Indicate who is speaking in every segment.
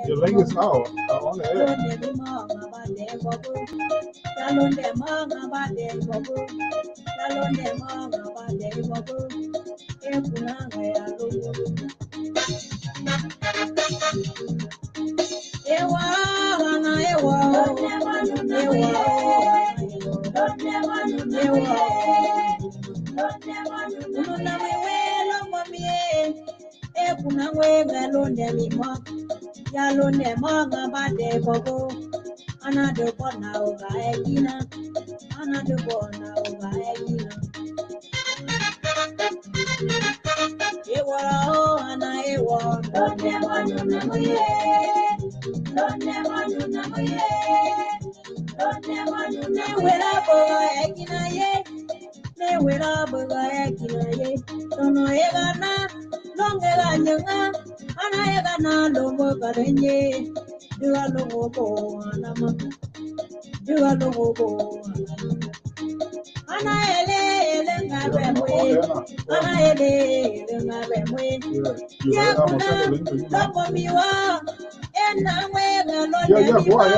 Speaker 1: Your leg is out on the air.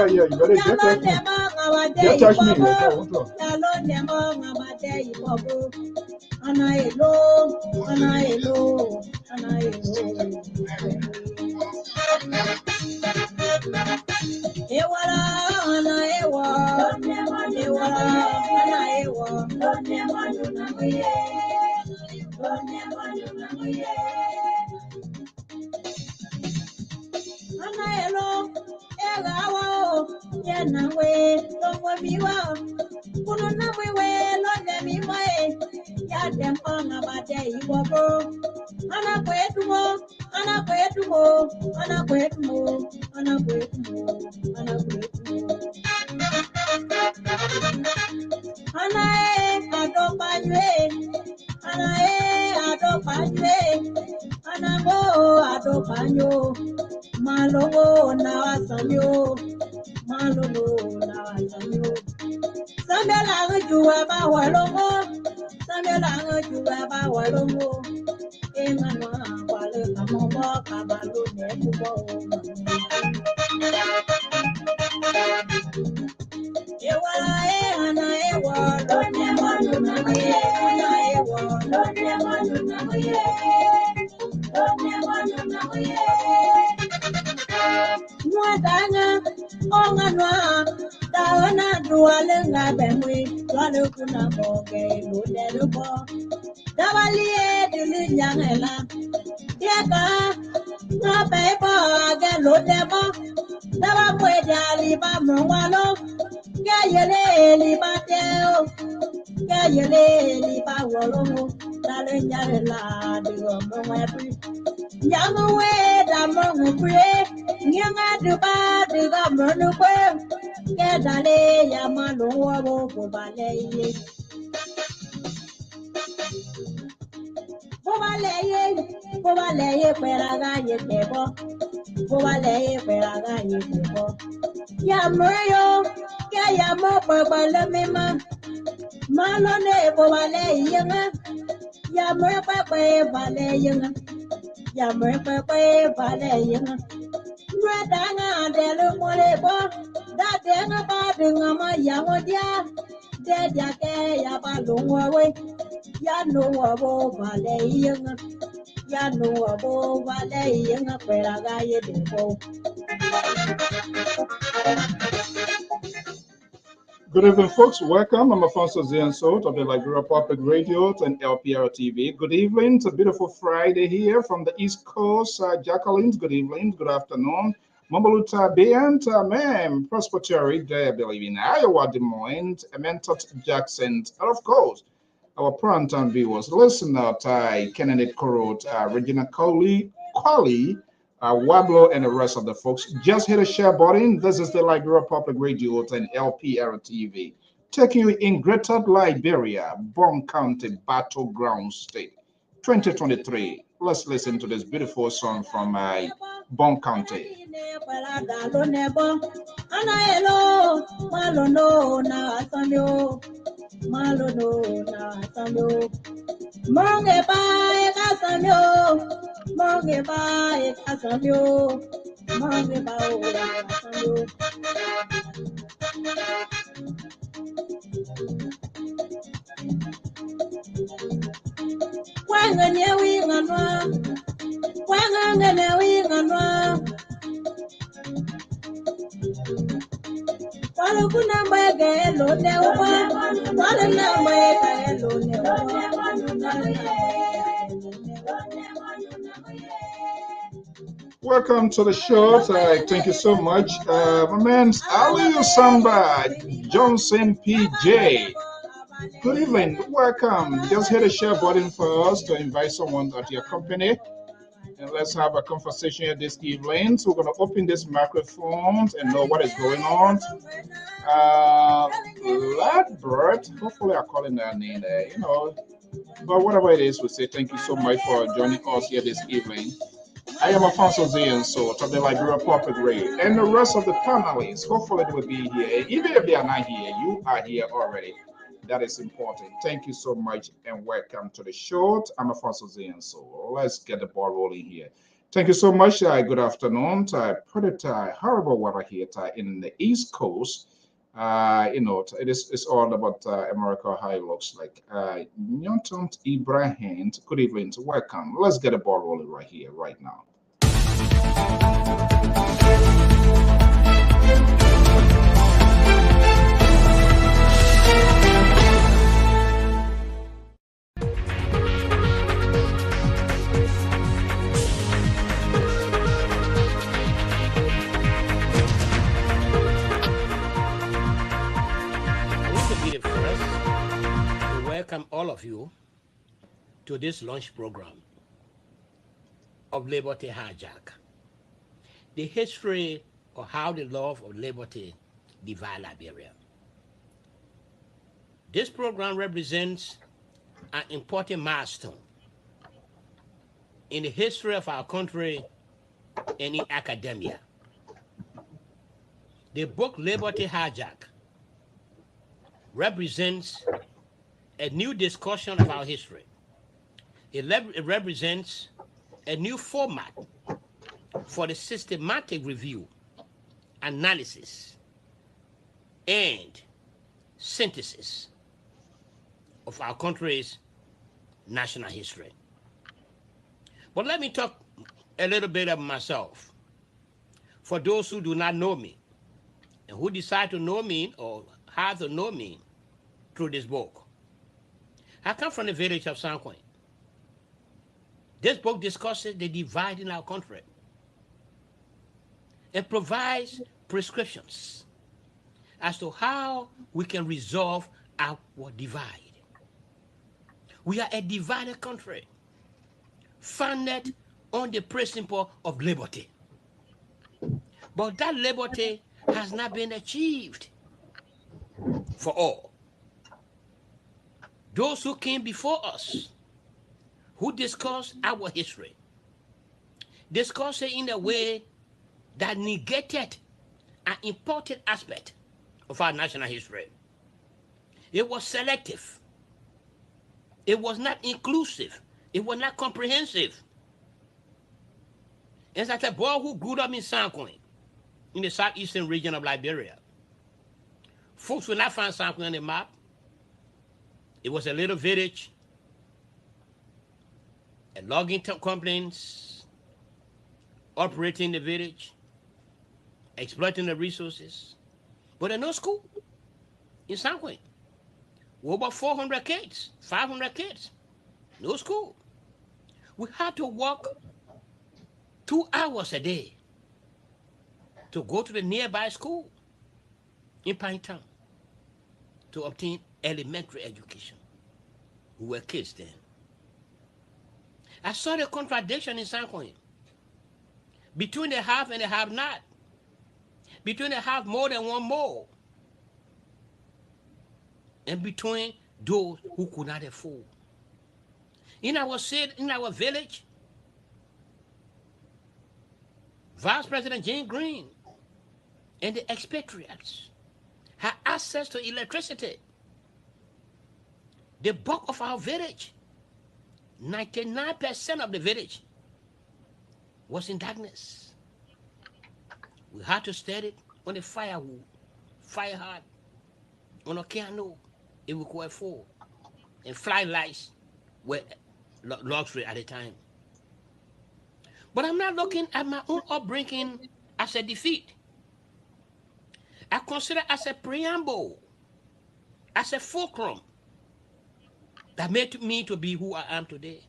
Speaker 1: You better get touch me. Good evening, folks. Welcome. I'm Alfonso Zianso of the Liberia Public Radio and LPR-TV. Good evening. It's a beautiful Friday here from the East Coast. Jacqueline, good evening. Good afternoon. Mambaluta Beyant, ma'am, Prosperity, there, believe in Iowa, Des Moines, Mentot Jackson, and of course, our primetime viewers. Listen out, Kennedy Korot, Regina Coley, Wablo, and the rest of the folks. Just hit a share button. This is the Liberia Public Radio and LPR-TV, taking you in Greater Liberia, Bon County, Battleground State, 2023. Let's listen to this beautiful song from Bon County.
Speaker 2: Malono na samyo, malono na samyo. Monge bae kasamyo, monge bae kasamyo, monge bae kasamyo. Wanga nyewi nganwa, wanga nyewi nganwa. Wale kuna mbege lo newa, wale na mbege lo newa.
Speaker 1: Welcome to the show. Thank you so much. My man, Ali Samba Johnson PJ. Good evening. Welcome. Just hit the share button for us to invite someone at your company. And let's have a conversation here this evening. So we're going to open this microphone and know what is going on. Ladbird, hopefully I'm calling that name there, But whatever it is, we say thank you so much for joining us here this evening. I am Alfonso Zian, so to the Liberia Public Radio, and the rest of the panelists, hopefully they will be here. Even if they are not here, you are here already. That is important. Thank you so much and welcome to the show. I'm Alfonso Zian, so let's get the ball rolling here. Thank you so much. Good afternoon. Pretty horrible weather here in the East Coast. It's all about America, how it looks like. Newton Ibrahim, good evening. Welcome. Let's get the ball rolling right here, right now.
Speaker 3: Welcome all of you to this launch program of Liberty Hijack, the history of how the love of liberty divided Liberia. This program represents an important milestone in the history of our country and in academia. The book Liberty Hijack represents a new discussion of our history. It represents a new format for the systematic review, analysis, and synthesis of our country's national history. But let me talk a little bit of myself. For those who do not know me, and who decide to know me or have to know me through this book. I come from the village of Sancoin. This book discusses the divide in our country. It provides prescriptions as to how we can resolve our divide. We are a divided country, founded on the principle of liberty. But that liberty has not been achieved for all. Those who came before us, who discussed our history, discussed it in a way that negated an important aspect of our national history. It was selective. It was not inclusive. It was not comprehensive. It's like a boy who grew up in Sancoin, in the southeastern region of Liberia. Folks will not find Sancoin on the map. It was a little village, a logging companies operating the village, exploiting the resources, but there's no school in Sancoin. We're about 400 kids, 500 kids, no school. We had to walk 2 hours a day to go to the nearby school in Pine Town to obtain elementary education. We were kids then. I saw the contradiction in Sancoin between the have and the have not, between the have more than one more, and between those who could not afford. In our city, in our village, Vice President Jane Green and the expatriates had access to electricity. The bulk of our village, 99% of the village, was in darkness. We had to start it on the firewood, fire hard, on a candle, it required four, and fly lights were luxury at the time. But I'm not looking at my own upbringing as a defeat. I consider it as a preamble, as a fulcrum that made me to be who I am today.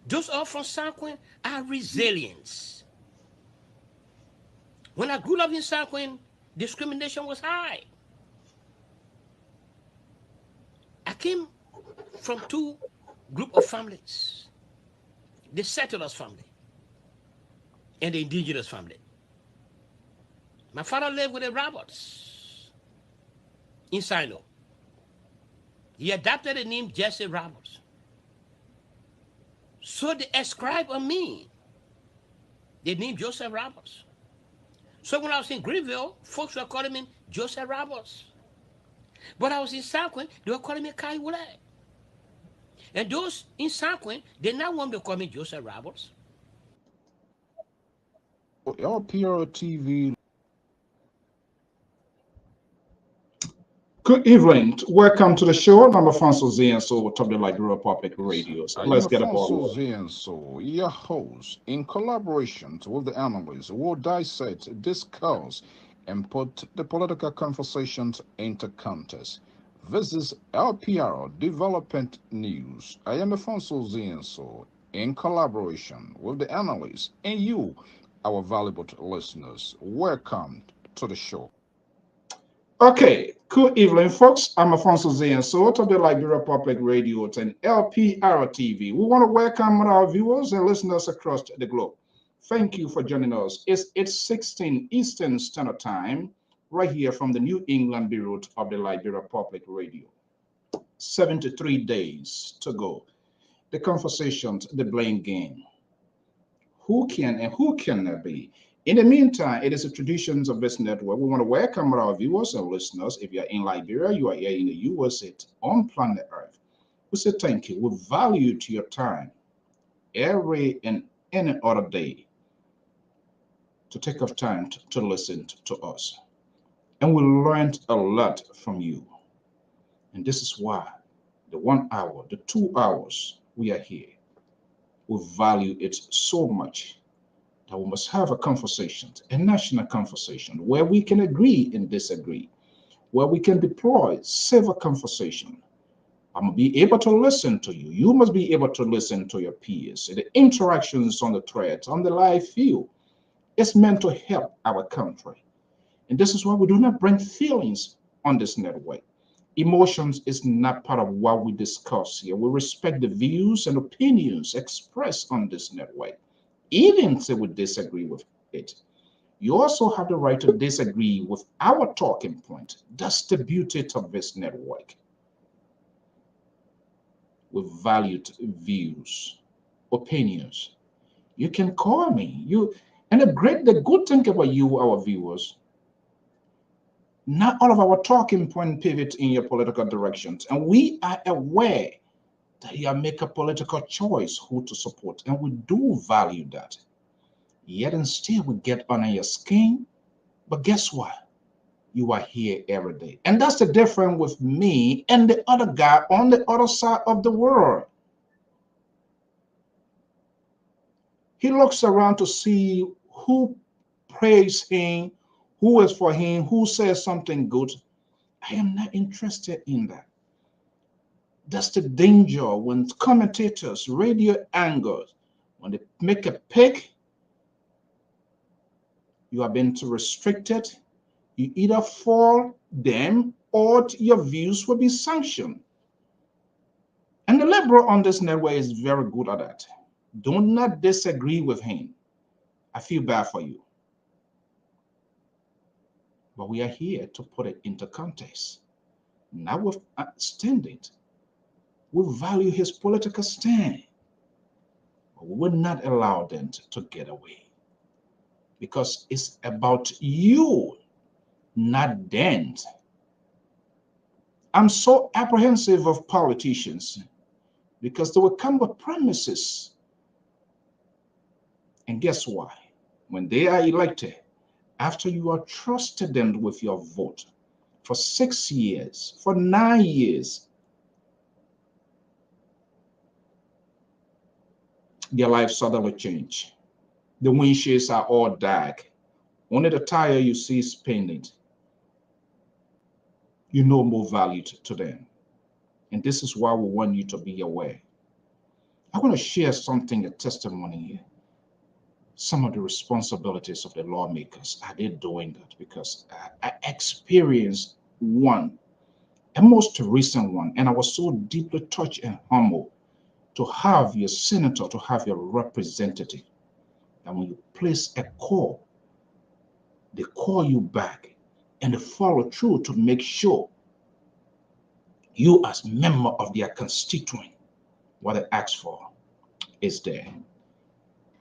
Speaker 3: Those all from Sanquin are resilience. When I grew up in Sanquin, discrimination was high. I came from two group of families, the settlers family and the indigenous family. My father lived with the Roberts in Sino. He adopted the name Jesse Roberts. So they ascribed on me the name Joseph Roberts. So when I was in Greenville, folks were calling me Joseph Roberts. But I was in Sanquin, they were calling me Kai Wule. And those in Sanquin, they now want to call me Joseph Roberts.
Speaker 4: LPR-TV.
Speaker 1: Good evening. Welcome to the show. I'm Alfonso Zienso with Top Light Republic Radio. So let's get
Speaker 4: Alfonso
Speaker 1: about
Speaker 4: Zienso, your host, in collaboration with the analysts, will dissect, discuss, and put the political conversations into context. This is LPR Development News. I am Alfonso Zienso, in collaboration with the analysts and you, our valuable listeners. Welcome to the show.
Speaker 1: Okay, good evening, folks. I'm Alfonso Zienso, Top Light Republic Radio and LPR-TV. We want to welcome our viewers and listeners across the globe. Thank you for joining us. It's 8:16 Eastern Standard Time, right here from the New England Bureau of the Liberia Public Radio. 73 days to go. The conversations, the blame game. Who can and who cannot be? In the meantime, it is the traditions of this network. We want to welcome our viewers and listeners. If you're in Liberia, you are here in the USA, on planet Earth. We say thank you. We value to your time every and any other day to take off time to listen to us. And we learned a lot from you. And this is why the 1 hour, the 2 hours we are here, we value it so much that we must have a conversation, a national conversation, where we can agree and disagree, where we can deploy civil conversation. I'm going to be able to listen to you. You must be able to listen to your peers. The interactions on the threads, on the live field, it's meant to help our country. And this is why we do not bring feelings on this network. Emotions is not part of what we discuss here. We respect the views and opinions expressed on this network, even if we disagree with it. You also have the right to disagree with our talking point. That's the beauty of this network. With valued views, opinions. You can call me. And the good thing about you, our viewers, not all of our talking point pivot in your political directions. And we are aware that you make a political choice who to support. And we do value that. Yet and still we get under your skin. But guess what? You are here every day. And that's the difference with me and the other guy on the other side of the world. He looks around to see who praise him, who is for him, who says something good. I am not interested in that. That's the danger when commentators, radio anchors, when they make a pick, you are being too restricted. You either fall them or your views will be sanctioned. And the liberal on this network is very good at that. Do not disagree with him. I feel bad for you. But we are here to put it into context. Not with standing. We value his political stand. But we will not allow them to get away. Because it's about you, not them. I'm so apprehensive of politicians because they will come with promises. And guess why? When they are elected, after you are trusted them with your vote for 6 years, for 9 years, their life suddenly change. The windshields are all dark. Only the tire you see is painted. You know more value to them. And this is why we want you to be aware. I want to share something, a testimony here. Some of the responsibilities of the lawmakers. Are they doing that? Because I experienced one, a most recent one, and I was so deeply touched and humbled to have your senator, to have your representative. And when you place a call, they call you back and they follow through to make sure you, as member of their constituent, what they ask for is there.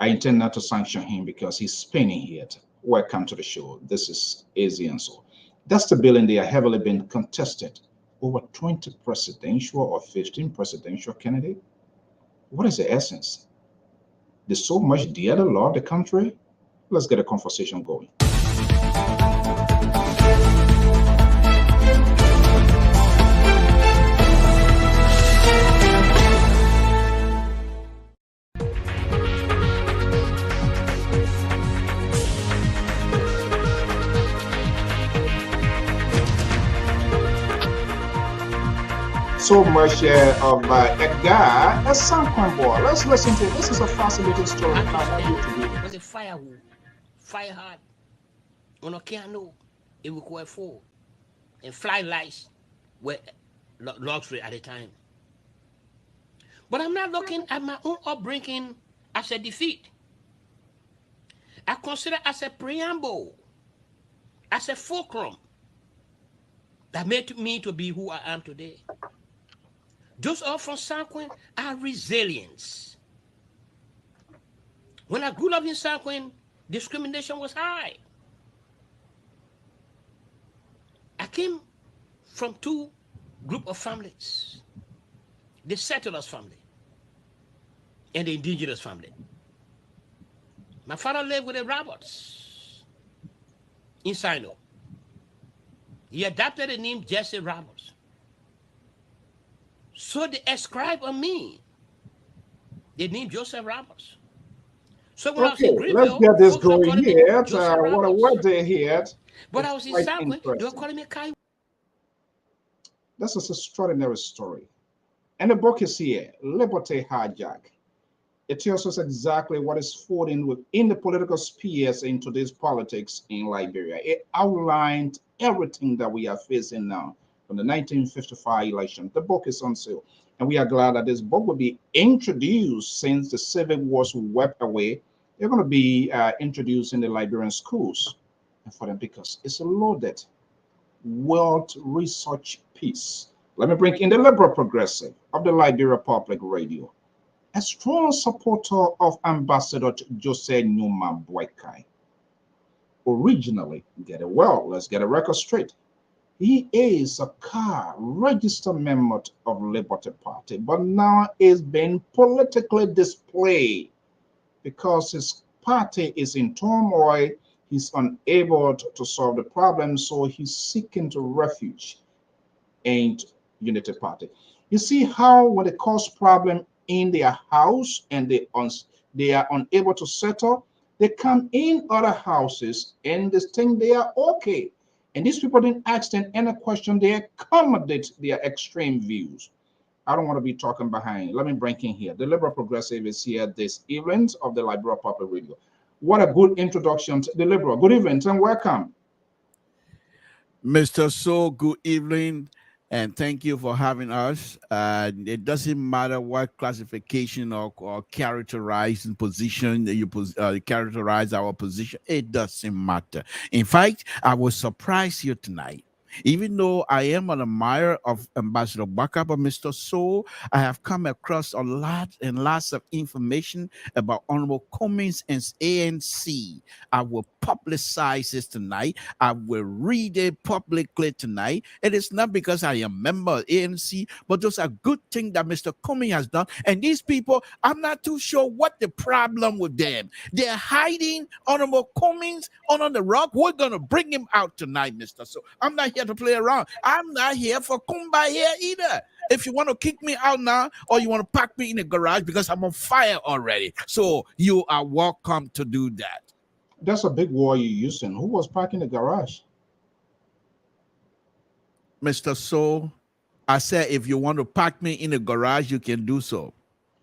Speaker 1: I intend not to sanction him because he's spinning here. Welcome to the show. This is Easy and So. That's the bill, and they are heavily been contested. Over 20 presidential or 15 presidential candidates. What is the essence? They so much dare the law of the country. Let's get a conversation going. So much of a guy, a Sanquan boy. Let's listen to it. This is a fascinating story. I want you to read it.
Speaker 3: Was a firewood, fire hard. On a piano, it required four, and fly lights were luxury at the time. But I'm not looking at my own upbringing as a defeat. I consider as a preamble, as a fulcrum that made me to be who I am today. Those all from Sanquin are resilience. When I grew up in Sanquin, discrimination was high. I came from two group of families. The settlers family and the indigenous family. My father lived with the Roberts in Sino. He adopted the name Jesse Roberts. So they ascribe on me the name Joseph Roberts. So when I was in
Speaker 1: let's
Speaker 3: Greenville,
Speaker 1: get this
Speaker 3: folks were
Speaker 1: going
Speaker 3: calling me
Speaker 1: here.
Speaker 3: Joseph
Speaker 1: What a
Speaker 3: Roberts.
Speaker 1: word they here.
Speaker 3: But I was in
Speaker 1: quite
Speaker 3: Sanquin, they were
Speaker 1: interesting.
Speaker 3: calling me Kai.
Speaker 1: This is an extraordinary story. And the book is here, Liberty Hijack. It tells us exactly what is folding within the political spheres in today's politics in Liberia. It outlined everything that we are facing now from the 1955 election. The book is on sale. And we are glad that this book will be introduced since the Civil Wars swept away. They're going to be introduced in the Liberian schools and for them because it's a loaded world research piece. Let me bring in the liberal progressive of the Liberia Public Radio, a strong supporter of Ambassador Jose Numa Boykai. Originally, get it well, let's get a record straight. He is a car registered member of Liberty Party, but now is being politically displayed because his party is in turmoil. He's unable to solve the problem, so he's seeking to refuge in Unity Party. You see how when they cause problem in their house and they are unable to settle, they come in other houses and they think they are okay. And these people didn't ask them any question. They accommodate their extreme views. I don't want to be talking behind. Let me bring in here. The Liberal Progressive is here this evening of the Liberal Public Radio. What a good introduction to the Liberal. Good evening and welcome.
Speaker 5: Mr. So, good evening, and thank you for having us. It doesn't matter what classification or characterizing position that you characterize our position. It doesn't matter. In fact, I was surprised here tonight Even though I am an admirer of Ambassador Baka, but Mr. So, I have come across a lot and lots of information about Honorable Cummings and ANC. I will publicize this tonight. I will read it publicly tonight. It is not because I am a member of ANC, but those are good things that Mr. Cummings has done. And these people, I'm not too sure what the problem with them. They're hiding Honorable Cummings under the rock. We're going to bring him out tonight, Mr. So. I'm not here to play around. I'm not here for kumbaya either. If you want to kick me out now, or you want to pack me in the garage because I'm on fire already, so you are welcome to do that.
Speaker 1: That's a big war you're using. Who was parking the garage?
Speaker 5: Mr. So, I said if you want to pack me in the garage, you can do so.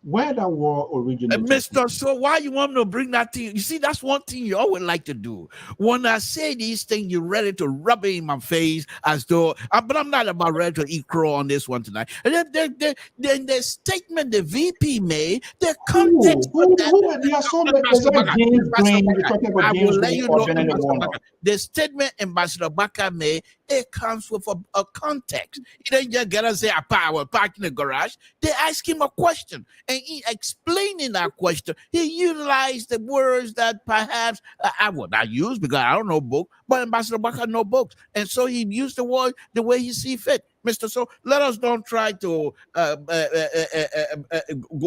Speaker 1: Where that war originated?
Speaker 5: Mr. So, why you want me to bring that thing? You see, that's one thing you always like to do. When I say these things, you're ready to rub it in my face as though, but I'm not about ready to eat crow on this one tonight. And then the statement the VP made, the context for that.
Speaker 1: There are so many. Is that James Green? You're talking about James Green or Benny Warner?
Speaker 5: The statement Ambassador Baka made, it comes with a context. He didn't just get us say a power park in the garage. They asked him a question, and he explaining that question, he utilized the words that perhaps I would not use because I don't know book, but Ambassador Baka know books, and so he used the word the way he see fit. Mr. So, let us don't try to go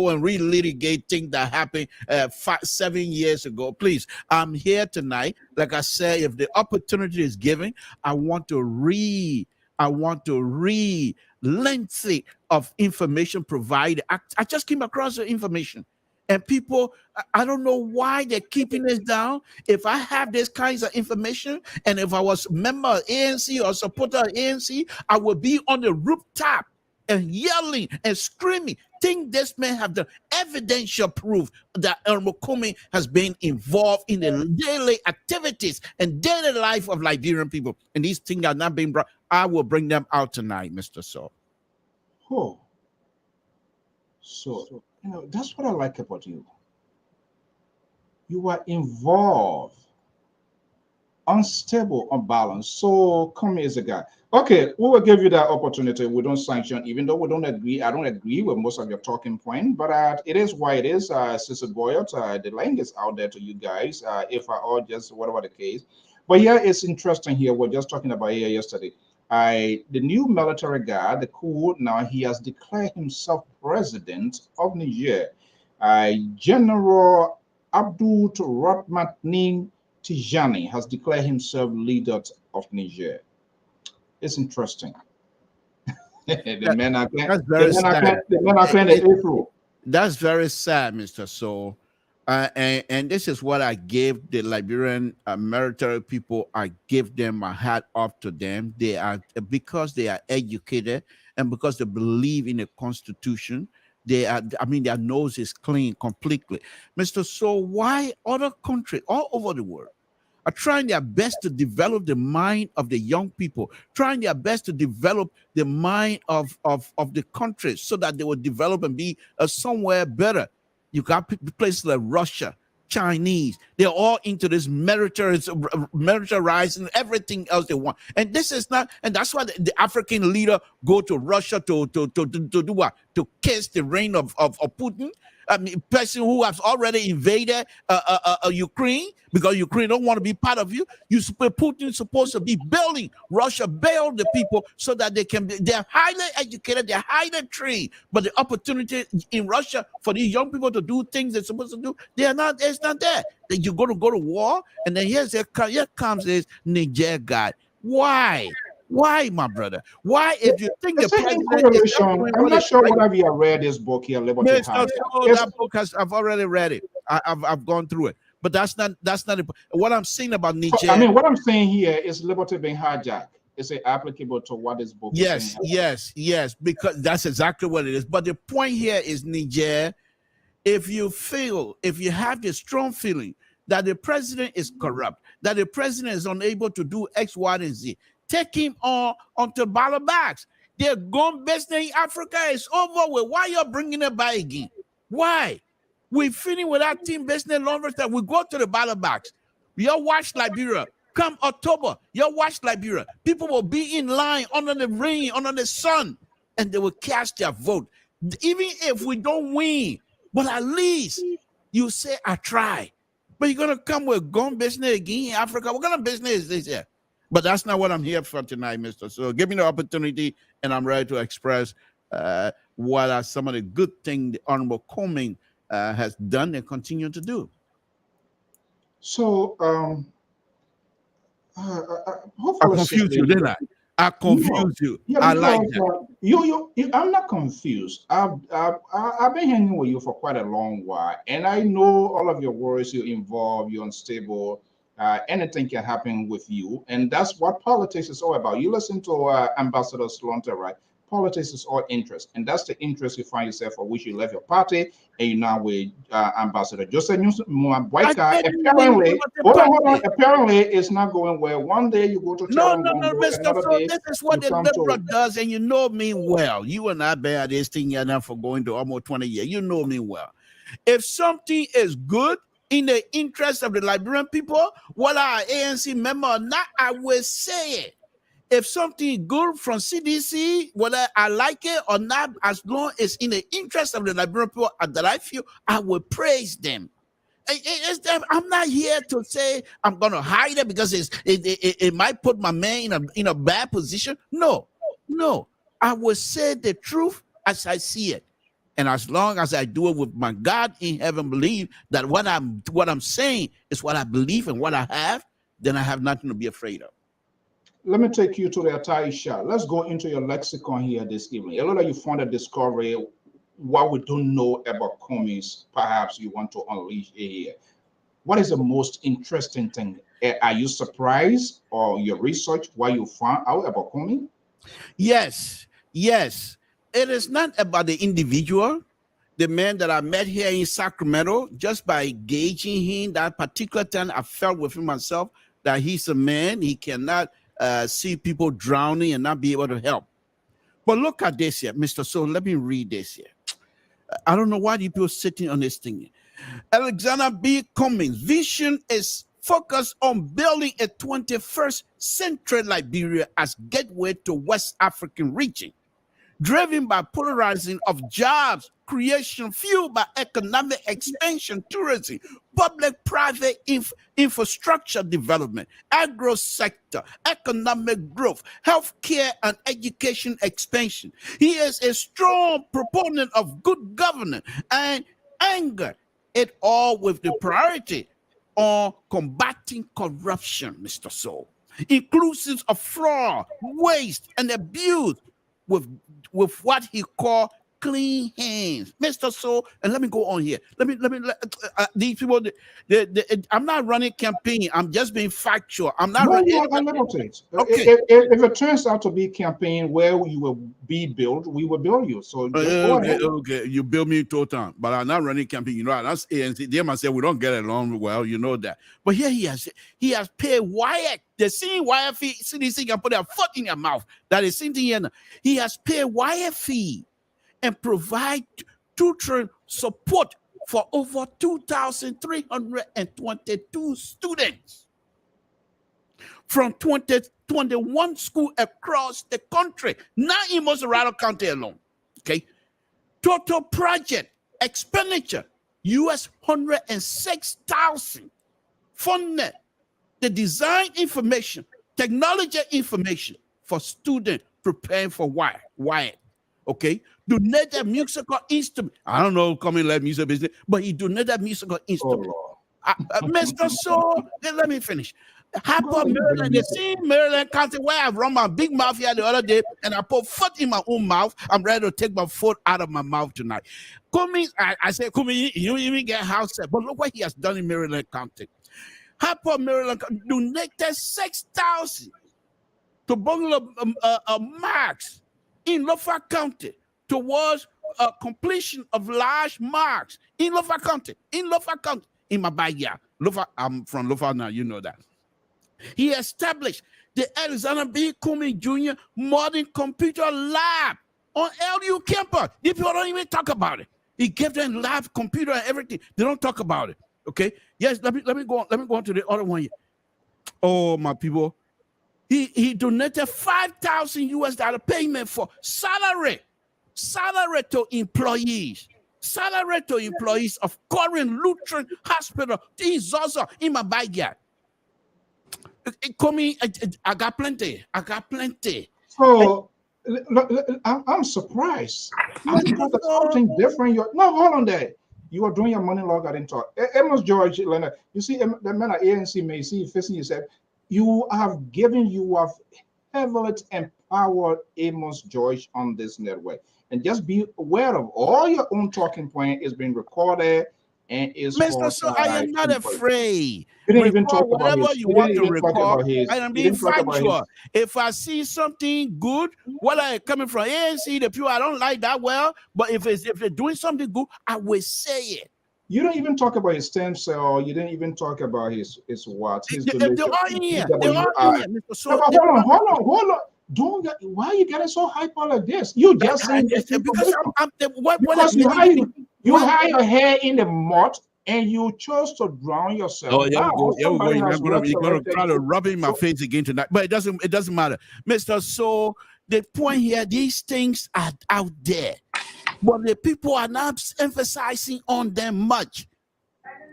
Speaker 5: and relitigate things that happened 7 years ago. Please, I'm here tonight. Like I said, if the opportunity is given, I want to read lengthy of information provided. I just came across the information. And people, I don't know why they're keeping this down. If I have this kinds of information, and if I was a member of ANC or supporter of ANC, I would be on the rooftop and yelling and screaming. Think this man have the evidential proof that Honorable Cummings has been involved in the daily activities and daily life of Liberian people. And these things are not being brought. I will bring them out tonight, Mr. So.
Speaker 1: Oh. So, you know, that's what I like about you. You are involved, unstable, unbalanced. So come as a guy. Okay, we will give you that opportunity. We don't sanction, even though we don't agree. I don't agree with most of your talking point, but it is why it is. Sister Boyot, the link is out there to you guys. If I all just whatever the case. But here it's interesting here. We're just talking about here yesterday. The new military guy, the coup, now he has declared himself president of Niger. General Abdul Rahman Tijani has declared himself leader of Niger. It's interesting. The men are playing April.
Speaker 5: That's very sad, Mr. So. And this is what I gave the Liberian military people. I give them my hat off to them. They are, because they are educated and because they believe in the Constitution. They are, I mean, their nose is clean completely. Mr. So, why other countries all over the world are trying their best to develop the mind of the young people, trying their best to develop the mind of the country so that they will develop and be somewhere better? You got places like Russia, Chinese. They're all into this militarizing everything else they want. And this is not, and that's why the African leader go to Russia to do what? To kiss the reign of Putin. I mean, person who has already invaded Ukraine, because Ukraine don't want to be part of you. Putin is supposed to be building. Russia bailed the people so that they can be, they're highly educated, they're highly trained, but the opportunity in Russia for these young people to do things they're supposed to do, it's not there. Then you're going to go to war, and then here comes this Niger guy. Why? Why, my brother? Why, if you think the president is
Speaker 1: I'm not sure whether you have read this book here, Liberty
Speaker 5: Yes, that book I've already read it. I've gone through it. But that's not what I'm saying about Niger.
Speaker 1: I mean, what I'm saying here is liberty being hijacked. Is it applicable to what this book is saying?
Speaker 5: Yes, because that's exactly what it is. But the point here is Niger, if you have the strong feeling that the president is corrupt, that the president is unable to do X, Y, and Z, take him onto ballot bags. They're gone business in Africa. It's over with. Why you bringing it back again? Why? We finish with our team business longer time. We go to the ballot bags. We all watch Liberia. Come October, you watch Liberia. People will be in line under the rain, under the sun, and they will cast their vote. Even if we don't win, but at least you say, I try. But you're going to come with gun business again in Africa. What kind of business is this here? But that's not what I'm here for tonight, mister. So give me the opportunity, and I'm ready to express what are some of the good things the Honorable Cummings has done and continue to do.
Speaker 1: So,
Speaker 5: I
Speaker 1: hopefully,
Speaker 5: confused you, didn't I? I confused you.
Speaker 1: Yeah,
Speaker 5: I
Speaker 1: because
Speaker 5: like that.
Speaker 1: you, I'm not confused. I've been hanging with you for quite a long while, and I know all of your worries. You're involved. You're unstable. Anything can happen with you, and that's what politics is all about. You listen to Ambassador Slaughter, right? Politics is all interest, and that's the interest you find yourself for which you left your party, and you're now with Ambassador Joseph Mwambwaika. Apparently, hold on, apparently it's not going well. One day you go to
Speaker 5: No,
Speaker 1: Mr.
Speaker 5: Mr. So this is what the liberal does, and you know me well. You and I bear this thing here for going to almost 20 years. You know me well. If something is good in the interest of the Liberian people, whether I'm ANC member or not, I will say it. If something good from CDC, whether I like it or not, as long as in the interest of the Liberian people that I feel, I will praise them. I'm not here to say I'm going to hide it because it might put my man in a bad position. No. I will say the truth as I see it. And as long as I do it with my God in heaven, believe that what I'm saying is what I believe and what I have, then I have nothing to be afraid of.
Speaker 1: Let me take you to the Taisha. Let's go into your lexicon here this evening. A lot of you found a discovery what we don't know about Cummings. Perhaps you want to unleash here. What is the most interesting thing? Are you surprised or your research what you found out about Cummings?
Speaker 5: Yes. It is not about the individual, the man that I met here in Sacramento. Just by gauging him that particular time, I felt within myself that he's a man. He cannot see people drowning and not be able to help. But look at this here, Mr. So let me read this here. I don't know why you people sitting on this thing. Alexander B. Cummings' vision is focused on building a 21st century Liberia as gateway to West African region, driven by polarizing of jobs creation fueled by economic expansion, tourism, public-private infrastructure development, agro sector, economic growth, healthcare and education expansion. He is a strong proponent of good governance and anger it all with the priority on combating corruption, Mr. Soul, inclusive of fraud, waste, and abuse with what he called clean hands, Mr. So. And let me go on here. Let these people. I'm not running campaign. I'm just being factual. I'm not running.
Speaker 1: Okay. If it turns out to be campaign where you will be built, we will build you. So
Speaker 5: okay, you build me total, but I'm not running campaign. You know, that's ANC. They must say we don't get along well. You know that. But here he has paid Wyatt. The same Wyatt fee. CDC can put their foot in your mouth. That is same thing here. He has paid Wyatt fee and provide tutoring support for over 2,322 students from 21 schools across the country, not in Mozzarella County alone. Okay, total project expenditure US $106,000 funded the design information, technology information for students preparing for Wyatt. Okay, donated musical instrument. I don't know, coming like music business, but he donated musical instrument. Mr. So, let me finish. Harper, Maryland, the same Maryland County where I run my big mouth here the other day, and I put foot in my own mouth. I'm ready to take my foot out of my mouth tonight. Cummings, I said, Cummings, you don't even get house set, but look what he has done in Maryland County. Harper, Maryland, donated 6,000 to bungalow marks in Lafayette County towards completion of large marks in Lafayette County, in my backyard. I'm from Lafayette now, you know that. He established the Alexander B. Cummings Jr. Modern Computer Lab on LU campus. These people don't even talk about it. He gave them lab computer and everything. They don't talk about it. Okay. Yes, let me go on to the other one here. Oh, my people. He donated $5,000 payment for salary to employees. Salary to employees of Korean Lutheran Hospital in Zaza in my backyard. I got plenty.
Speaker 1: So I'm surprised. I thought there's something different. No, hold on there. You are doing your money log. I didn't talk. Amos George, Leonard, you see, the man at ANC may see facing you said, you have heavily empowered Amos George on this network. And just be aware of all your own talking point is being recorded and is
Speaker 5: Mr. So I am not afraid.
Speaker 1: You didn't even talk about
Speaker 5: whatever
Speaker 1: his,
Speaker 5: you want to record.
Speaker 1: I
Speaker 5: am being factual. If I see something good, whether it's coming from ANC, the people I don't like that well, but if they're doing something good, I will say it.
Speaker 1: You don't even talk about his stem cell. You didn't even talk about his what his.
Speaker 5: They're all in here. They're all in here, Mr. So.
Speaker 1: Hold on. Why are you getting so hyper like this? You just saying this
Speaker 5: because
Speaker 1: you hide your hair in the mud and you chose to drown yourself.
Speaker 5: Oh, yeah, you're gonna try to rub it in my face again tonight, but it doesn't matter, Mr. So. The point here, these things are out there, but the people are not emphasizing on them much.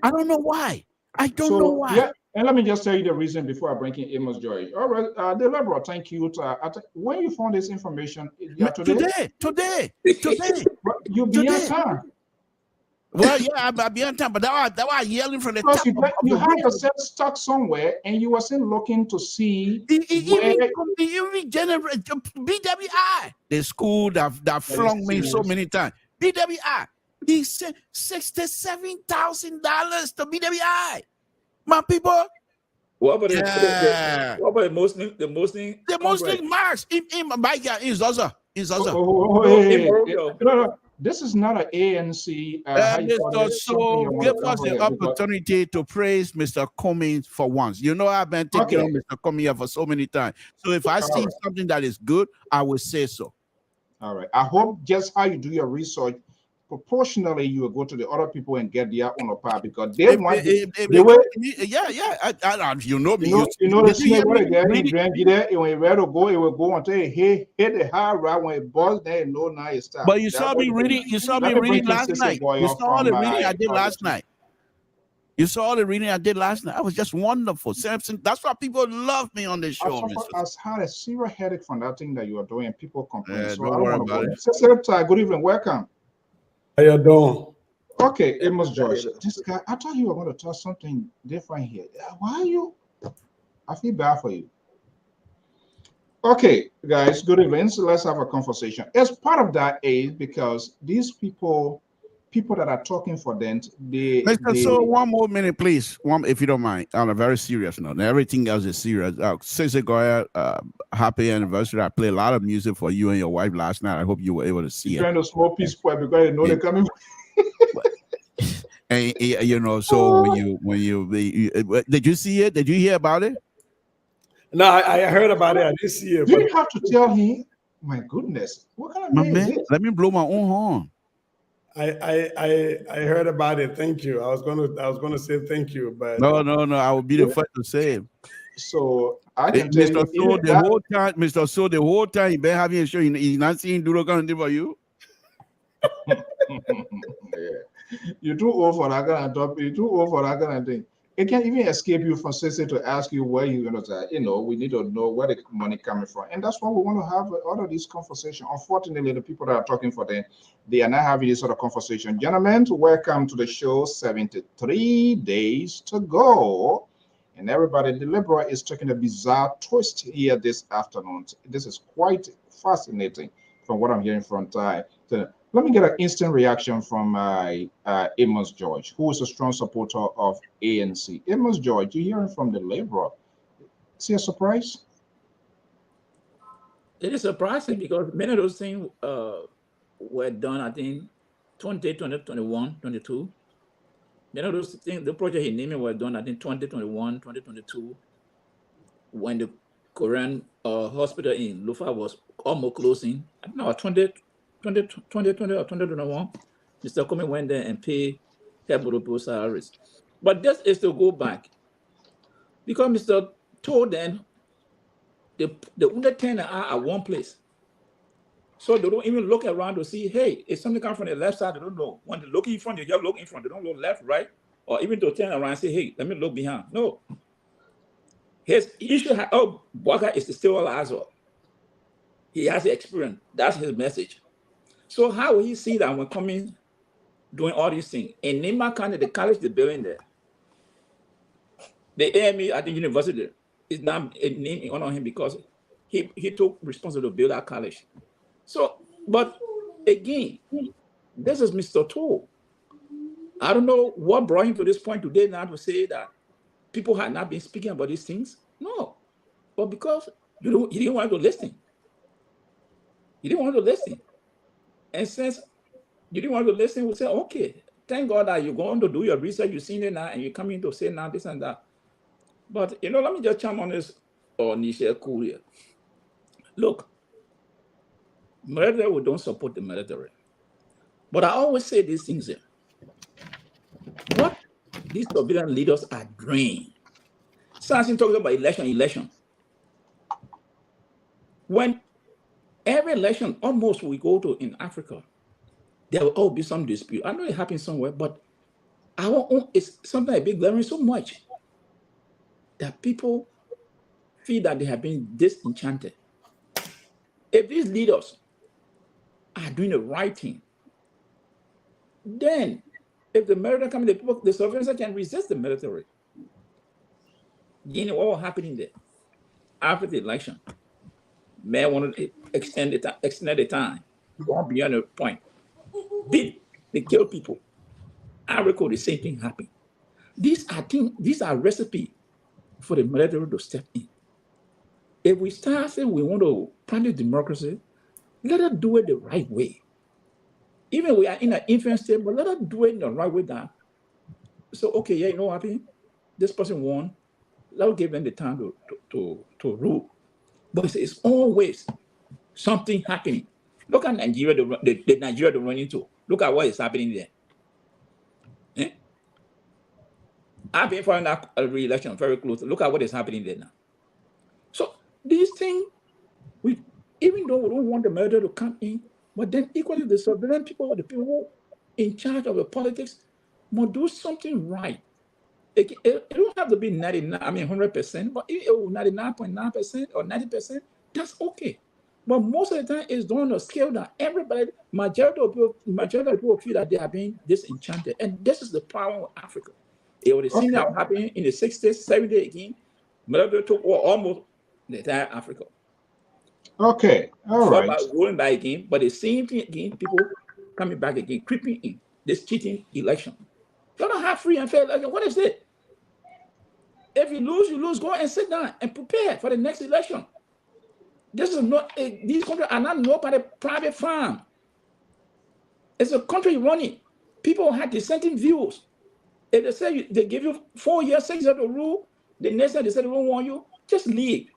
Speaker 5: I don't know why. Know why.
Speaker 1: Yeah, and let me just tell you the reason before I bring in Amos Joy. All right, the liberal, thank you. When you found this information,
Speaker 5: today.
Speaker 1: You be on time.
Speaker 5: Well, yeah, I'll be on time, but that was yelling from the top.
Speaker 1: You had yourself stuck somewhere, and you wasn't looking to see
Speaker 5: even generate BWI, the school that flung me so many times. BWI, he sent $67,000 to BWI. My people.
Speaker 6: What about the Muslim
Speaker 5: march in my backyard in Zaza.
Speaker 1: No. This is not an ANC.
Speaker 5: So give us the opportunity to praise Mr. Cummings for once. You know, I've been taking on Mr. Cummings for so many times. So if I see something that is good, I will say so.
Speaker 1: All right. I hope just how you do your research, proportionally, you will go to the other people and get their own part because they want
Speaker 5: you know me.
Speaker 1: You know the snake when it drank there, when it ready to go, it will go until it hit the high right when it buzzed there, no now it stopped.
Speaker 5: But you saw me reading last night. You saw all the reading I did last night. You saw all the reading I did last night. I was just wonderful. Samson, that's why people love me on this show.
Speaker 1: I had a serious headache from that thing that you are doing. People complain. So
Speaker 5: don't worry about it.
Speaker 1: Good evening, welcome.
Speaker 7: How you doing?
Speaker 1: Okay, Amos George. This guy, I thought you were going to tell something different here. Why are you? I feel bad for you. Okay, guys, good evening. So let's have a conversation. As part of that is because these people that are talking for them,
Speaker 5: so one more minute, please. If you don't mind, on a very serious note. Everything else is serious. Since happy anniversary. I played a lot of music for you and your wife last night. I hope you were able to see it.
Speaker 1: Trying to small piece point because you know they're coming.
Speaker 5: And you know, so when you did you see it? Did you hear about it?
Speaker 7: No, I heard about it. I didn't see it.
Speaker 1: You didn't have to tell him. My goodness, what kind of man is this?
Speaker 5: Let me blow my own horn.
Speaker 7: I heard about it. Thank you. I was gonna say thank you, but
Speaker 5: no. I will be the first to say it.
Speaker 1: So I can tell
Speaker 5: Mr.
Speaker 1: you,
Speaker 5: Mr. So the whole time you've been having a show, he's not seeing Duro going to do for you.
Speaker 1: You're too old for that kind of topic. You're too old for that kind of thing. It can't even escape you from Sissy to ask you where you're going to say, we need to know where the money coming from. And that's why we want to have all of these conversations. Unfortunately, the people that are talking for them, they are not having this sort of conversation. Gentlemen, welcome to the show. 73 days to go. And everybody, the liberal is taking a bizarre twist here this afternoon. This is quite fascinating from what I'm hearing from Ty. So let me get an instant reaction from Amos George, who is a strong supporter of ANC. Amos George, you're hearing from the liberal. Is he a surprise?
Speaker 6: It is surprising because many of those things were done, I think, 2020, 21, 22. Many of those things, the project he named were done, I think, 2021, 2022, when the Korean hospital in Lufa was almost closing. I don't know, 2020 or 2021, Mr. Comey went there and paid help with salaries. But this is to go back. Because Mr. told them the under 10 are at one place. So they don't even look around to see, hey, if something comes from the left side, they don't know. When they look in front, they just look in front. They don't look left, right, or even to turn around and say, hey, let me look behind. No. His issue, Walker is still alive. He has the experience. That's his message. So how will he see that when coming, doing all these things? In Nima County, the college they're building there, the AME at the university is now named in honor of him because he took responsibility to build that college. So, but again, this is Mr. Toll. I don't know what brought him to this point today now to say that people had not been speaking about these things. No, but because you didn't want to listen. You didn't want to listen. And since you didn't want to listen, we say, okay, thank God that you're going to do your research, you've seen it now, and you're coming to say now this and that. But, let me just chime on this, Nisha Kuria. Look, military, we don't support the military. But I always say these things here. What these civilian leaders are doing. Something talking about election. When every election, almost we go to in Africa, there will always be some dispute. I know it happens somewhere, but our own is something a big glaring so much that people feel that they have been disenchanted. If these leaders are doing the right thing, then if the military comes, the civilians can resist the military. You know what was happening there after the election? Man wanted to extend the time, go beyond the point. They kill people. I recall the same thing happened. These are recipes for the military to step in. If we start saying we want to practice democracy, let us do it the right way. Even we are in an infant state, but let us do it in the right way now. So, okay, yeah, you know what happened? This person won. Let us give them the time to rule. But it's always something happening. Look at Nigeria, the Nigeria they're running to. Look at what is happening there. I've been following that re-election very closely. Look at what is happening there now. So these things, even though we don't want the military to come in, but then equally the civilian people, the people in charge of the politics, must do something right. It don't have to be 100%, but 99.9% or 90%, that's okay. But most of the time, it's done on a scale that everybody, majority of people feel that they are being disenchanted. And this is the problem with Africa. It would have seen that happening in the 60s, 70s again. Military took almost the entire Africa.
Speaker 1: Okay, all right.
Speaker 6: Rolling back again, but the same thing again, people coming back again, creeping in this cheating election. You don't have free and fair election. What is it? If you lose, go and sit down and prepare for the next election. This is not, these countries are not nobody private farm. It's a country running. People have dissenting views. If they say they give you 4 years, 6 years to rule, the next time they say they don't want you, just leave.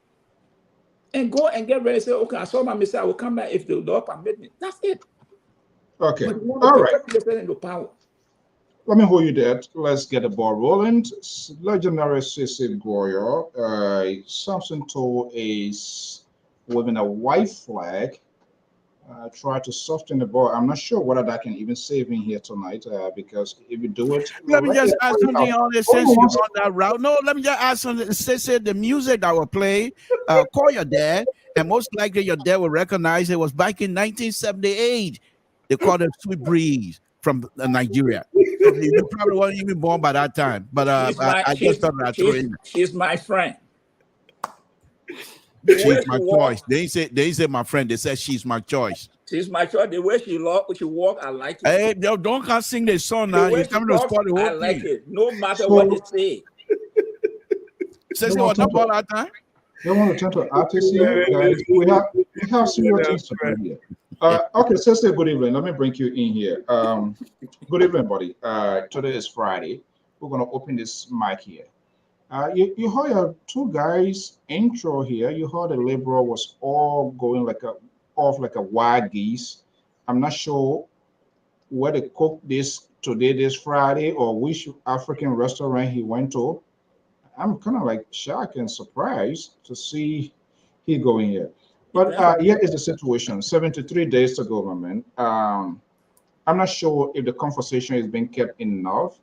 Speaker 6: And go and get ready and say, okay, I saw my mistake, I will come back if the Lord permit me. That's it.
Speaker 1: Okay,
Speaker 6: But
Speaker 1: all right.
Speaker 6: Into power.
Speaker 1: Let me hold you there. Let's get the ball rolling. Legendary Sissy Goyo, Samson Toll is waving a white flag. Try to soften the ball. I'm not sure whether that can even save in here tonight because if you do it,
Speaker 5: let me just add something on this since you're on that route. No, let me just add something. Say the music that will play, call your dad, and most likely your dad will recognize it was back in 1978. They called it Sweet Breeze from Nigeria. You probably weren't even born by that time, but I just thought I'd throw in.
Speaker 6: She's my friend.
Speaker 5: She's my choice. They say my friend. They said she's my choice.
Speaker 6: She's my choice. The way she walk, I like it.
Speaker 5: Hey, don't come sing the song now. You're coming to spoil the whole thing.
Speaker 6: I like it. No matter what they say.
Speaker 5: Says what about that time?
Speaker 1: They want to turn to artists here, guys. We have serious things to do here. Okay, Sister, good evening. Let me bring you in here. Good evening, buddy. Today is Friday. We're gonna open this mic here. You heard two guys intro here. You heard the labor was all going off like a wild geese. I'm not sure where they cooked this today, this Friday, or which African restaurant he went to. I'm kind of like shocked and surprised to see he going here. But
Speaker 6: Exactly.
Speaker 1: here is the situation: 73 days to government. I'm not sure if the conversation is being kept enough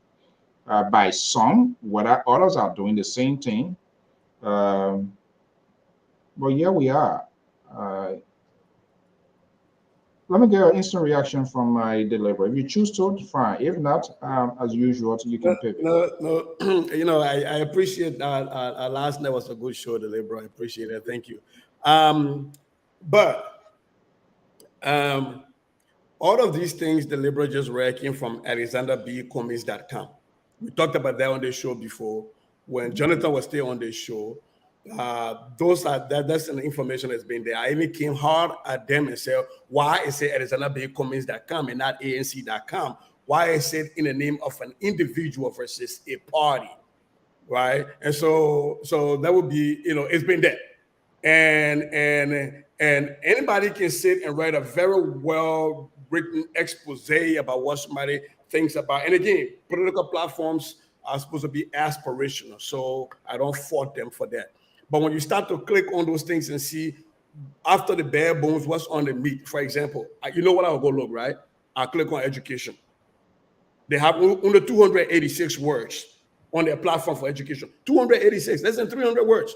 Speaker 1: by some, whether others are doing the same thing. Um, but here we are. Uh, Let me get an instant reaction from my delivery. If you choose to, fine. If not, as usual, you can pivot.
Speaker 7: No. I appreciate that. Last night was a good show, the labor. I appreciate it. Thank you. But all of these things, the labor just came from AlexanderBComics.com. We talked about that on the show before. When Jonathan was still on the show, that's an information that's been there. I even came hard at them and said, why is it AlexanderBComics.com and not ANC.com? Why is it in the name of an individual versus a party, right? And so that would be, it's been there, and anybody can sit and write a very well written expose about what somebody thinks about. And again, political platforms are supposed to be aspirational, so I don't fault them for that. But when you start to click on those things and see after the bare bones, what's on the meat, for example, you know what I'll go look, right? I'll click on education. They have under 286 words on their platform for education. 286, less than 300 words.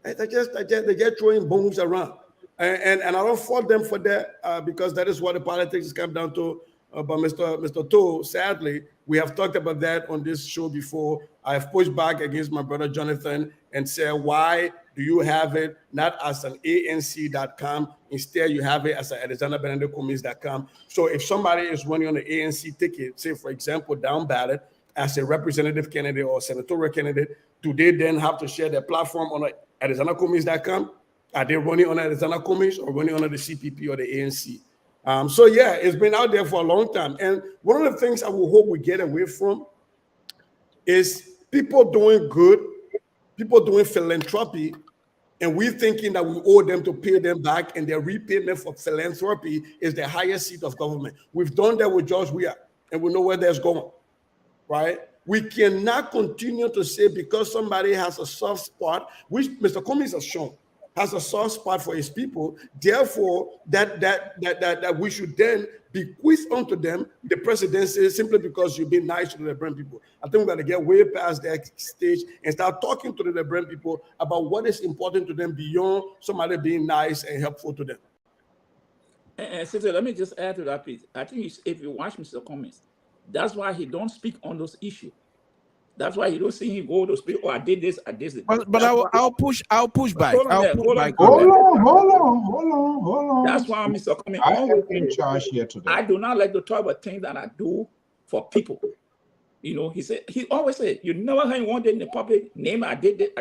Speaker 7: They get throwing bones around. And I don't fault them for that because that is what the politics come down to. But Mr. To, sadly, we have talked about that on this show before. I have pushed back against my brother Jonathan and said, why do you have it not as an ANC.com? Instead, you have it as an AlexanderBenedictComics.com. So if somebody is running on the ANC ticket, say, for example, down ballot as a representative candidate or senatorial candidate, do they then have to share their platform on AlexanderComics.com? Are they running on Alexander Comics or running under the CPP or the ANC? So yeah, it's been out there for a long time. And one of the things I will hope we get away from is people doing good, people doing philanthropy, and we thinking that we owe them to pay them back, and their repayment for philanthropy is the highest seat of government. We've done that with George Weah, and we know where that's going, right? We cannot continue to say because somebody has a soft spot, which Mr. Cummings has shown, has a soft spot for his people, therefore that we should then bequeath unto them the presidency simply because you've been nice to the Lebron people. I think we've got to get way past that stage and start talking to the Lebron people about what is important to them beyond somebody being nice and helpful to them.
Speaker 6: And Sister, let me just add to that, please. I think if you watch Mr. Cummings, that's why he don't speak on those issues. That's why you don't see him go to speak. Oh, I did this, I did this.
Speaker 5: But I'll push back.
Speaker 6: Hold on.
Speaker 1: Hold on.
Speaker 6: That's why Mr. Cummings
Speaker 1: I
Speaker 6: always
Speaker 1: am in charge here today.
Speaker 6: I do not like to talk about things that I do for people. He always said, you never heard one day in the public name I did it.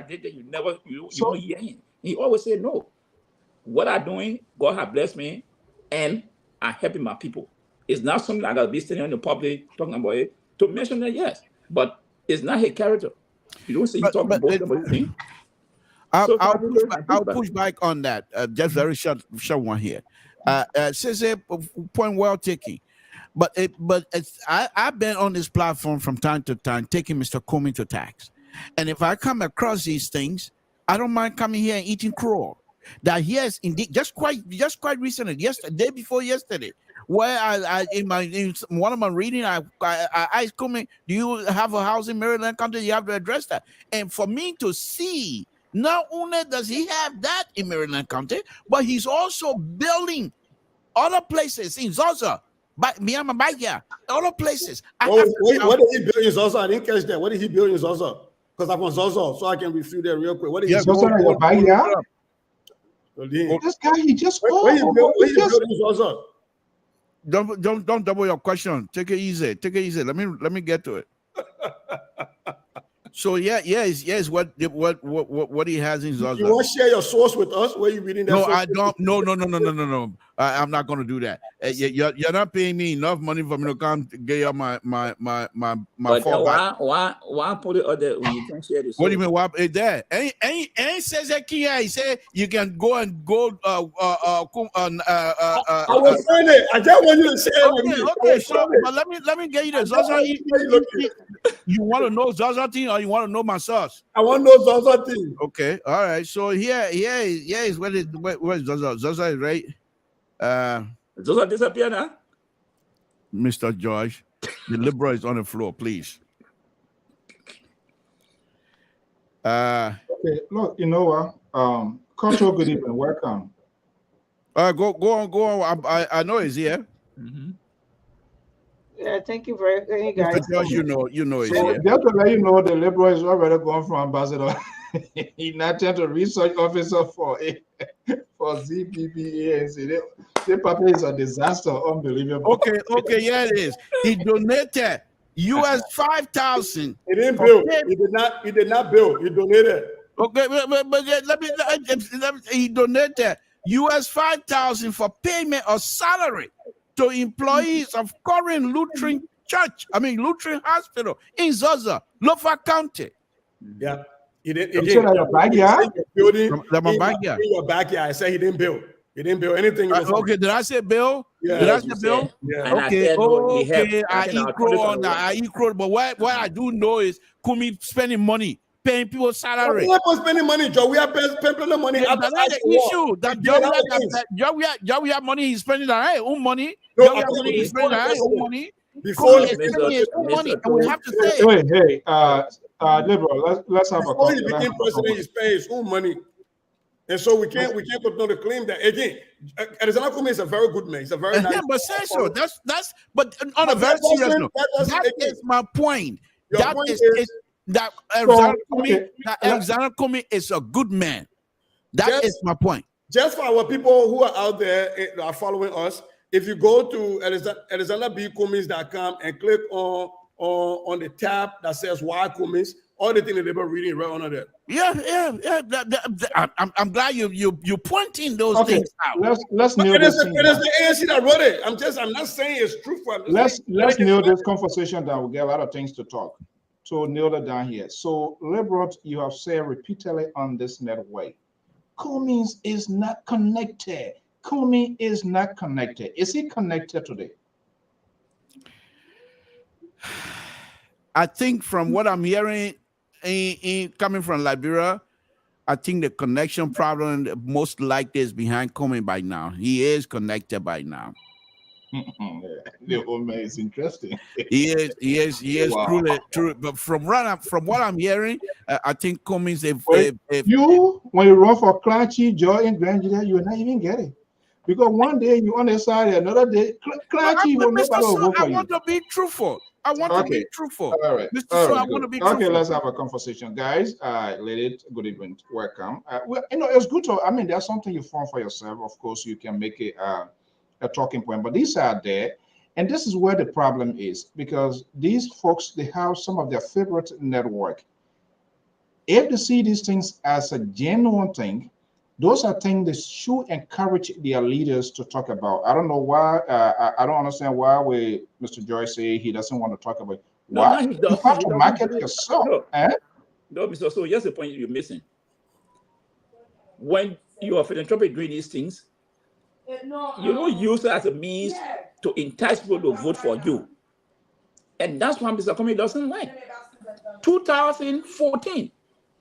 Speaker 6: You don't hear him. He always said, no. What I'm doing, God has blessed me, and I'm helping my people. It's not something I got to be sitting in the public talking about it. To mention that, yes, but it's not his character. You don't see him talking about anything.
Speaker 5: I'll push back on that. Just very short one here. Says a point well taken. But I've been on this platform from time to time, taking Mr. Comey to tax. And if I come across these things, I don't mind coming here and eating crow. That yes, indeed, just quite recently, day before yesterday, where I in one of my reading, I asked Comey, do you have a house in Maryland County? You have to address that. And for me to see, not only does he have that in Maryland County, but he's also building other places in Zaza. But me and my bike here, other places.
Speaker 7: What did he build in Zaza? I didn't catch that. What did he build in Zaza? Because I'm on Zaza, so I can review that real quick. What did he build in your backyard?
Speaker 1: This guy, he just
Speaker 5: Don't double your question. Take it easy. Let me get to it. So yes. What he has in Zaza.
Speaker 7: You want to share your source with us? Where you reading that?
Speaker 5: No, I don't. No. I'm not going to do that. You're not paying me enough money for me to come get you my
Speaker 6: But why put it out there when you can share this?
Speaker 5: What do you mean? Why is that? Ain't says that he said you can go and go.
Speaker 7: I was saying it. I just want you to say it with me.
Speaker 5: Okay. So, but let me get you this. Zaza, you want to know Zaza thing or you want to know my sauce?
Speaker 7: I want to know Zaza thing.
Speaker 5: Okay, all right. So here is where is Zaza? Zaza is right.
Speaker 6: Zaza disappear now.
Speaker 5: Mr. George, the liberal is on the floor, please.
Speaker 1: Okay, look, you know what? Koto, good evening, welcome.
Speaker 5: Go on. I know he's here.
Speaker 6: Mm-hmm.
Speaker 8: Yeah, thank you very much, guys.
Speaker 5: Mr. George, you know he's
Speaker 1: So
Speaker 5: here.
Speaker 1: just to let you know, the liberal is already going from ambassador. He's not just a research officer for ZPPA. The paper is a disaster, unbelievable.
Speaker 5: Okay, yeah, it is. He donated US 5,000.
Speaker 7: He didn't bill. He did not bill. He donated.
Speaker 5: Okay, but let me he donated US 5,000 for payment of salary to employees of Korean Lutheran Lutheran Hospital in Zaza, Lofa County.
Speaker 7: Yeah. He didn't.
Speaker 1: You said your backyard?
Speaker 7: In your backyard. I said he didn't bill. He didn't bill anything.
Speaker 5: Okay, did I say bill?
Speaker 7: Yeah.
Speaker 5: Did I say bill?
Speaker 7: Yeah.
Speaker 5: Okay, I equal, but what I do know is Kumi spending money, paying people salary.
Speaker 7: We're not spending money, Joe. We are paying money.
Speaker 5: That's the issue. That Joe, we have money he's spending that own money.
Speaker 7: No,
Speaker 5: we have money he's spending that own money.
Speaker 7: Before
Speaker 5: his own money, and we have to say.
Speaker 1: Hey, liberal, let's have a
Speaker 7: before he became president, he's paying his own money. And so we can't continue to claim that again. Alexander Kume is a very good man. He's a very nice.
Speaker 5: But say so. That's but on a very serious note. That is my point. That Alexander Kume is a good man. That is my point.
Speaker 7: Just for our people who are out there are following us, if you go to alexanderbcummins.com and click on the tab that says Why Cummins, all the things that they were reading right under there.
Speaker 5: Yeah. I'm glad you pointing those things out.
Speaker 1: Let's nail this.
Speaker 7: It is the ANC that wrote it. I'm not saying it's true for.
Speaker 1: Let's nail this conversation down. We get a lot of things to talk. So nail it down here. So liberal, you have said repeatedly on this network, Cummins is not connected. Cummins is not connected. Is he connected today?
Speaker 5: I think from what I'm hearing coming from Liberia, I think the connection problem most likely is behind Cummins by now. He is connected by now.
Speaker 1: The old man is interesting.
Speaker 5: He is wow. truly. But from what I'm hearing, I think Cummins. When
Speaker 1: you run for Clancy, Joy, and Grand Judah, you will not even get it. Because one day you on the side, another day, Clancy will nobody will vote for you.
Speaker 5: I want to be truthful.
Speaker 1: All right.
Speaker 5: Mr. So I want to be truthful.
Speaker 1: Okay, let's have a conversation. Guys, ladies, good evening. Welcome. It's good to, there's something you form for yourself. Of course, you can make it a talking point, but these are there. And this is where the problem is, because these folks, they have some of their favorite network. If they see these things as a genuine thing, those are things they should encourage their leaders to talk about. I don't know why. I don't understand why Mr. Joyce say he doesn't want to talk about. Why? You have to market yourself.
Speaker 6: No, Mr. So here's the point you're missing. When you are philanthropic doing these things, you don't use it as a means to entice people to vote for you. And that's why Mr. Comey doesn't like. 2014.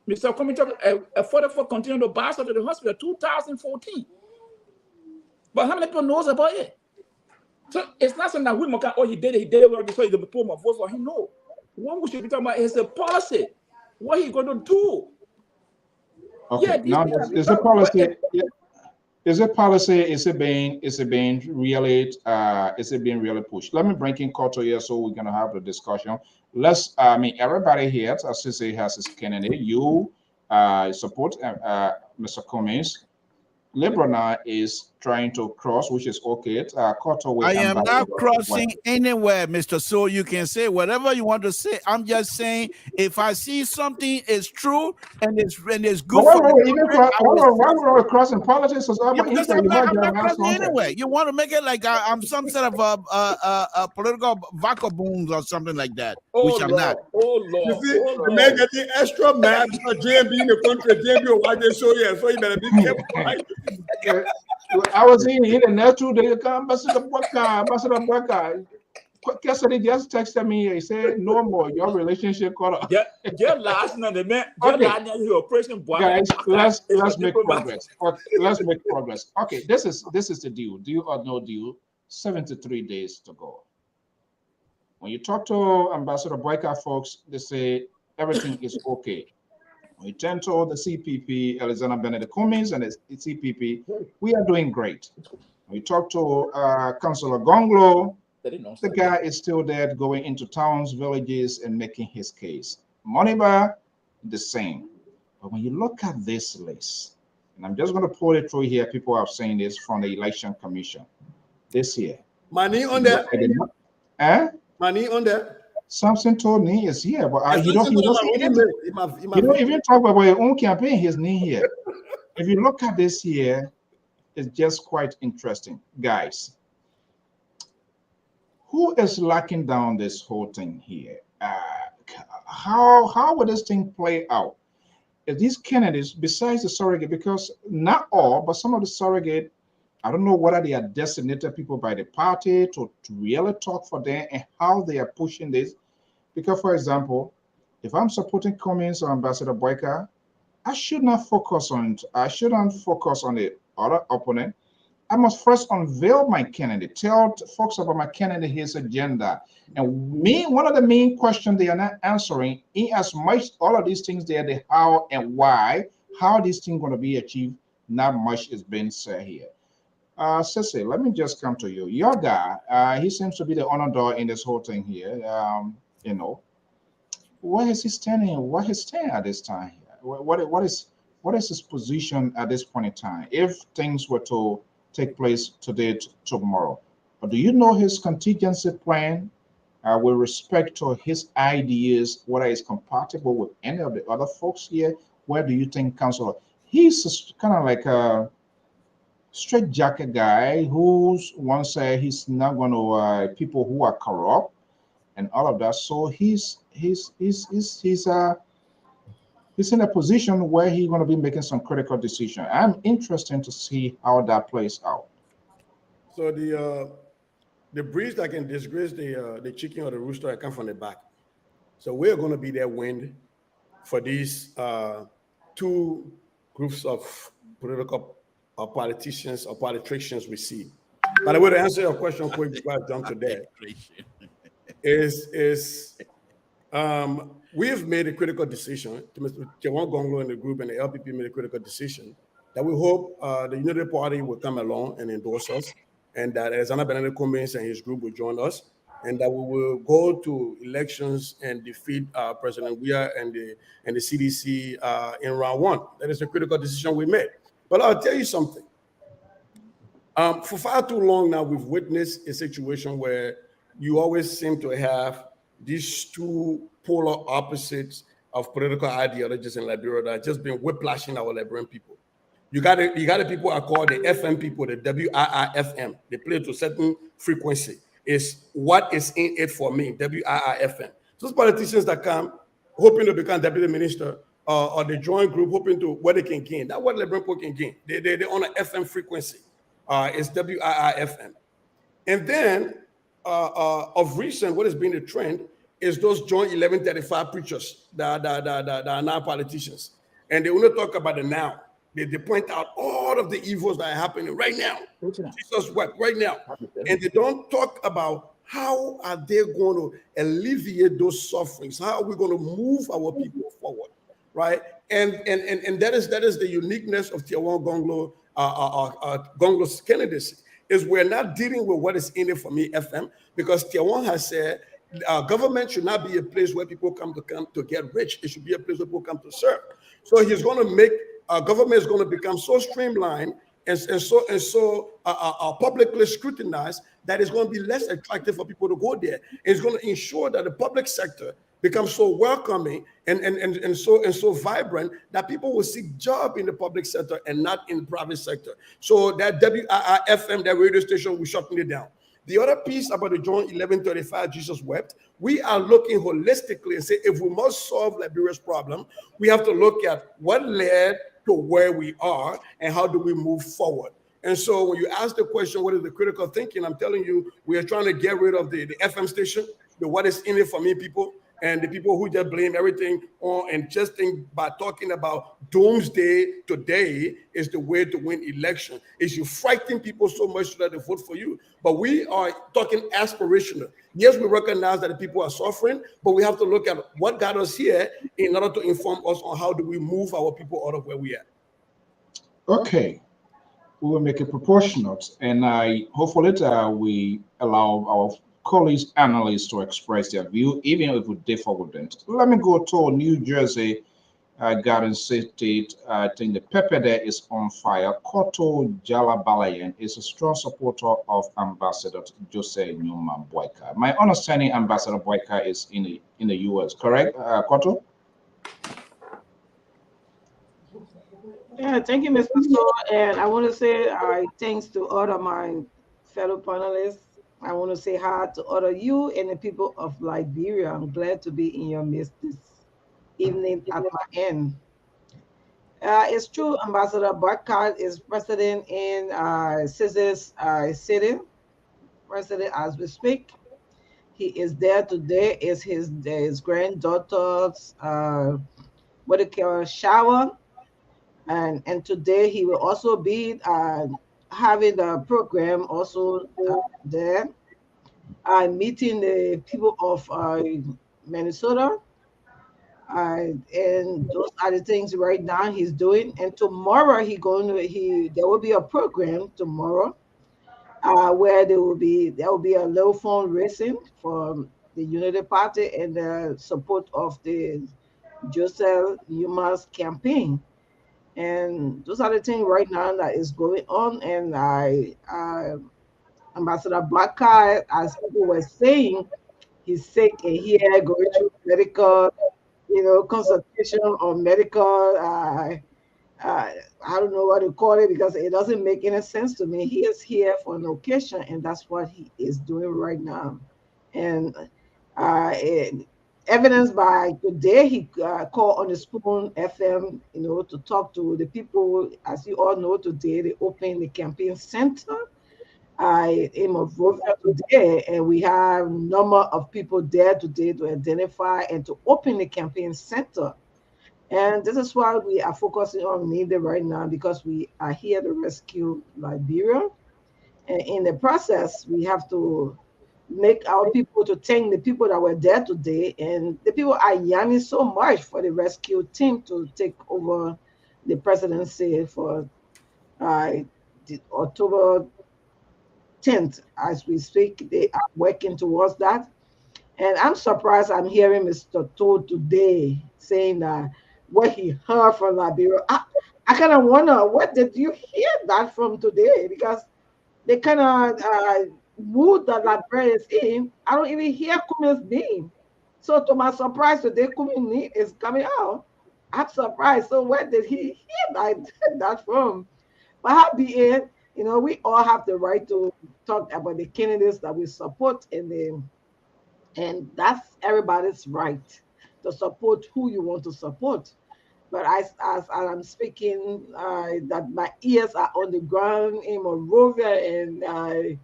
Speaker 6: Mr. Comey took a 44 continued to pass to the hospital 2014. But how many people knows about it? So it's not something that we can, he did it, so he's going to put my vote for him. No. What we should be talking about is a policy. What he's going to do.
Speaker 1: Okay, now is a policy. Is it policy? Is it being really pushed? Let me bring in Koto here so we're gonna have the discussion. Everybody here, as Sisi has his candidate, you support Mr. Cummins. Liberal now is trying to cross, which is okay.
Speaker 5: I am not crossing anywhere, Mr. So. You can say whatever you want to say. I'm just saying, if I see something is true and it's good for
Speaker 1: why we're crossing politics?
Speaker 5: I'm not crossing anyway. You want to make it like I'm some sort of a political vagabond or something like that, which I'm not.
Speaker 7: Oh Lord! You see, the man getting extra mad because JMB in the country, JMB why they show you, so you better be careful. Right?
Speaker 1: I was in the next 2 days. Ambassador Bwaka. Yesterday just texted me. He said, "No more. Your relationship cut off."
Speaker 6: Yeah, last night the man.
Speaker 1: Guys, let's make progress. Let's make progress. Okay, this is the deal. Deal or no deal. 73 days to go. When you talk to Ambassador Bwaka folks, they say everything is okay. We turn to the CPP, Alexander Benedict Cummings, and the CPP, we are doing great. We talk to Councillor Gonglo, the guy is still there going into towns, villages, and making his case. Moniba, the same. But when you look at this list, and I'm just going to pull it through here, people are saying this from the Election Commission this year.
Speaker 7: Money on that? Money on that?
Speaker 1: Something told me is here, but you don't even talk about your own campaign. His name here. If you look at this here, it's just quite interesting, guys. Who is locking down this whole thing here? How will this thing play out? If these candidates, besides the surrogate, because not all, but some of the surrogate, I don't know whether they are designated people by the party to really talk for them and how they are pushing this. Because, for example, if I'm supporting Cummings or Ambassador Bwaka, I should not focus on it. I shouldn't focus on the other opponent. I must first unveil my candidate, tell folks about my candidate, his agenda. And one of the main questions they are not answering, in as much all of these things there, the how and why, how these things going to be achieved, not much is being said here. Cece, let me just come to you. Your guy, he seems to be the underdog in this whole thing here. You know, where is he standing? What is staying at this time here? What is his position at this point in time? If things were to take place today, tomorrow, but do you know his contingency plan with respect to his ideas? Whether it's compatible with any of the other folks here? Where do you think, Councillor? He's kind of like a straight jacket guy who's once said he's not going to people who are corrupt and all of that. So he's in a position where he's going to be making some critical decision. I'm interested to see how that plays out.
Speaker 7: So the breeze that can disgrace the chicken or the rooster come from the back. So we're going to be their wind for these two groups of political politicians or politicians we see. By the way, to answer your question quick before I jump to that, we have made a critical decision. Mr. Jawan Gonglo and the group and the LPP made a critical decision that we hope the Unity Party will come along and endorse us, and that Alexander Benedict Cummings and his group will join us, and that we will go to elections and defeat President Weah and the CDC in round one. That is a critical decision we made. But I'll tell you something. For far too long now, we've witnessed a situation where you always seem to have these two polar opposites of political ideologies in Liberia that have just been whiplashing our Liberian people. You got the people are called the FM people, the WIIFM. They play to a certain frequency. It's what is in it for me, WIIFM. Those politicians that come hoping to become deputy minister or the joint group hoping to what they can gain. That's what Liberian people can gain. They're on an FM frequency. It's WIIFM. And then of recent, what has been the trend is those joint 1135 preachers that are now politicians. And they only talk about the now. They point out all of the evils that are happening right now. Jesus wept right now. And they don't talk about how are they going to alleviate those sufferings? How are we going to move our people forward, right? And that is the uniqueness of Tiawan Gonglo, Gonglo's candidacy, is we're not dealing with what is in it for me, FM, because Tiawan has said government should not be a place where people come to get rich. It should be a place where people come to serve. So he's going to make government is going to become so streamlined and so publicly scrutinized that it's going to be less attractive for people to go there. It's going to ensure that the public sector becomes so welcoming and so vibrant that people will seek job in the public sector and not in the private sector. So that WIIFM, that radio station, will shutting it down. The other piece about the John 11:35, Jesus wept, we are looking holistically and say, if we must solve Liberia's problem, we have to look at what led to where we are and how do we move forward. And so when you ask the question, what is the critical thinking? I'm telling you, we are trying to get rid of the FM station, the what is in it for me people, and the people who just blame everything on and just think by talking about doomsday today is the way to win election. Is you frighten people so much that they vote for you. But we are talking aspirational. Yes, we recognize that the people are suffering, but we have to look at what got us here in order to inform us on how do we move our people out of where we are.
Speaker 1: Okay, we will make it proportionate, and hopefully we allow our colleagues, analysts to express their view, even if we differ with them. Let me go to New Jersey, Garden City. I think the pepper there is on fire. Koto Jalabalayan is a strong supporter of Ambassador Jose Newman Boyka. My understanding, Ambassador Boyka is in the U.S., correct, Koto?
Speaker 8: Yeah, thank you, Mr. So, and I want to say thanks to all of my fellow panelists. I want to say hi to all of you and the people of Liberia. I'm glad to be in your midst this evening at my end. It's true, Ambassador Barkat is president in Scissors City, president as we speak. He is there today. Is his granddaughter's what they call shower, and today he will also be having the program also there, meeting the people of Minnesota. And those are the things right now he's doing. And tomorrow there will be a program tomorrow where there will be a low phone racing for the Unity Party and the support of the Joseph Yuma's campaign. And those are the things right now that is going on. And Ambassador Blackeye, as people were saying, he's sick and here going through medical, consultation or medical. I don't know what to call it because it doesn't make any sense to me. He is here for an occasion, and that's what he is doing right now. And evidenced by today, he called on the Spoon FM, to talk to the people. As you all know, today they opened the campaign center in Monrovia today, and we have a number of people there today to identify and to open the campaign center. And this is why we are focusing on NIDA right now, because we are here to rescue Liberia. And in the process, we have to make our people to thank the people that were there today. And the people are yearning so much for the rescue team to take over the presidency for the October 10th. As we speak, they are working towards that. And I'm surprised I'm hearing Mr. Todd today saying that what he heard from Liberia. I kind of wonder, what did you hear that from today? Because they kind of mood that Liberia is in. I don't even hear Kumi's name. So to my surprise today, Kumi's name is coming out. I'm surprised. So where did he hear that from? But happy in, we all have the right to talk about the candidates that we support and that's everybody's right to support who you want to support. But as I'm speaking, that my ears are on the ground in Monrovia and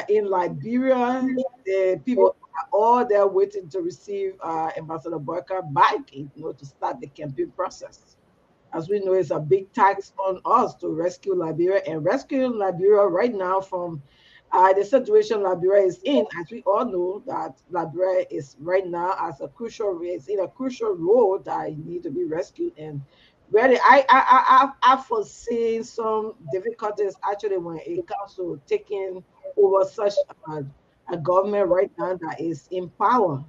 Speaker 8: in Liberia, the people are all there waiting to receive Ambassador Boyka back, to start the campaign process. As we know, it's a big tax on us to rescue Liberia, and rescuing Liberia right now from the situation Liberia is in. As we all know, that Liberia is right now it's in a crucial role that need to be rescued. And really, I foresee some difficulties actually when it comes to taking over such a government right now that is in power.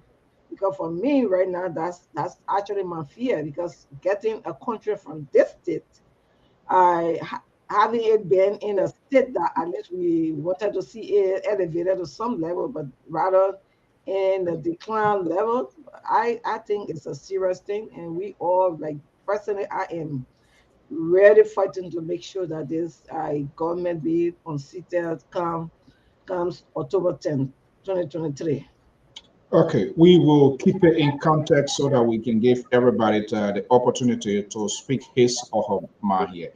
Speaker 8: Because for me right now, that's actually my fear. Because getting a country from this state, having it been in a state that at least we wanted to see it elevated to some level, but rather in the decline level, I think it's a serious thing, and we all like personally, I am really fighting to make sure that this government be unseated comes October 10th, 2023.
Speaker 1: Okay, we will keep it in context so that we can give everybody the opportunity to speak his or her mind here.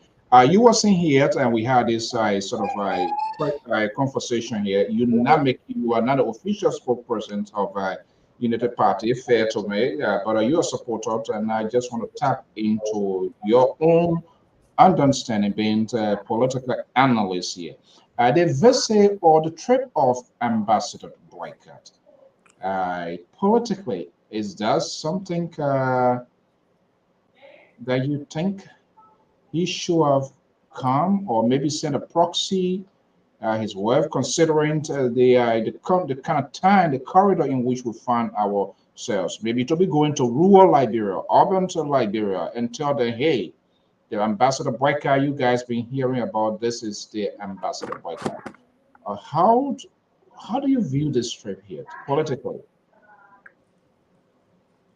Speaker 1: You were saying here, and we had this sort of conversation here. You are not the official spokesperson of Unity Party, fair to me, but you are a supporter, and I just want to tap into your own understanding, being a political analyst here. The visit or the trip of Ambassador Boycott. Politically, is that something that you think he should have come or maybe sent a proxy his wife, considering the kind of time, the corridor in which we find ourselves? Maybe to be going to rural Liberia, urban to Liberia, and tell them, hey, the ambassador boycott you guys been hearing about, this is the ambassador boycott. Uh, how how do you view this trip here politically?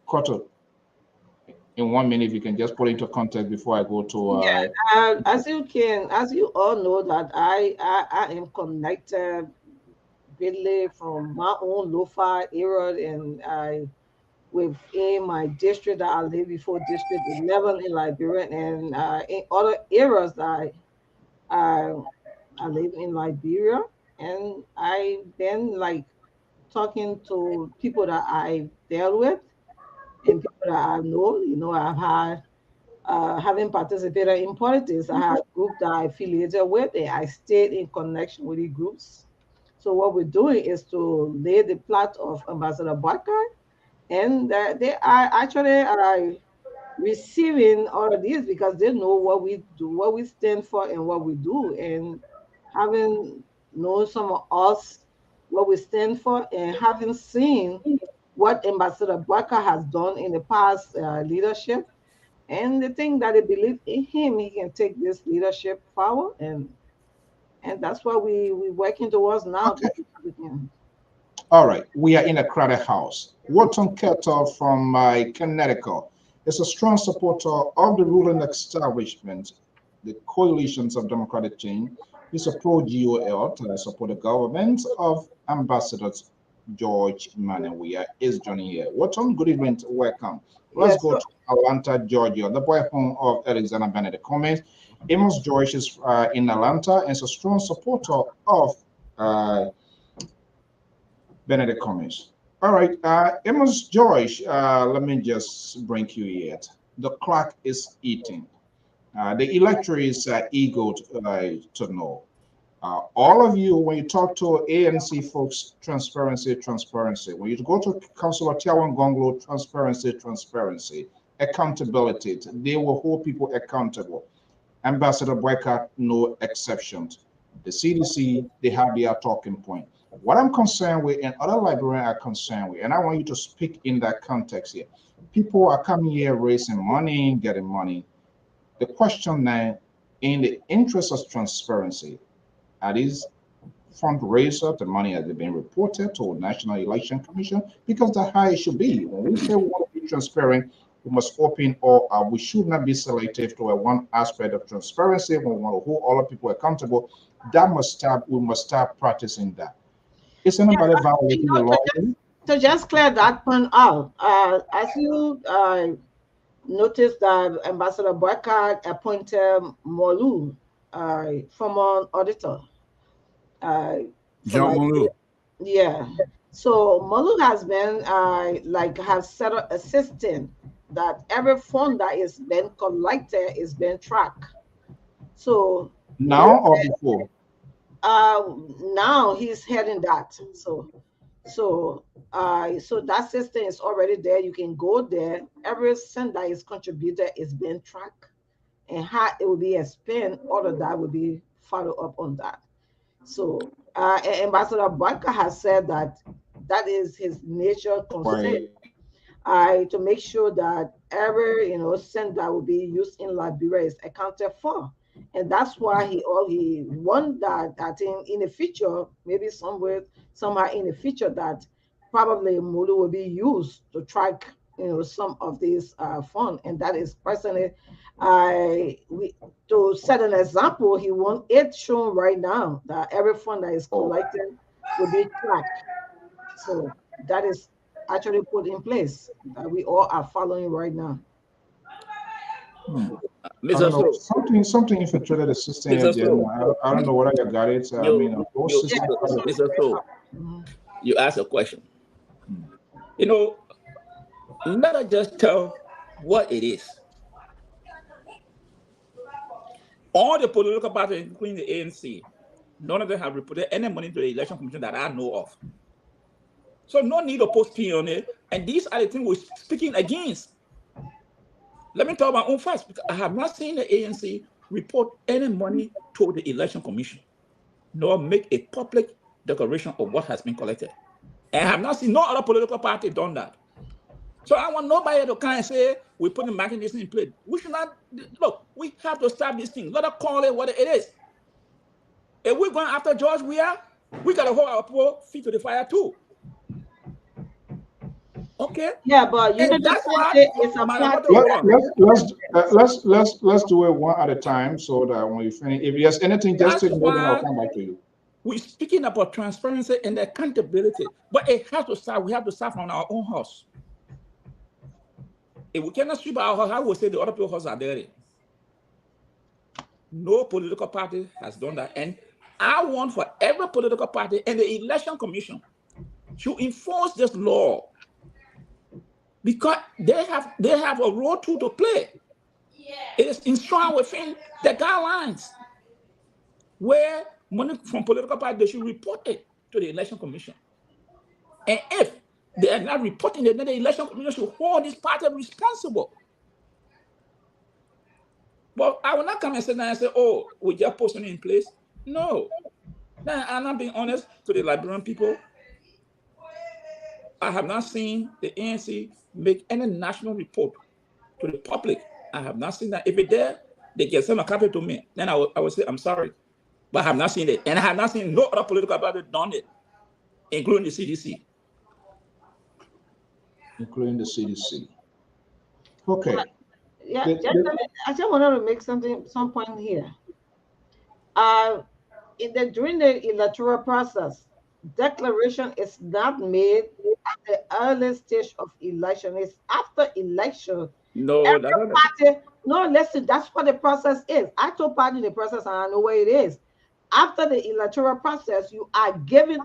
Speaker 1: Koto, in 1 minute, if you can just put into context before I go to
Speaker 8: Yeah, as you all know that I am connected really from my own Lofa era, and I within my district that I lived before, District 11 in Liberia, and in other areas that I I live in Liberia, and I've been like talking to people that I dealt with and people that I know. I've had having participated in politics, I had groups that I affiliated with, and I stayed in connection with the groups. So what we're doing is to lay the plot of Ambassador Barker, and they are actually receiving all of these because they know what we do, what we stand for, and what we do, and having known some of us what we stand for, and having seen what Ambassador Barker has done in the past leadership, and they think that they believe in him, he can take this leadership forward, and that's what we working towards now to
Speaker 1: okay.
Speaker 8: see if we can.
Speaker 1: All right, we are in a crowded house. Wharton Kettle from Connecticut is a strong supporter of the ruling establishment, the coalitions of democratic change. He's a pro-GOL to support the government of Ambassadors George Manawia is joining here. Wharton, good evening, welcome. Let's
Speaker 8: Yes,
Speaker 1: go
Speaker 8: so
Speaker 1: to Atlanta, Georgia, the boy home of Alexander Benedict Cummings. Amos George is in Atlanta and is a strong supporter of uh, Benedict Cummings. All right, Amos Joyce, let me just bring you here. The clock is eating. The electorate is eager to know. All of you, when you talk to ANC folks, transparency, transparency. When you go to Councilor Tiawan Gonglo, transparency, transparency, accountability. They will hold people accountable. Ambassador Boycott, no exceptions. The CDC, they have their talking point. What I'm concerned with, and other librarians are concerned with, and I want you to speak in that context here. People are coming here raising money, getting money. The question now, in the interest of transparency, are these fundraiser, the money has been reported to National Election Commission? Because that's how it should be. When we say we want to be transparent, we must open all. We should not be selective to a one aspect of transparency. When we want to hold all the people accountable, that must stop. We must start practicing that. Is
Speaker 8: yeah,
Speaker 1: anybody
Speaker 8: you
Speaker 1: violating the
Speaker 8: know,
Speaker 1: law?
Speaker 8: to just clear that point out, as you notice that Ambassador Boycott appointed Molu, former auditor, uh, for
Speaker 5: John
Speaker 8: like,
Speaker 5: Molu.
Speaker 8: yeah. So Molu has been like has set up a system that every fund that is being collected is being tracked. So Molu,
Speaker 1: Now or before?
Speaker 8: uh, now he's heading that. So that system is already there. You can go there. Every cent that is contributed is being tracked, and how it will be spent. All of that will be follow up on that. So Ambassador Barker has said that that is his major concern.
Speaker 1: Why?
Speaker 8: To make sure that every cent that will be used in Liberia is accounted for. And that's why he won that. I think in the future, maybe somehow in the future, that probably Mulu will be used to track, some of these funds. And that is personally, to set an example, he won it shown right now that every fund that is collected will be tracked. So that is actually put in place that we all are following right now.
Speaker 1: I
Speaker 6: Mr.
Speaker 1: don't know.
Speaker 6: So,
Speaker 1: Something infiltrated the system here,
Speaker 6: Mr.
Speaker 1: Jen.
Speaker 6: So,
Speaker 1: I don't know whether you got it. I mean,
Speaker 6: you,
Speaker 1: those
Speaker 6: you,
Speaker 1: systems.
Speaker 6: Mr. So,
Speaker 8: Mhm.
Speaker 6: you asked a question. You know, let us just tell what it is. All the political parties, including the ANC, none of them have reported any money to the election commission that I know of. So no need to post P on it. And these are the things we're speaking against. Let me tell my own facts, because I have not seen the ANC report any money to the election commission, nor make a public declaration of what has been collected. And I have not seen no other political party done that. So I want nobody to kind of say we're putting mechanisms in place. We should not look. We have to stop this thing. Let us call it what it is. If we're going after George, we got to hold our poor feet to the fire too. Okay.
Speaker 8: Yeah, but
Speaker 6: And that's why
Speaker 8: it's a part.
Speaker 1: Let's do it one at a time so that when you finish, if there's anything, just
Speaker 6: That's
Speaker 1: take note and I'll
Speaker 6: why
Speaker 1: come back to you.
Speaker 6: we're speaking about transparency and accountability, but it has to start. We have to start from our own house. If we cannot sweep our house, how will we say the other people's houses are dirty? No political party has done that, and I want for every political party and the election commission to enforce this law, because they have a role too to play. It is enshrined within the guidelines where money from political parties, they should report it to the election commission. And if they are not reporting it, then the election commission should hold this party responsible. But I will not come and sit down and say, oh, we just put something in place. No. Then I'm not being honest to the Liberian people. I have not seen the ANC make any national report to the public. I have not seen that. If it's there, they can send a copy to me. Then I will say, I'm sorry. But I have not seen it. And I have not seen no other political party done it, including the CDC.
Speaker 1: Including the CDC. Okay.
Speaker 8: Yeah, I just wanted to make some point here. During the electoral process, declaration is not made at the early stage of election. It's after election.
Speaker 6: No,
Speaker 8: Every party, no, listen, that's what the process is. I told party the process and I know where it is. After the electoral process, you are given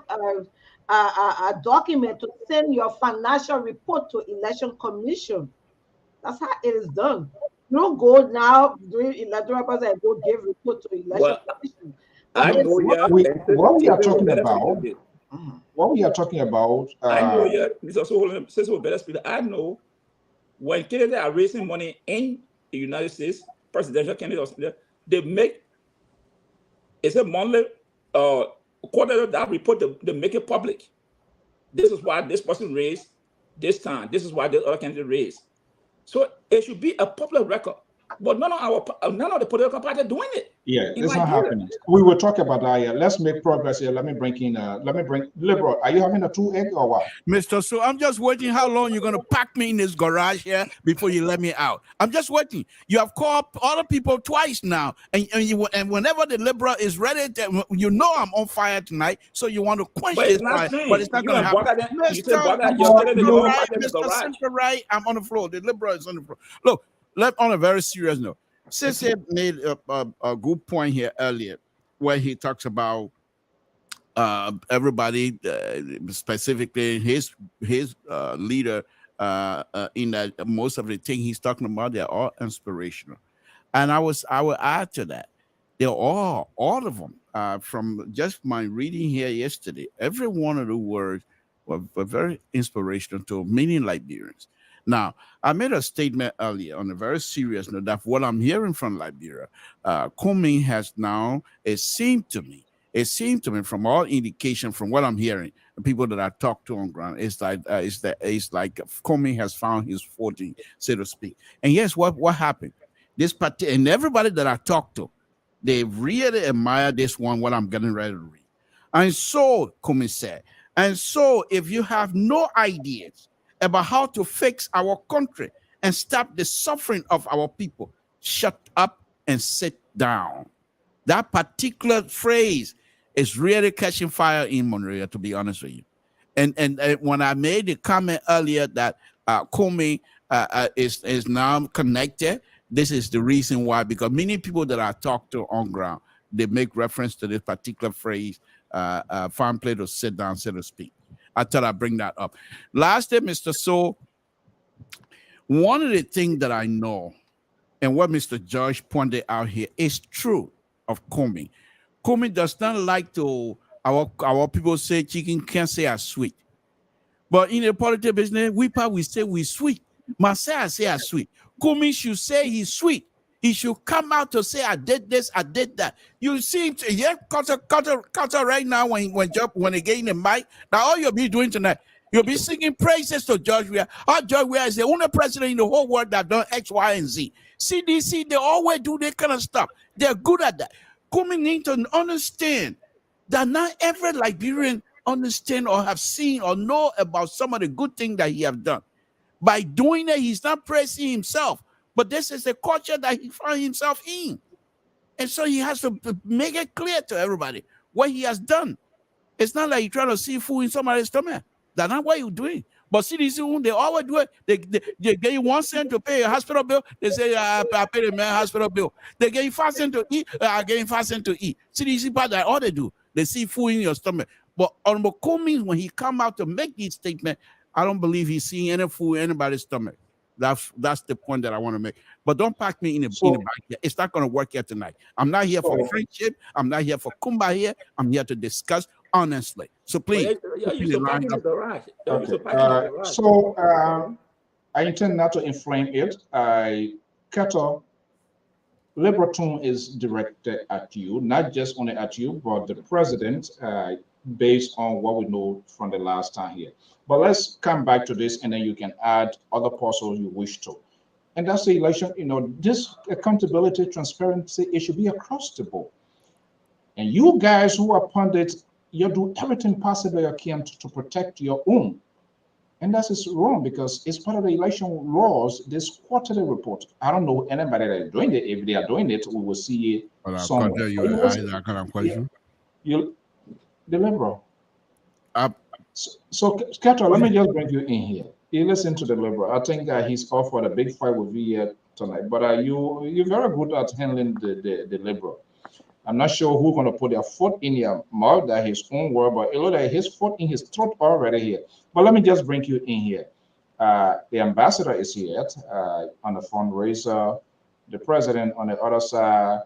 Speaker 8: a document to send your financial report to election commission. That's how it is done. You don't go now during electoral process and go give report to election commission.
Speaker 6: I know
Speaker 1: what we are talking about. What we are talking about.
Speaker 6: I know, Mr. So I know when candidates are raising money in the United States, presidential candidates, they make it's a monthly quarterly that report, they make it public. This is why this person raised this time. This is why the other candidate raised. So it should be a public record. But none of the political parties doing it.
Speaker 1: Yeah, it's not happening. We will talk about that here. Let's make progress here. Let me bring Liberal. Are you having a 2-egg or what?
Speaker 5: Mr. So I'm just waiting how long you're going to pack me in this garage here before you let me out. I'm just waiting. You have called other people twice now. And whenever the Liberal is ready, you know I'm on fire tonight. So you want to quench this fire. But it's not going to happen. Mr. Central Right, I'm on the floor. The Liberal is on the floor. Look, on a very serious note, Sissy made a good point here earlier where he talks about everybody, specifically his leader, in that most of the thing he's talking about, they're all inspirational. And I will add to that, they're all of them, from just my reading here yesterday, every one of the words were very inspirational to many Liberians. Now, I made a statement earlier on a very serious note that what I'm hearing from Liberia, Comey has now, it seemed to me from all indication from what I'm hearing, the people that I talk to on ground, it's like Comey has found his footing, so to speak. And yes, what happened? This party and everybody that I talked to, They really admire this one, what I'm getting ready to read. And so, Kumi said, and so if you have no ideas about how to fix our country and stop the suffering of our people, shut up and sit down. That particular phrase is really catching fire in Monrovia, to be honest with you. And when I made the comment earlier that Kumi is now connected, this is the reason why, because many people that I talk to on ground, they make reference to this particular phrase, farm play to sit down, so to speak. I thought I'd bring that up. Last day, Mr. So, one of the things that I know, and what Mr. George pointed out here, is true of Kumi. Kumi does not like to, our people say chicken can't say are sweet. But in the political business, we say we sweet. Marcel say are sweet. Kumi should say he's sweet. He should come out to say, I did this, I did that. You see, yeah, Carter right now when they get in the mic, now all you'll be doing tonight, you'll be singing praises to George Weah. George Weah is the only president in the whole world that done X, Y, and Z. CDC, they always do that kind of stuff. They're good at that. Kumi need to understand that not every Liberian understand or have seen or know about some of the good things that he have done. By doing it, he's not praising himself, but this is the culture that he found himself in. And so he has to make it clear to everybody what he has done. It's not like you're trying to see food in somebody's stomach. That's not what you're doing. But see, these people, they always do it. They give you 1 cent to pay a hospital bill. They say, I pay the man hospital bill. They give you 5 cents to eat. I give you 5 cents to eat. See, these people, that's all they do. They see food in your stomach. But on Kumi, when he come out to make these statements, I don't believe he's seeing any food in anybody's stomach. That's the point that I want to make. But don't pack me in the back. It's not going to work here tonight. I'm not here for friendship. I'm not here for kumbaya. I'm here to discuss honestly. So please.
Speaker 1: So I intend not to inflame it. Kato, liberal tone is directed at you, not just only at you, but the president, based on what we know from the last time here. But let's come back to this, and then you can add other puzzles you wish to. And that's the election, this accountability, transparency, it should be across the board. And you guys who are pundits, you do everything possible you can to protect your own. And that is wrong because it's part of the election laws, this quarterly report. I don't know anybody that is doing it. If they are doing it, we will see it somewhere. The liberal. So Kato, let me just bring you in here. You listen to the liberal. I think he's off for a big fight with you here tonight. But you're very good at handling the liberal. I'm not sure who's going to put their foot in your mouth, that his own word, but it looks like his foot in his throat already here. But let me just bring you in here. The ambassador is here on the fundraiser. The president on the other side.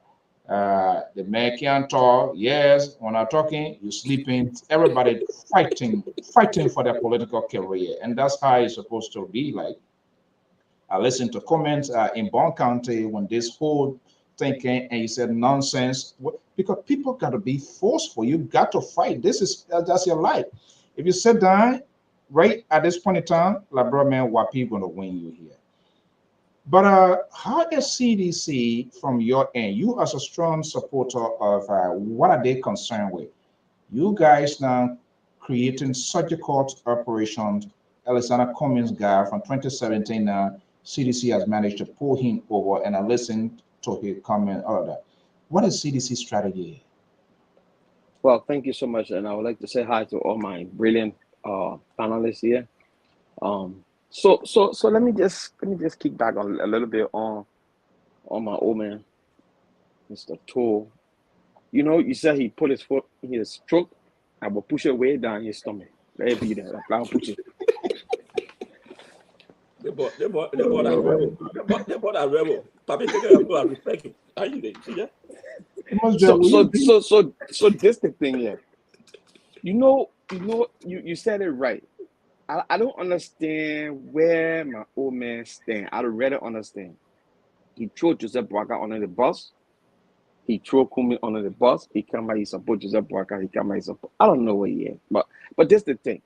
Speaker 1: The mayor can't talk. Yes, when I'm talking, you're sleeping. Everybody fighting for their political career. And that's how it's supposed to be like. I listened to comments in Bond County when this whole thinking and you said nonsense, because people got to be forceful. You got to fight. That's your life. If you sit down right at this point in time, like bro, man, what people going to win you here? But how is CDC from your end? You as a strong supporter of what are they concerned with? You guys now creating surgical operations. Alexander Cummings guy from 2017 now, CDC has managed to pull him over, and I listened to his comment earlier. What is CDC strategy?
Speaker 9: Well, thank you so much, and I would like to say hi to all my brilliant panelists here. So let me just kick back on a little bit on my old man, Mr. Toll. You said he put his foot in his throat. I will push it way down his stomach. Let it be there. I'll push it.
Speaker 6: They bought a rebel. Papi, take respect him. How you doing? See that?
Speaker 9: So this the thing here. You said it right. I don't understand where my old man stand. I don't really understand. He threw Joseph Boakai under the bus. He threw Kumi under the bus. He come out, he support Joseph Boakai. He come out, he support. I don't know where he is. But this the thing.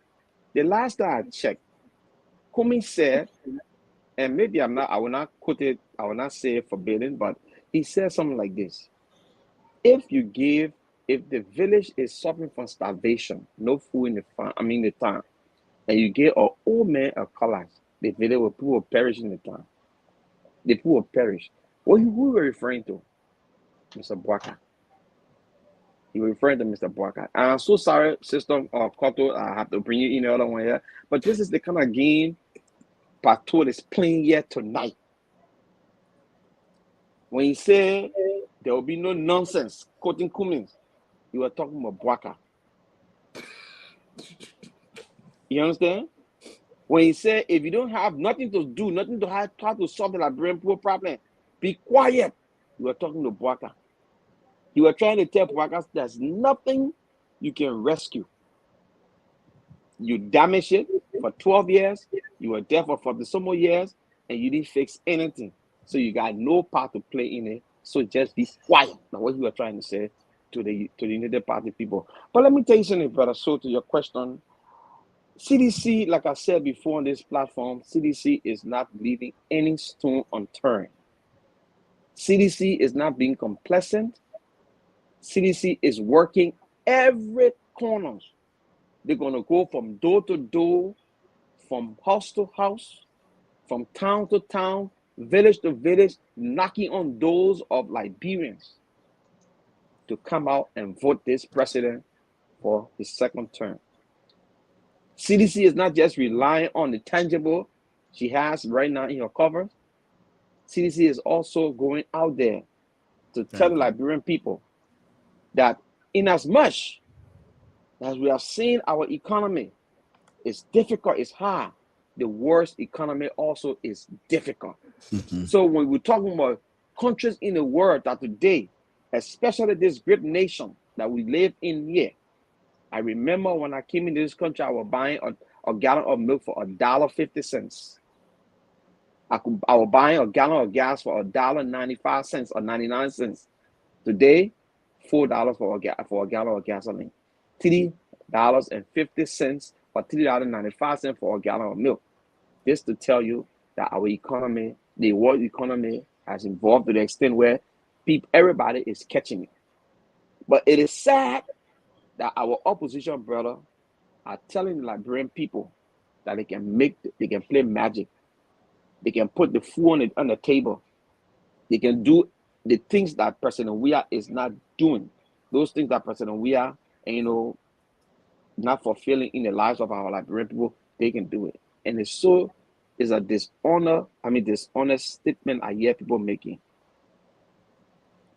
Speaker 9: The last time I checked, Kumi said, and maybe I will not quote it, I will not say it forbidden, but he said something like this. If the village is suffering from starvation, no food in the farm, the town, and you give an old man a college, the village will perish in the town. The people will perish. Who were referring to? Mr. Bwaka. You were referring to Mr. Bwaka. I'm so sorry, Sister Koto, I have to bring you in the other one here. But this is the kind of game Pato is playing here tonight. When he said there will be no nonsense quoting Cummins, you were talking about Bwaka. You understand? When he said if you don't have nothing to do, nothing to have, try to solve the Liberian poor problem, be quiet. You were talking to Bwaka. You were trying to tell Bwaka there's nothing you can rescue. You damaged it for 12 years. You were there for 40 some more years, and you didn't fix anything. So you got no part to play in it. So just be quiet. Now, what you were trying to say to the United Party people. But let me tell you something, brother. So to your question, CDC, like I said before on this platform, CDC is not leaving any stone unturned. CDC is not being complacent. CDC is working every corner. They're going to go from door to door, from house to house, from town to town, village to village, knocking on doors of Liberians to come out and vote this president for his second term. CDC is not just relying on the tangible she has right now in her cover. CDC is also going out there to tell the Liberian people that in as much as we have seen our economy is difficult, it's hard, the worst economy also is difficult. So when we're talking about countries in the world that today, especially this great nation that we live in here, I remember when I came into this country, I was buying a gallon of milk for $1.50. I was buying a gallon of gas for $1.95 or 99 cents. Today, $4 for a gallon of gasoline, $3.50 or $3.95 for a gallon of milk. This to tell you that our economy, the world economy, has evolved to the extent where everybody is catching it. But it is sad that our opposition brother are telling the Liberian people that they can play magic. They can put the food on the table. They can do the things that President Weah is not doing. Those things that President Weah, not fulfilling in the lives of our Liberian people, they can do it. And it's a dishonest statement I hear people making.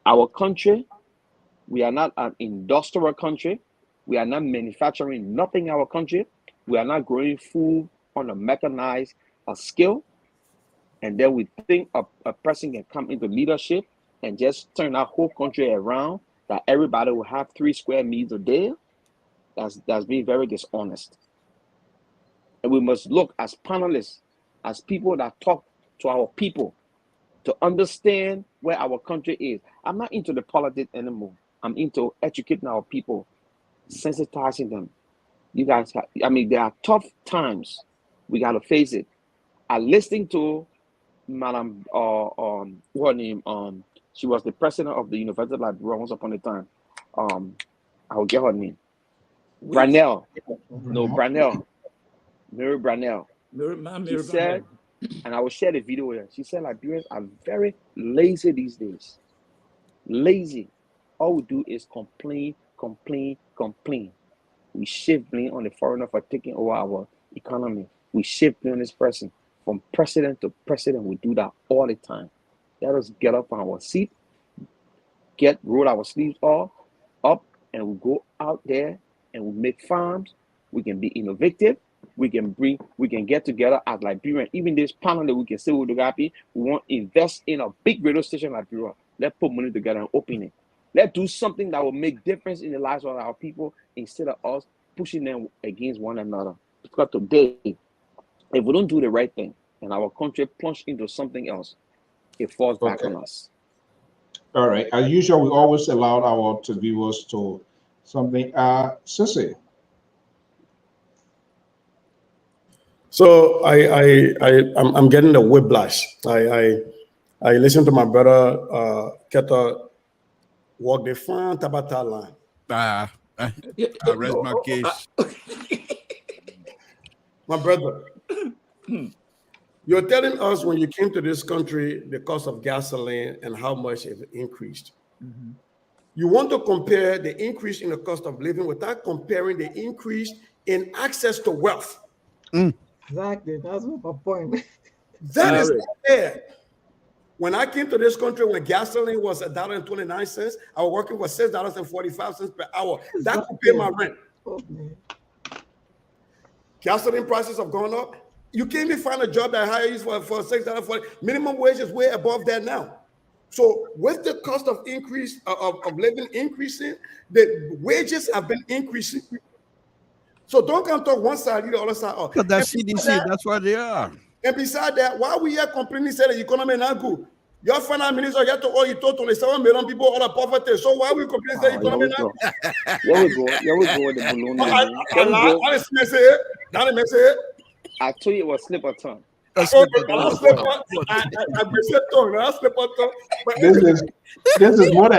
Speaker 9: Our country, we are not an industrial country. We are not manufacturing nothing in our country. We are not growing food on a mechanized scale. And then we think a person can come into leadership and just turn our whole country around, that everybody will have 3 square meals a day. That's being very dishonest. And we must look as panelists, as people that talk to our people, to understand where our country is. I'm not into the politics anymore. I'm into educating our people, sensitizing them. You guys, there are tough times. We got to face it. I listened to Madam, her name, she was the president of the University of Liberia once upon a time. I will get her name. Branell. No, Branell. Mary Branell. She said, and I will share the video with her. She said Liberians are very lazy these days. Lazy. All we do is complain. We shift blame on the foreigner for taking over our economy. We shift blame on this person. From president to president, we do that all the time. Let us get up on our seat, roll our sleeves up, and we go out there and we make farms. We can be innovative. We can get together as Liberians. Even this panel that we can say with the happy, we want to invest in a big radio station like Liberia. Let's put money together and open it. Let's do something that will make difference in the lives of our people instead of us pushing them against one another. Because today, if we don't do the right thing and our country plunge into something else, it falls back on us.
Speaker 1: All right. As usual, we always allow our viewers to something. Sissy.
Speaker 7: So I'm getting the whiplash. I listened to my brother Keta Walk the front Tabata line.
Speaker 5: I rest my case.
Speaker 7: My brother, you're telling us when you came to this country, the cost of gasoline and how much it increased. You want to compare the increase in the cost of living without comparing the increase in access to wealth.
Speaker 8: Exactly. That's my point.
Speaker 7: That is fair. When I came to this country, when gasoline was $1.29, I was working for $6.45 per hour. That could pay my rent.
Speaker 8: Oh, man.
Speaker 7: Gasoline prices have gone up. You can't even find a job that hires for $6.40. Minimum wage is way above that now. So with the cost of increase of living increasing, the wages have been increasing. So don't come talk one side, the other side.
Speaker 5: But that's CDC, that's what they are.
Speaker 7: And beside that, why we are complaining say the economy not good? Your finance minister, you have to all you told 27 million people out of poverty. So why we complain say the economy not good?
Speaker 9: Here we go with the balloon. I told you it was slip or tongue.
Speaker 1: This is more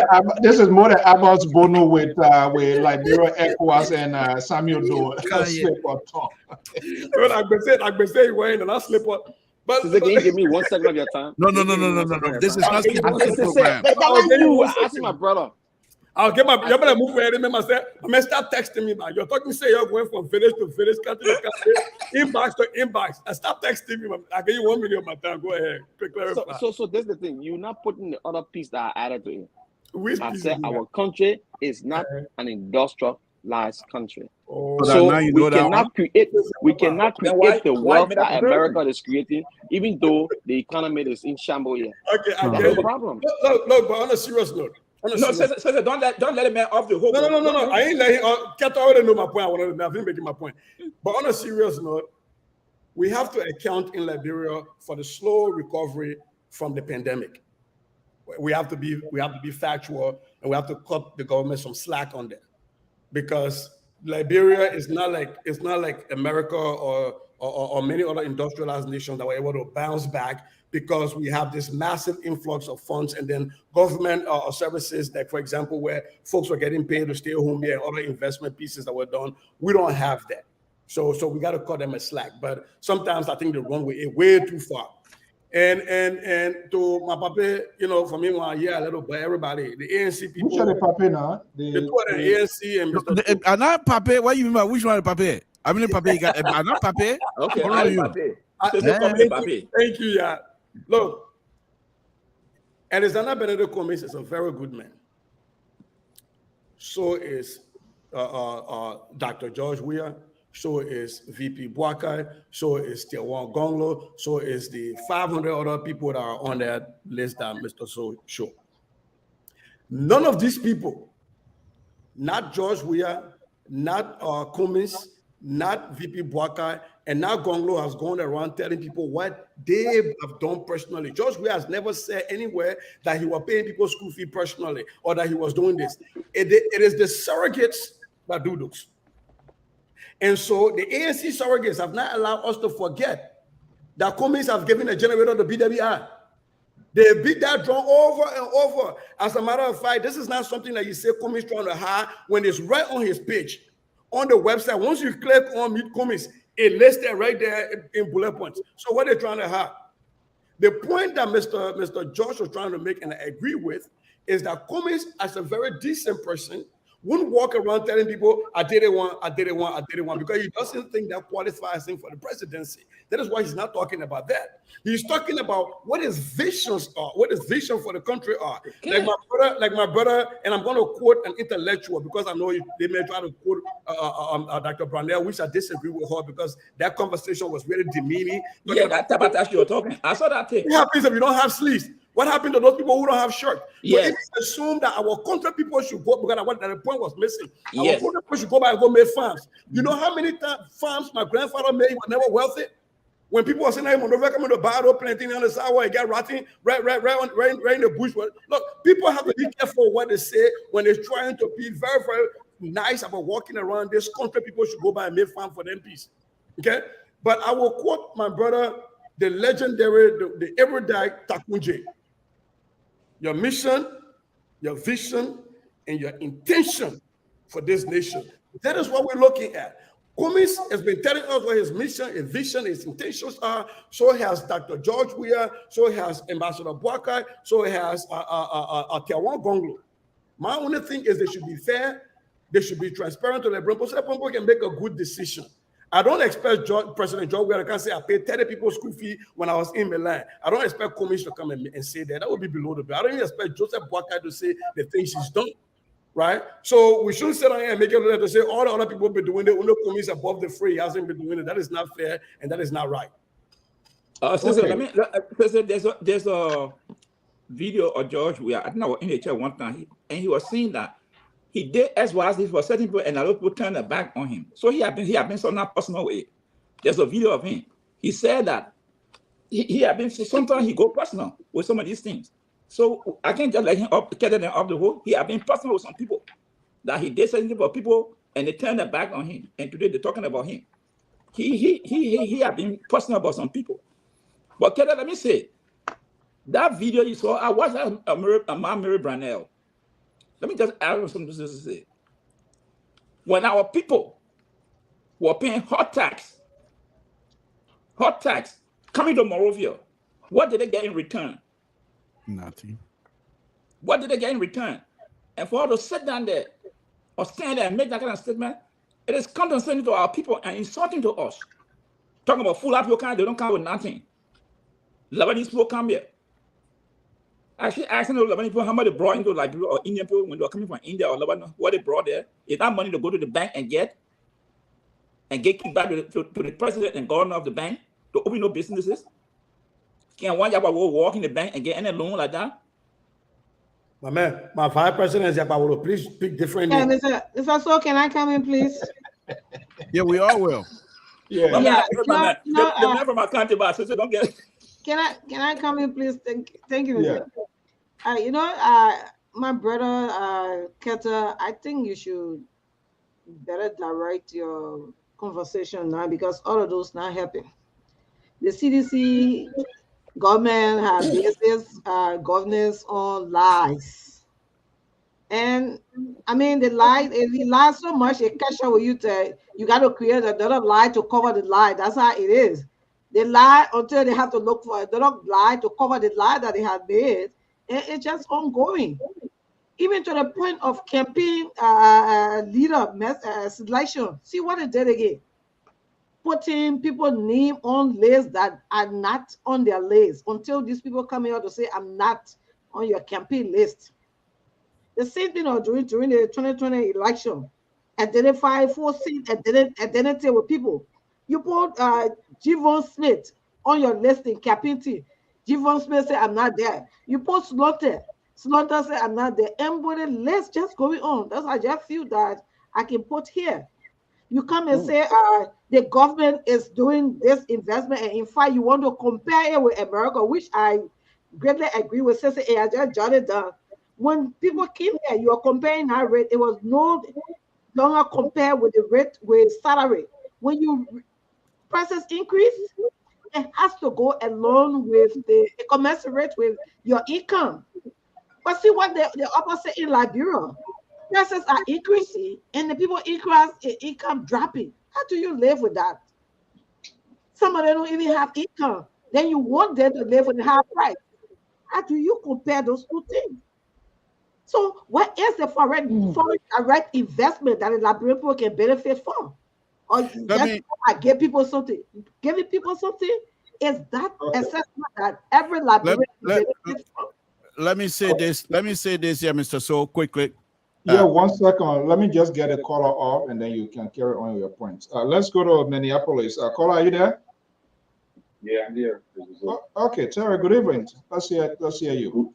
Speaker 1: than Abbott's Bono with Liberia ECOWAS and Samuel Doe. Slip or tongue.
Speaker 7: I've been saying when and I slip on. But
Speaker 9: can you give me 1 second of your time?
Speaker 5: No. This is not the program.
Speaker 9: Ask my brother.
Speaker 7: I'll get my. You better move where I remember. I start texting me back. You're talking. Say you're going from village to village, country to country, inbox to inbox. I stop texting me. I give you 1 million of my time. Go ahead.
Speaker 9: So that's the thing. You're not putting the other piece that I added to it. I said our country is not an industrialized country. So we cannot create the wealth that America is creating, even though the economy is in shambles here.
Speaker 7: Okay,
Speaker 9: that's the problem.
Speaker 7: Look, but on a serious note.
Speaker 6: No, don't let him man off the hook.
Speaker 7: No. I ain't letting. Cat already know my point. I've been making my point. But on a serious note, we have to account in Liberia for the slow recovery from the pandemic. We have to be factual, and we have to cut the government some slack on that, because Liberia is not like America or many other industrialized nations that were able to bounce back, because we have this massive influx of funds, and then government services that, for example, where folks were getting paid to stay home here and other investment pieces that were done. We don't have that. So we got to cut them a slack. But sometimes I think they run way too far. And to my papa, for me, a little bit, everybody, the ANC people.
Speaker 1: Which are the papa now?
Speaker 7: The ANC and Mr.
Speaker 5: And not papa, what you mean by which one is papa? I mean, papa, you got not papa.
Speaker 6: Okay,
Speaker 7: thank you, yeah. Look, Alexander Benedict Cummings is a very good man. So is Dr. George Weah. So is VP Boakai. So is Tiawan Gonglo. So is the 500 other people that are on that list that Mr. So showed. None of these people, not George Weah, not Cummings, not VP Boakai, and now Gonglo has gone around telling people what they have done personally. George Weah has never said anywhere that he was paying people school fee personally or that he was doing this. It is the surrogates that do those. And so the ANC surrogates have not allowed us to forget that Cummings have given a generator to BWI. They beat that drum over and over. As a matter of fact, this is not something that you say Cummings trying to hide when it's right on his page. On the website, once you click on Meet Cummings, it lists it right there in bullet points. So what they're trying to hide. The point that Mr. Josh was trying to make, and I agree with, is that Cummings, as a very decent person, wouldn't walk around telling people, I did it one, because he doesn't think that qualifies him for the presidency. That is why he's not talking about that. He's talking about what his visions are, what his vision for the country are. Okay. Like my brother, and I'm going to quote an intellectual, because I know they may try to quote Dr. Brownell, which I disagree with her, because that conversation was really demeaning.
Speaker 6: Yeah, that's about actually you're talking. I saw that thing.
Speaker 7: What happens if you don't have sleeves? What happened to those people who don't have shirts?
Speaker 6: Yes.
Speaker 7: So if you assume that our country people should go, because the point was missing.
Speaker 6: Yes.
Speaker 7: Our country people should go back and go make farms. You know how many farms my grandfather made were never wealthy? When people were saying, hey, Monrovia coming to buy it, planting on the side where it got rotting, right in the bush. Look, people have to be careful what they say when they're trying to be very, very nice about walking around this country. People should go buy and make farm for them peace. Okay? But I will quote my brother, the legendary, the erudite Takunje. Your mission, your vision, and your intention for this nation. That is what we're looking at. Cummings has been telling us what his mission, his vision, his intentions are. So has Dr. George Weah, so has Ambassador Boakai, so has Tiawan Gonglo. My only thing is they should be fair, they should be transparent to the people so that people can make a good decision. I don't expect President George Weah to say I paid 30 people school fee when I was in Milan. I don't expect Cummings to come and say that. That would be below the belt. I don't even expect Joseph Boakai to say the things he's done. Right? So we shouldn't sit down here and make it to say all the other people have been doing it. Only Cummings above the fray hasn't been doing it. That is not fair and that is not right.
Speaker 6: There's a video of George Weah. I think I was in the chair one time, and he was saying that he did SYZ for certain people, and a lot of people turned their back on him. So he had been so not personal way. There's a video of him. He said that he had been sometimes he go personal with some of these things. So I can't just let him get them off the hook. He had been personal with some people that he did something for people, and they turned their back on him. And today they're talking about him. He had been personal about some people. But Keda, let me say, that video you saw, I watched Mary Brownell. Let me just add something to say. When our people were paying hot tax coming to Morovia, what did they get in return?
Speaker 5: Nothing.
Speaker 6: What did they get in return? And for all to sit down there or stand there and make that kind of statement, it is condescending to our people and insulting to us. Talking about full people they don't come with nothing. Lebanese people come here. Actually asking the Lebanese people how much they brought into Liberia or Indian people when they were coming from India or Lebanon, what they brought there. Is that money to go to the bank and get kickback to the president and governor of the bank to open no businesses? Can one Yaba walk in the bank and get any loan like that?
Speaker 7: My man, my vice president is Yaba. Please speak different.
Speaker 8: Yeah, Mr. So, can I come in, please?
Speaker 5: Yeah, we all will.
Speaker 6: Yeah. The man from my country, but so don't get.
Speaker 8: Can I come in, please? Thank you.
Speaker 1: Yeah.
Speaker 8: My brother Keta, I think you should better direct your conversation now because all of those not helping. The CDC government has basis governance on lies. And I mean, the lie, if you lie so much, it catch up with you you got to create another lie to cover the lie. That's how it is. They lie until they have to look for another lie to cover the lie that they have made. And it's just ongoing. Even to the point of campaign leader selection. See what they did again. Putting people's name on lists that are not on their list until these people come here to say, I'm not on your campaign list. The same thing during the 2020 election. Identify 4 seat identity with people. You put Javon Smith on your list in campaign team. Javon Smith said, I'm not there. You put Slaughter. Slaughter said, I'm not there. Everybody list just going on. That's I just feel that I can put here. You come and say the government is doing this investment, and in fact, you want to compare it with America, which I greatly agree with. Say, hey, I just jotted down. When people came here, you are comparing that rate. It was no longer compared with the rate with salary. When you prices increase, it has to go along with the commensurate with your income. But see what the opposite in Liberia. Prices are increasing and the people income dropping. How do you live with that? Some of them don't even have income. Then you want them to live with a high price. How do you compare those two things? So what is the foreign direct investment that the Liberian people can benefit from? Or give people something? Giving people something is that assessment that every Liberian can benefit from?
Speaker 5: Let me say this here, Mr. So quickly.
Speaker 1: Yeah, 1 second. Let me just get a caller off, and then you can carry on your points. Let's go to Minneapolis. Caller, are you there?
Speaker 10: Yeah, I'm here.
Speaker 1: Okay, Terry. Good evening. Let's hear you.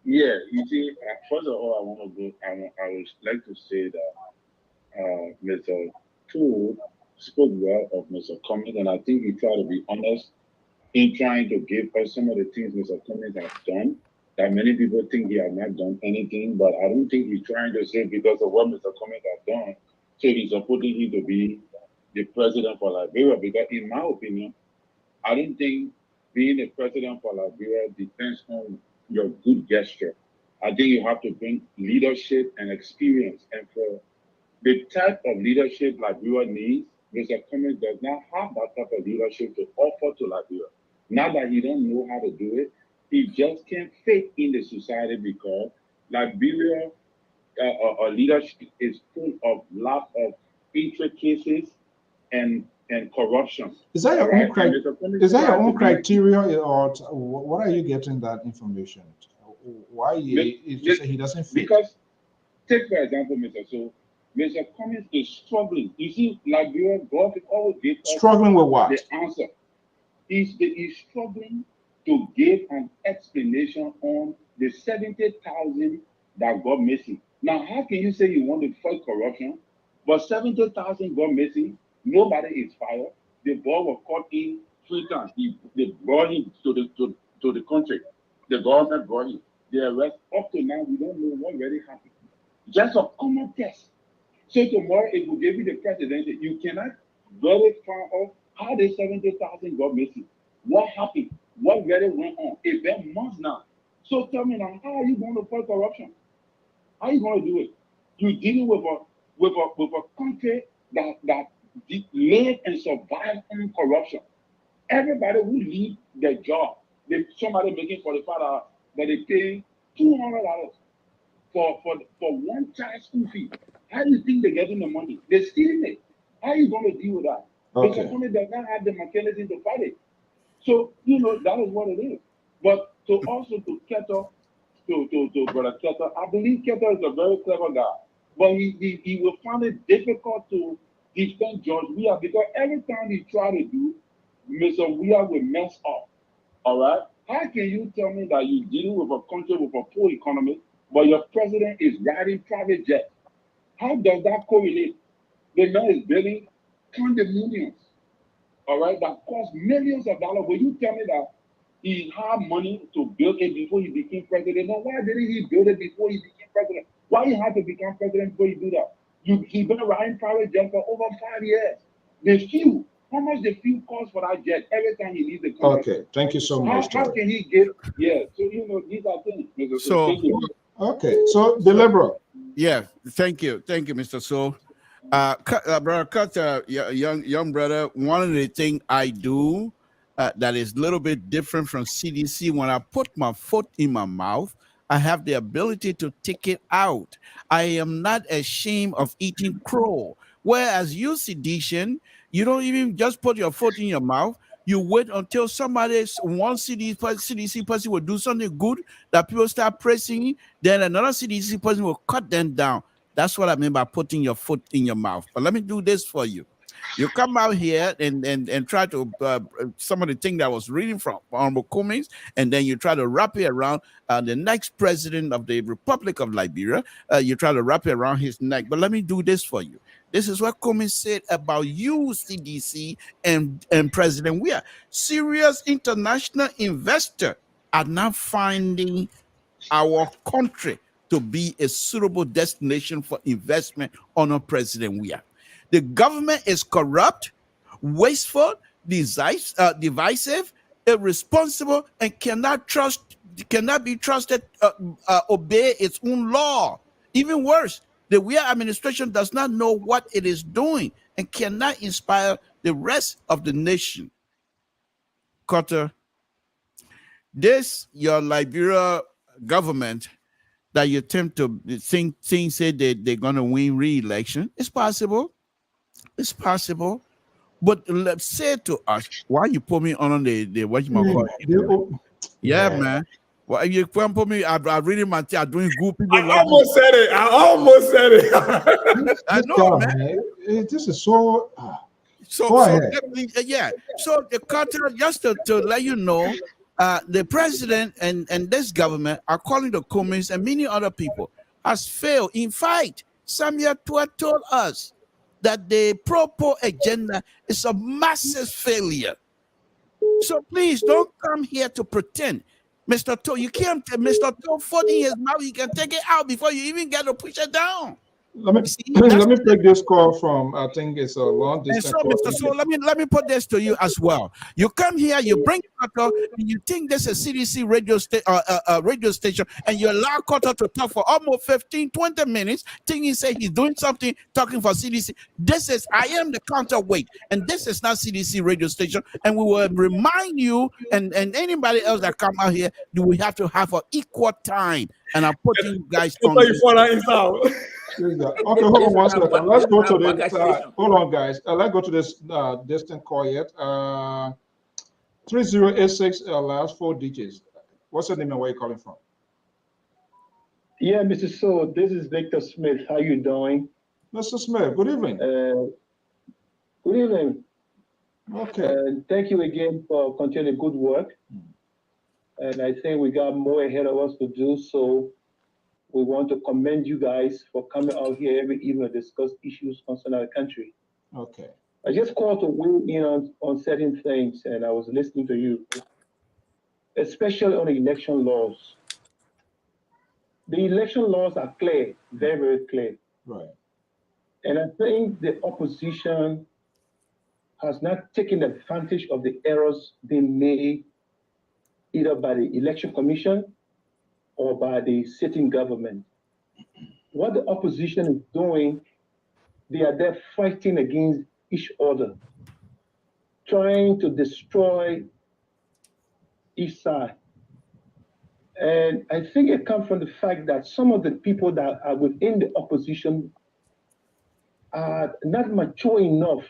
Speaker 10: Yeah, you see, first of all, I would like to say that Mr. Toole spoke well of Mr. Cummings, and I think he tried to be honest in trying to give us some of the things Mr. Cummings has done. That many people think he has not done anything, but I don't think he's trying to say because of what Mr. Cummings has done, so he's supporting him to be the president for Liberia. Because in my opinion, I don't think being the president for Liberia depends on your good gesture. I think you have to bring leadership and experience. And for the type of leadership Liberia needs, Mr. Cummings does not have that type of leadership to offer to Liberia. Not that he don't know how to do it, he just can't fit in the society because Liberia leadership is full of lots of intricacies and corruption.
Speaker 1: Is that your
Speaker 10: All
Speaker 1: own
Speaker 10: right? And Mr. Cummings
Speaker 1: is that your
Speaker 10: tried to
Speaker 1: own
Speaker 10: be-
Speaker 1: criteria, or what are you getting that information? Why is just he doesn't fit?
Speaker 10: Because, take for example, Mr. Cummings is struggling. You see, Liberia, God always gives us
Speaker 1: Struggling with what?
Speaker 10: the answer. He's struggling to give an explanation on the 70,000 that got missing. Now, how can you say you want to fight corruption, but 70,000 got missing, nobody is fired, the boy was caught in 3 times. They brought him to the country. The government brought him. The arrest, up to now, we don't know what really happened. Just a common test. So tomorrow, if we give you the presidency, you cannot very far off how the 70,000 got missing. What happened? What really went on? It's been months now. So tell me now, how are you going to fight corruption? How are you going to do it? You're dealing with a country that live and survive on corruption. Everybody who leave their job, somebody making $45, but they pay $200 for one child school fee. How do you think they're getting the money? They're stealing it. How are you going to deal with that? Because
Speaker 1: Okay.
Speaker 10: the company does not have the mechanism to fight it. So, that is what it is. But to Keto, to Brother Keto, I believe Keto is a very clever guy. But he will find it difficult to defend George Weah because every time he try to do, Mr. Weah will mess up. All right? How can you tell me that you're dealing with a country with a poor economy, but your president is riding private jets? How does that correlate? The man is building condominiums, all right, that cost millions of dollars. Will you tell me that he had money to build it before he became president? No, why didn't he build it before he became president? Why he had to become president before he do that? He's been riding private jet for over 5 years. How much the fuel costs for that jet every time he leaves the country?
Speaker 1: Okay, thank you so
Speaker 10: How
Speaker 1: much, Terry.
Speaker 10: can he get, so these are things. Mr.
Speaker 5: So-
Speaker 10: Thank you.
Speaker 1: Okay, so the liberal.
Speaker 5: Yeah, thank you, Mr. So. Brother Carter, young brother, one of the things I do that is a little bit different from CDC, when I put my foot in my mouth, I have the ability to take it out. I am not ashamed of eating crow. Whereas you, Seditian, you don't even just put your foot in your mouth. You wait until one CDC person will do something good that people start praising, then another CDC person will cut them down. That's what I mean by putting your foot in your mouth. But let me do this for you. You come out here and try to some of the things that I was reading from Honorable Cummings, and then you try to wrap it around the next president of the Republic of Liberia. You try to wrap it around his neck. But let me do this for you. This is what Cummings said about you, CDC, and President Weah. Serious international investors are now finding our country to be a suitable destination for investment under President Weah. The government is corrupt, wasteful, divisive, irresponsible, and cannot be trusted obey its own law. Even worse, the Weah administration does not know what it is doing and cannot inspire the rest of the nation. Carter, your Liberia government that you attempt to say that they're going to win re-election. It's possible. It's possible. But let's say to us, why you put me on the what you call it? Yeah, man. Well, you put me, I really my I'm doing good. People
Speaker 7: I almost said it.
Speaker 5: I know, man.
Speaker 1: This is so.
Speaker 5: Yeah. So the Carter, just to let you know, the president and this government are calling the Cummings and many other people has failed. In fact, Samuel Tua told us that the pro-poor agenda is a massive failure. So please don't come here to pretend. Mr. Toe, you can't, Mr. Toe, 40 his mouth, you can take it out before you even get to push it down.
Speaker 1: Let me
Speaker 5: See,
Speaker 1: let me take this call from, I think it's a long
Speaker 5: and
Speaker 1: distance
Speaker 5: so,
Speaker 1: call.
Speaker 5: Mr. So, let me put this to you as well. You come here, you bring Koto, and you think this is CDC radio station, and you allow Koto to talk for almost 15, 20 minutes, thinking say he's doing something, talking for CDC. I am the counterweight, and this is not CDC radio station. And we will remind you and anybody else that come out here, we have to have an equal time. And I'm putting you guys on.
Speaker 1: Okay, hold on 1 second. Let's go to this. Hold on, guys. Let's go to this distant call yet. 3086 last 4 digits. What's your name and where you calling from?
Speaker 11: Yeah, Mr. So, this is Victor Smith. How you doing?
Speaker 1: Mr. Smith, good evening.
Speaker 11: Good evening.
Speaker 1: Okay.
Speaker 11: Thank you again for continuing good work. And I think we got more ahead of us to do, so we want to commend you guys for coming out here every evening to discuss issues concerning our country.
Speaker 1: Okay.
Speaker 11: I just called to weigh in on certain things, and I was listening to you, especially on the election laws. The election laws are clear, very, very clear.
Speaker 1: Right.
Speaker 11: And I think the opposition has not taken advantage of the errors being made either by the Election Commission or by the sitting government. What the opposition is doing, they are there fighting against each other, trying to destroy each side. And I think it comes from the fact that some of the people that are within the opposition are not mature enough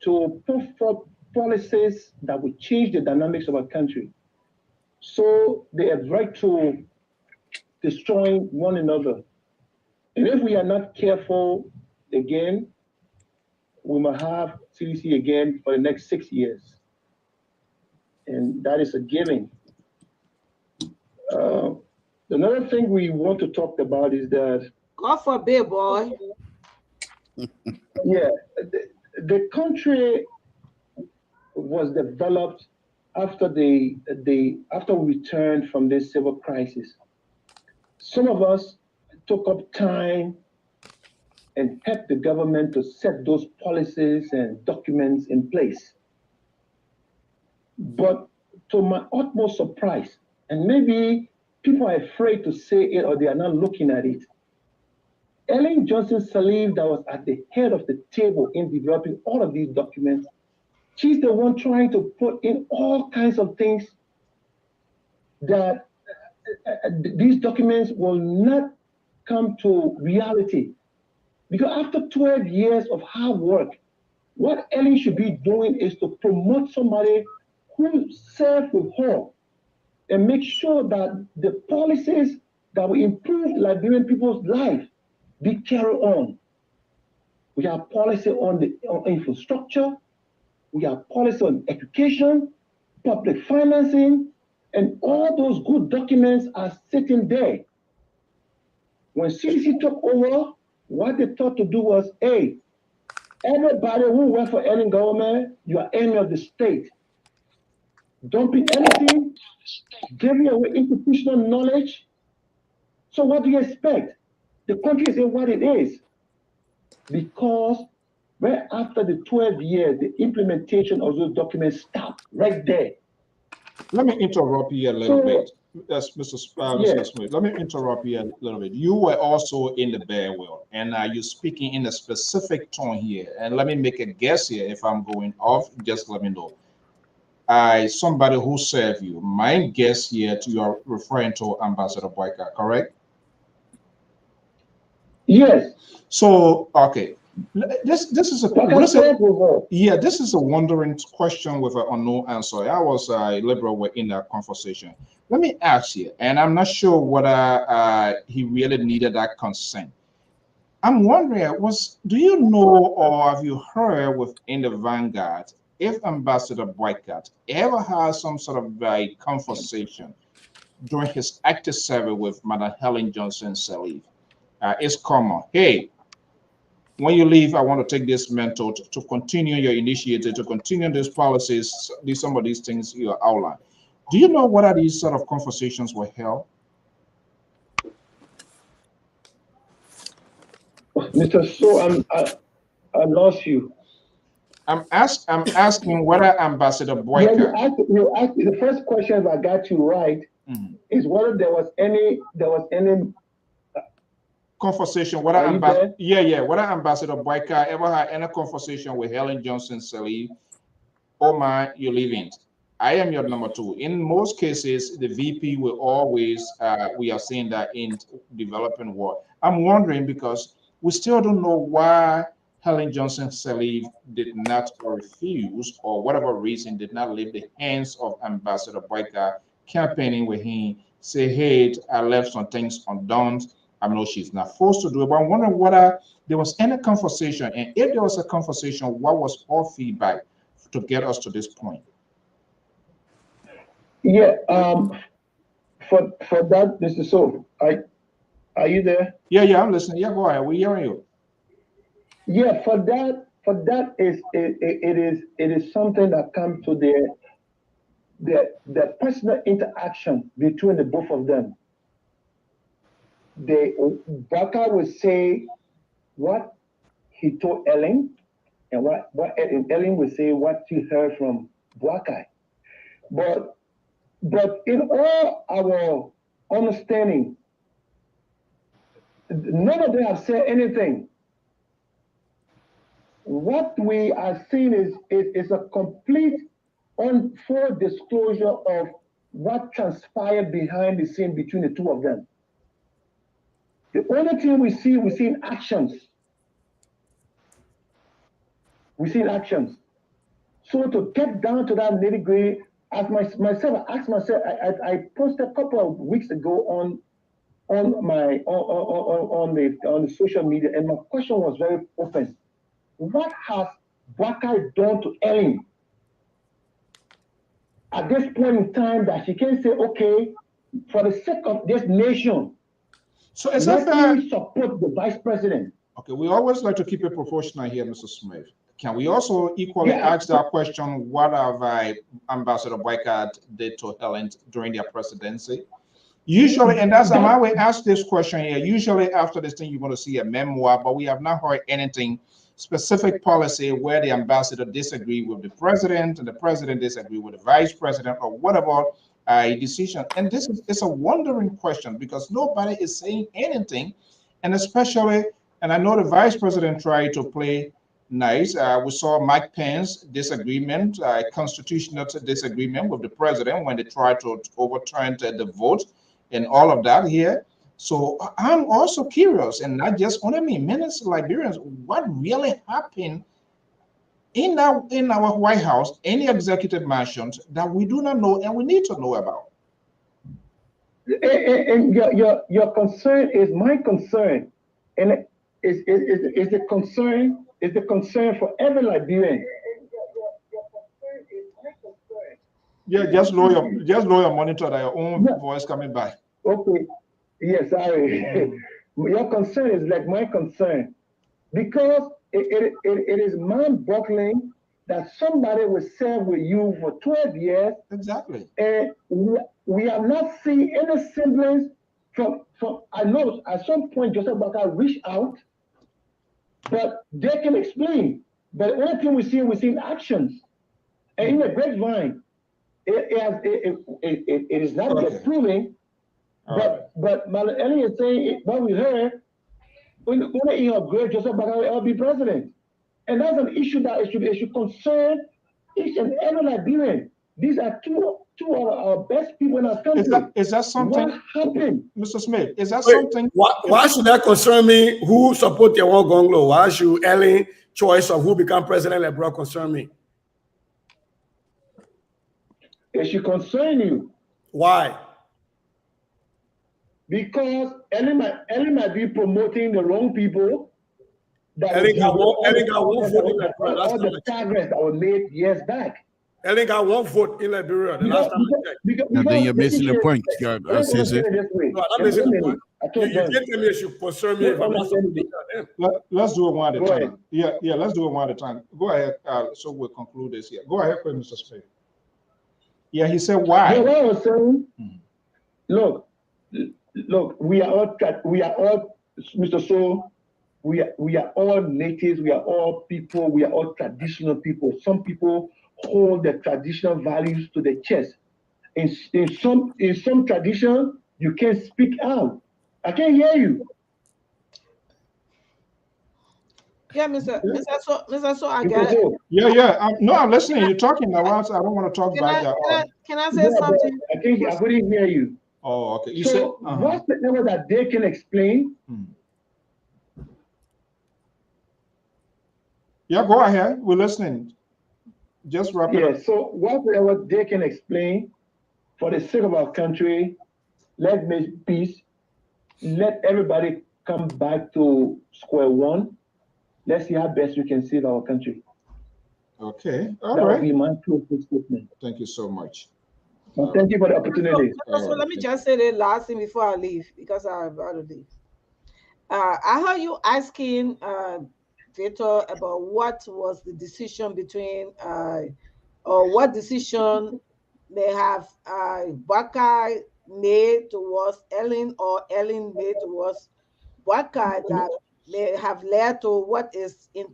Speaker 11: to put forth policies that will change the dynamics of our country. So they have right to destroying one another. And if we are not careful, again, we might have CDC again for the next 6 years. And that is a given. Another thing we want to talk about is that,
Speaker 8: God forbid, boy.
Speaker 11: yeah, the country was developed after after we returned from this civil crisis. Some of us took up time and helped the government to set those policies and documents in place. But to my utmost surprise, and maybe people are afraid to say it or they are not looking at it, Ellen Johnson Sirleaf, that was at the head of the table in developing all of these documents, she's the one trying to put in all kinds of things that these documents will not come to reality. Because after 12 years of hard work, what Ellen should be doing is to promote somebody who served with her and make sure that the policies that will improve Liberian people's life be carried on. We have policy on infrastructure, we have policy on education, public financing, and all those good documents are sitting there. When CDC took over, what they thought to do was, hey, everybody who work for any government, you are enemy of the state. Don't be anything, giving away institutional knowledge. So what do you expect? The country is what it is. Because right after the 12 years, the implementation of those documents stopped right there.
Speaker 1: Let me interrupt you a little bit. That's Mr. Smith. Let me interrupt you a little bit. You were also in the bear world, and you're speaking in a specific tone here. And let me make a guess here. If I'm going off, just let me know. Somebody who served you. My guess here, you are referring to Ambassador Boyka, correct?
Speaker 11: Yes.
Speaker 1: So, okay. This is a this is a wondering question with an unknown answer. I was liberal in that conversation. Let me ask you, and I'm not sure whether he really needed that consent. I'm wondering, do you know or have you heard within the Vanguard if Ambassador Boycott ever had some sort of conversation during his active service with Madam Helen Johnson Sirleaf? It's common. Hey, when you leave, I want to take this mentor to continue your initiative, to continue these policies, some of these things you outline. Do you know what are these sort of conversations were held?
Speaker 11: Mr. So, I lost you.
Speaker 1: I'm asking whether Ambassador
Speaker 11: Yeah,
Speaker 1: Boyka.
Speaker 11: you asked the first question, if I got you right, is whether there was any
Speaker 1: conversation. Whether whether Ambassador Boyka ever had any conversation with Helen Johnson Sirleaf. Oh my, you're leaving. I am your number two. In most cases, the VP will always, we are seeing that in developing world. I'm wondering because we still don't know why Helen Johnson Sirleaf did not refuse, or whatever reason, did not leave the hands of Ambassador Boyka campaigning with him, say, hey, I left some things undone. I know she's not forced to do it, but I'm wondering whether there was any conversation, and if there was a conversation, what was her feedback to get us to this point?
Speaker 11: Yeah, for that, Mr. So, are you there?
Speaker 1: Yeah, I'm listening. Yeah, go ahead. We're hearing you.
Speaker 11: Yeah, for that it is something that comes to the personal interaction between the both of them. Baka will say what he told Ellen, and and Ellen will say what she heard from Baka. But in all our understanding, none of them have said anything. What we are seeing is a complete full disclosure of what transpired behind the scene between the two of them. The only thing we see actions. We see actions. So to get down to that nitty-gritty, as myself, I asked myself, I posted a couple of weeks ago on the social media, and my question was very open. What has Baka done to Ellen at this point in time that she can say, okay, for the sake of this nation,
Speaker 1: so
Speaker 11: let me support the vice president?
Speaker 1: Okay, we always like to keep it proportional here, Mr. Smith. Can we also equally ask that question, what have Ambassador Boyka did to Helen during their presidency? Usually, and that's how we ask this question here. Usually after this thing, you're going to see a memoir, but we have not heard anything specific policy where the ambassador disagree with the president and the president disagree with the vice president or whatever decision. And this is a wondering question because nobody is saying anything. And especially, and I know the vice president tried to play nice. We saw Mike Pence disagreement, constitutional disagreement with the president when they tried to overturn the vote and all of that here. So I'm also curious, and not just only me, many Liberians, what really happened in our White House, any executive mansions that we do not know and we need to know about.
Speaker 11: And your concern is my concern, and is the concern for every Liberian.
Speaker 1: Yeah, just lower your monitor that your own voice coming back.
Speaker 11: Okay. Yes, sorry. Your concern is like my concern, because it is mind-boggling that somebody will serve with you for 12 years.
Speaker 1: Exactly.
Speaker 11: And we have not seen any semblance from I know at some point Joseph Baka reached out, but they can explain. But the only thing we see actions. And in the grapevine, it is not yet proven. But Madam Ellie is saying what we heard, when you upgrade Joseph Baka will be president. And that's an issue that it should concern each and every Liberian. These are two of our best people in our country.
Speaker 1: Is that something?
Speaker 11: What happened?
Speaker 1: Mr. Smith, is that something?
Speaker 7: Why should that concern me? Who support your war gonglo? Why should Ellen choice of who become president LeBron concern me?
Speaker 11: It should concern you.
Speaker 7: Why?
Speaker 11: Because Ellen might be promoting the wrong people.
Speaker 7: Ellen got one vote in Liberia.
Speaker 11: All the progress that was made years back.
Speaker 7: Ellen got one vote in Liberia. The last time I checked.
Speaker 5: And then you're missing the point.
Speaker 7: No, I'm not missing the point. You can't tell me it should concern me if I'm not supporting them.
Speaker 1: Let's do it one at a time. Yeah, let's do it one at a time. Go ahead. So we'll conclude this here. Go ahead, Mr. Smith. Yeah, he said why.
Speaker 11: Yeah, what I was saying, look, we are all, Mr. So, we are all natives, we are all people, we are all traditional people. Some people hold the traditional values to the chest. In some tradition, you can't speak out. I can't hear you.
Speaker 8: Yeah, Mr. So I get it.
Speaker 1: Yeah. No, I'm listening. You're talking now. I don't want to talk back.
Speaker 8: Can I say something?
Speaker 11: I couldn't hear you.
Speaker 1: Oh, okay. You
Speaker 11: so
Speaker 1: said
Speaker 11: whatever that they can explain.
Speaker 1: Yeah, go ahead. We're listening. Just wrap it up.
Speaker 11: So whatever they can explain for the sake of our country, let's make peace. Let everybody come back to square one. Let's see how best we can save our country.
Speaker 1: Okay. All
Speaker 11: that
Speaker 1: right.
Speaker 11: would be my closing statement.
Speaker 1: Thank you so much.
Speaker 11: Well, thank you for the opportunity.
Speaker 8: So let me just say the last thing before I leave, because I'm about to leave. I heard you asking Victor about what was the decision between, or what decision they have Buckeye made towards Ellen, or Ellen made towards Buckeye, that they have led to what is in.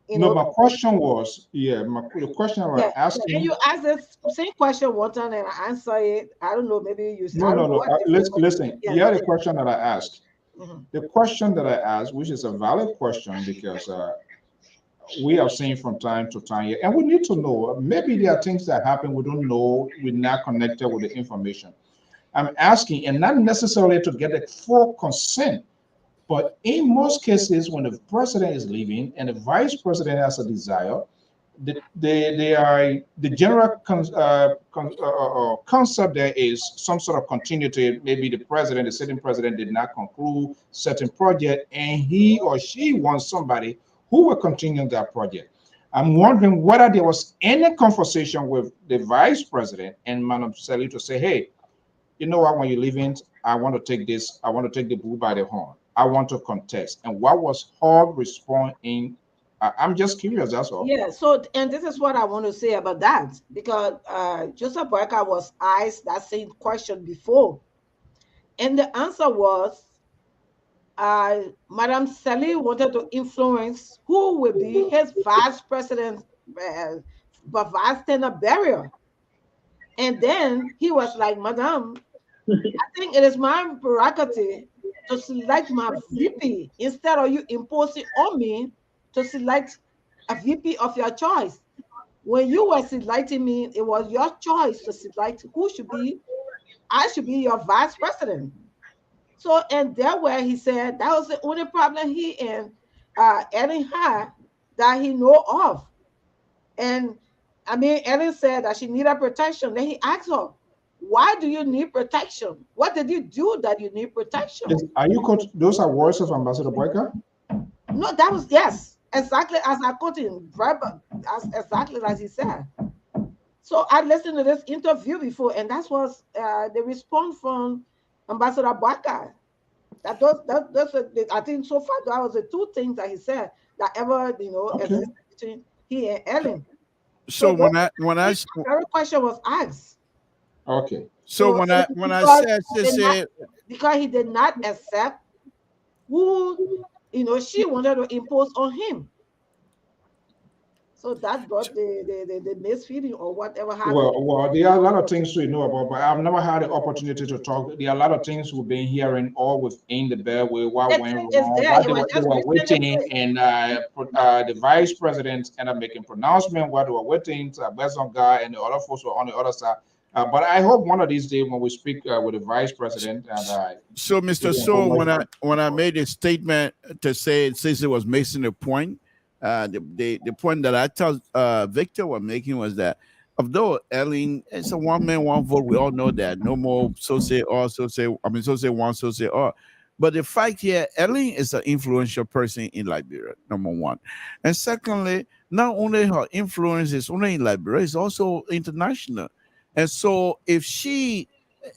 Speaker 1: My question was, the question I was asking.
Speaker 8: Can you ask the same question one time and I answer it? I don't know, maybe you.
Speaker 1: No. Listen. Yeah, the question that I asked. The question that I asked, which is a valid question, because we have seen from time to time, and we need to know. Maybe there are things that happen we don't know. We're not connected with the information. I'm asking, and not necessarily to get a full consent. But in most cases, when the president is leaving and the vice president has a desire, the general concept there is some sort of continuity. Maybe the sitting president did not conclude certain project, and he or she wants somebody who will continue that project. I'm wondering whether there was any conversation with the vice president and Madam Sally to say, hey, you know what, when you're leaving, I want to take this, I want to take the bull by the horn. I want to contest. And what was her response in? I'm just curious, that's all.
Speaker 8: Yeah, so, and this is what I want to say about that, because Joseph Barker was asked that same question before. And the answer was, Madam Sally wanted to influence who will be his vice president, vice standard bearer. And then he was like, Madam, I think it is my prerogative to select my VP instead of you imposing on me to select a VP of your choice. When you were selecting me, it was your choice to select who should be, I should be your vice president. So, and there where he said that was the only problem he and Ellen had that he know of. And I mean, Ellen said that she needed protection. Then he asked her, why do you need protection? What did you do that you need protection?
Speaker 1: Are you those are words of Ambassador Boyka?
Speaker 8: No, that was, yes, exactly as I quoted him, exactly as he said. So I listened to this interview before, and that was the response from Ambassador Boyka. I think so far that was the two things that he said that ever existed between he and Ellen.
Speaker 5: So when I
Speaker 8: every question was asked.
Speaker 5: Okay. So when I said
Speaker 8: because he did not accept who she wanted to impose on him. So that brought the misfeeding or whatever happened.
Speaker 1: Well, there are a lot of things to know about, but I've never had the opportunity to talk. There are a lot of things we've been hearing all within the bell with what went wrong, why they were waiting, and the vice president ended up making pronouncement while they were waiting. Besson guy and the other folks were on the other side. But I hope one of these days when we speak with the vice president and
Speaker 5: so Mr. So when I made a statement to say Cesar was making a point, the point that I thought Victor was making was that although Ellen, it's a one man, one vote, we all know that. No more so say or, so say, I mean, so say one, so say or. But the fact here, Ellen is an influential person in Liberia, number one. And secondly, not only her influence is only in Liberia, it's also international. And so if she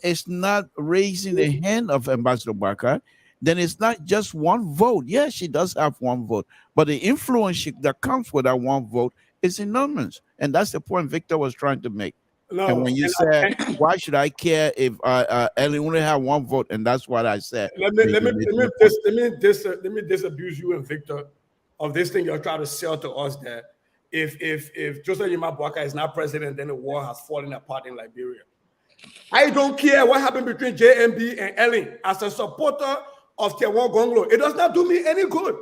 Speaker 5: is not raising the hand of Ambassador Barker, then it's not just one vote. Yes, she does have one vote, but the influence that comes with that one vote is enormous. And that's the point Victor was trying to make.
Speaker 7: No.
Speaker 5: And when you said, why should I care if Ellen only have one vote, and that's what I said.
Speaker 7: Let me disabuse you and Victor of this thing you're trying to sell to us that if Joseph Yuma Boakai is not president, then the war has fallen apart in Liberia. I don't care what happened between JMB and Ellen. As a supporter of Tiawan Gonglo, it does not do me any good.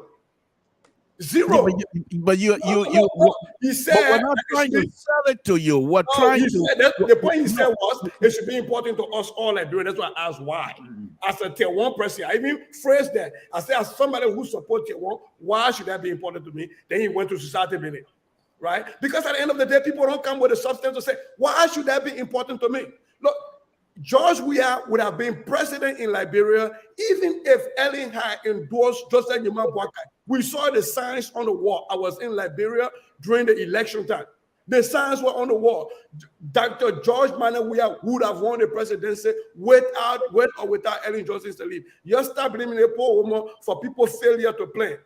Speaker 7: Zero. He said,
Speaker 5: we're not trying to sell it to you. We're trying to.
Speaker 7: The point he said was it should be important to us all Liberians. That's why I asked why. As a Tier 1 president, I even phrased that. I said, as somebody who supports Tier 1, why should that be important to me? Then he went to society building, right? Because at the end of the day, people don't come with a substance to say, why should that be important to me? Look, George Weah would have been president in Liberia even if Ellen had endorsed Joseph Yuma Boakai. We saw the signs on the wall. I was in Liberia during the election time. The signs were on the wall. Dr. George Manuel Weah would have won the presidency with or without Ellen Johnson Sirleaf. You stop blaming the poor woman for people's failure to plan.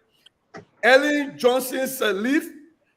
Speaker 7: Ellen Johnson Sirleaf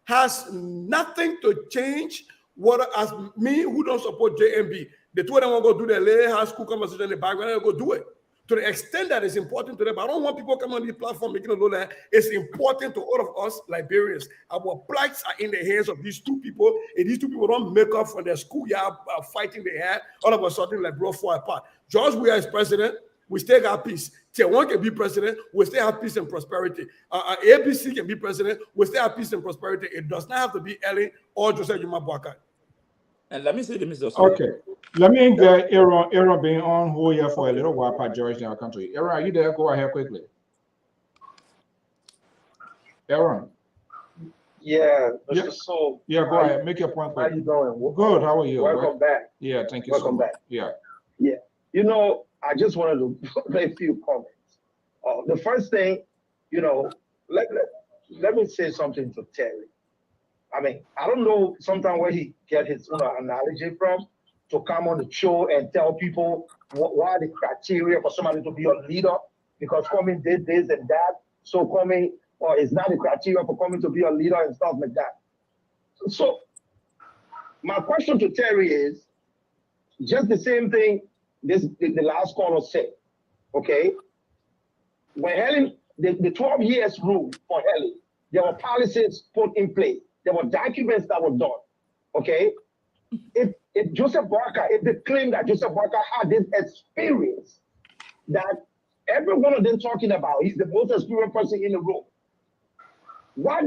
Speaker 7: has nothing to change. What as me who don't support JMB. The two of them will go do their lay high school conversation in the background and go do it. To the extent that it's important to them, I don't want people coming on the platform making a know that it's important to all of us Liberians. Our plights are in the hands of these two people. If these two people don't make up for their schoolyard fighting they had, all of a sudden Liberia fall apart. George Weah is president. We still got peace. Tier 1 can be president. We still have peace and prosperity. ABC can be president. We still have peace and prosperity. It does not have to be Ellen or Joseph Yuma Boakai.
Speaker 6: And let me say to Mr.
Speaker 1: Okay. Let me get Aaron being on hold here for a little while. Pat George in our country. Aaron, are you there? Go ahead quickly. Aaron.
Speaker 12: Yeah, Mr. Soul.
Speaker 1: Yeah, go ahead. Make your point.
Speaker 12: How you doing?
Speaker 1: Good. How are you?
Speaker 12: Welcome back.
Speaker 1: Yeah, thank you.
Speaker 12: Welcome back.
Speaker 1: Yeah.
Speaker 12: Yeah. You know, I just wanted to make a few comments. The first thing, you know, let me say something to Terry. I mean, I don't know sometimes where he get his analogy from to come on the show and tell people what are the criteria for somebody to be a leader, because Coming did this and that. So Coming is not the criteria for Coming to be a leader and stuff like that. So my question to Terry is just the same thing the last caller said, okay? When Helen, the 12 years rule for Helen, there were policies put in place. There were documents that were done, okay? If Joseph Boakai, if they claim that Joseph Boakai had this experience that every one of them talking about, he's the most experienced person in the room, why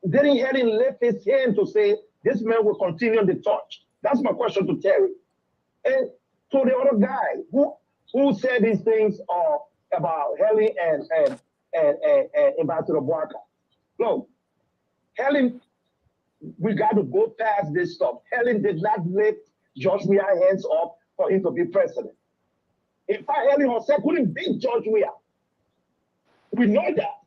Speaker 12: didn't Helen lift his hand to say, this man will continue the torch? That's my question to Terry. And to the other guy who said these things about Helen and Ambassador Boakai. Look, Helen, we got to go past this stuff. Helen did not lift George Weah hands up for him to be president. In fact, Helen herself couldn't beat George Weah. We know that.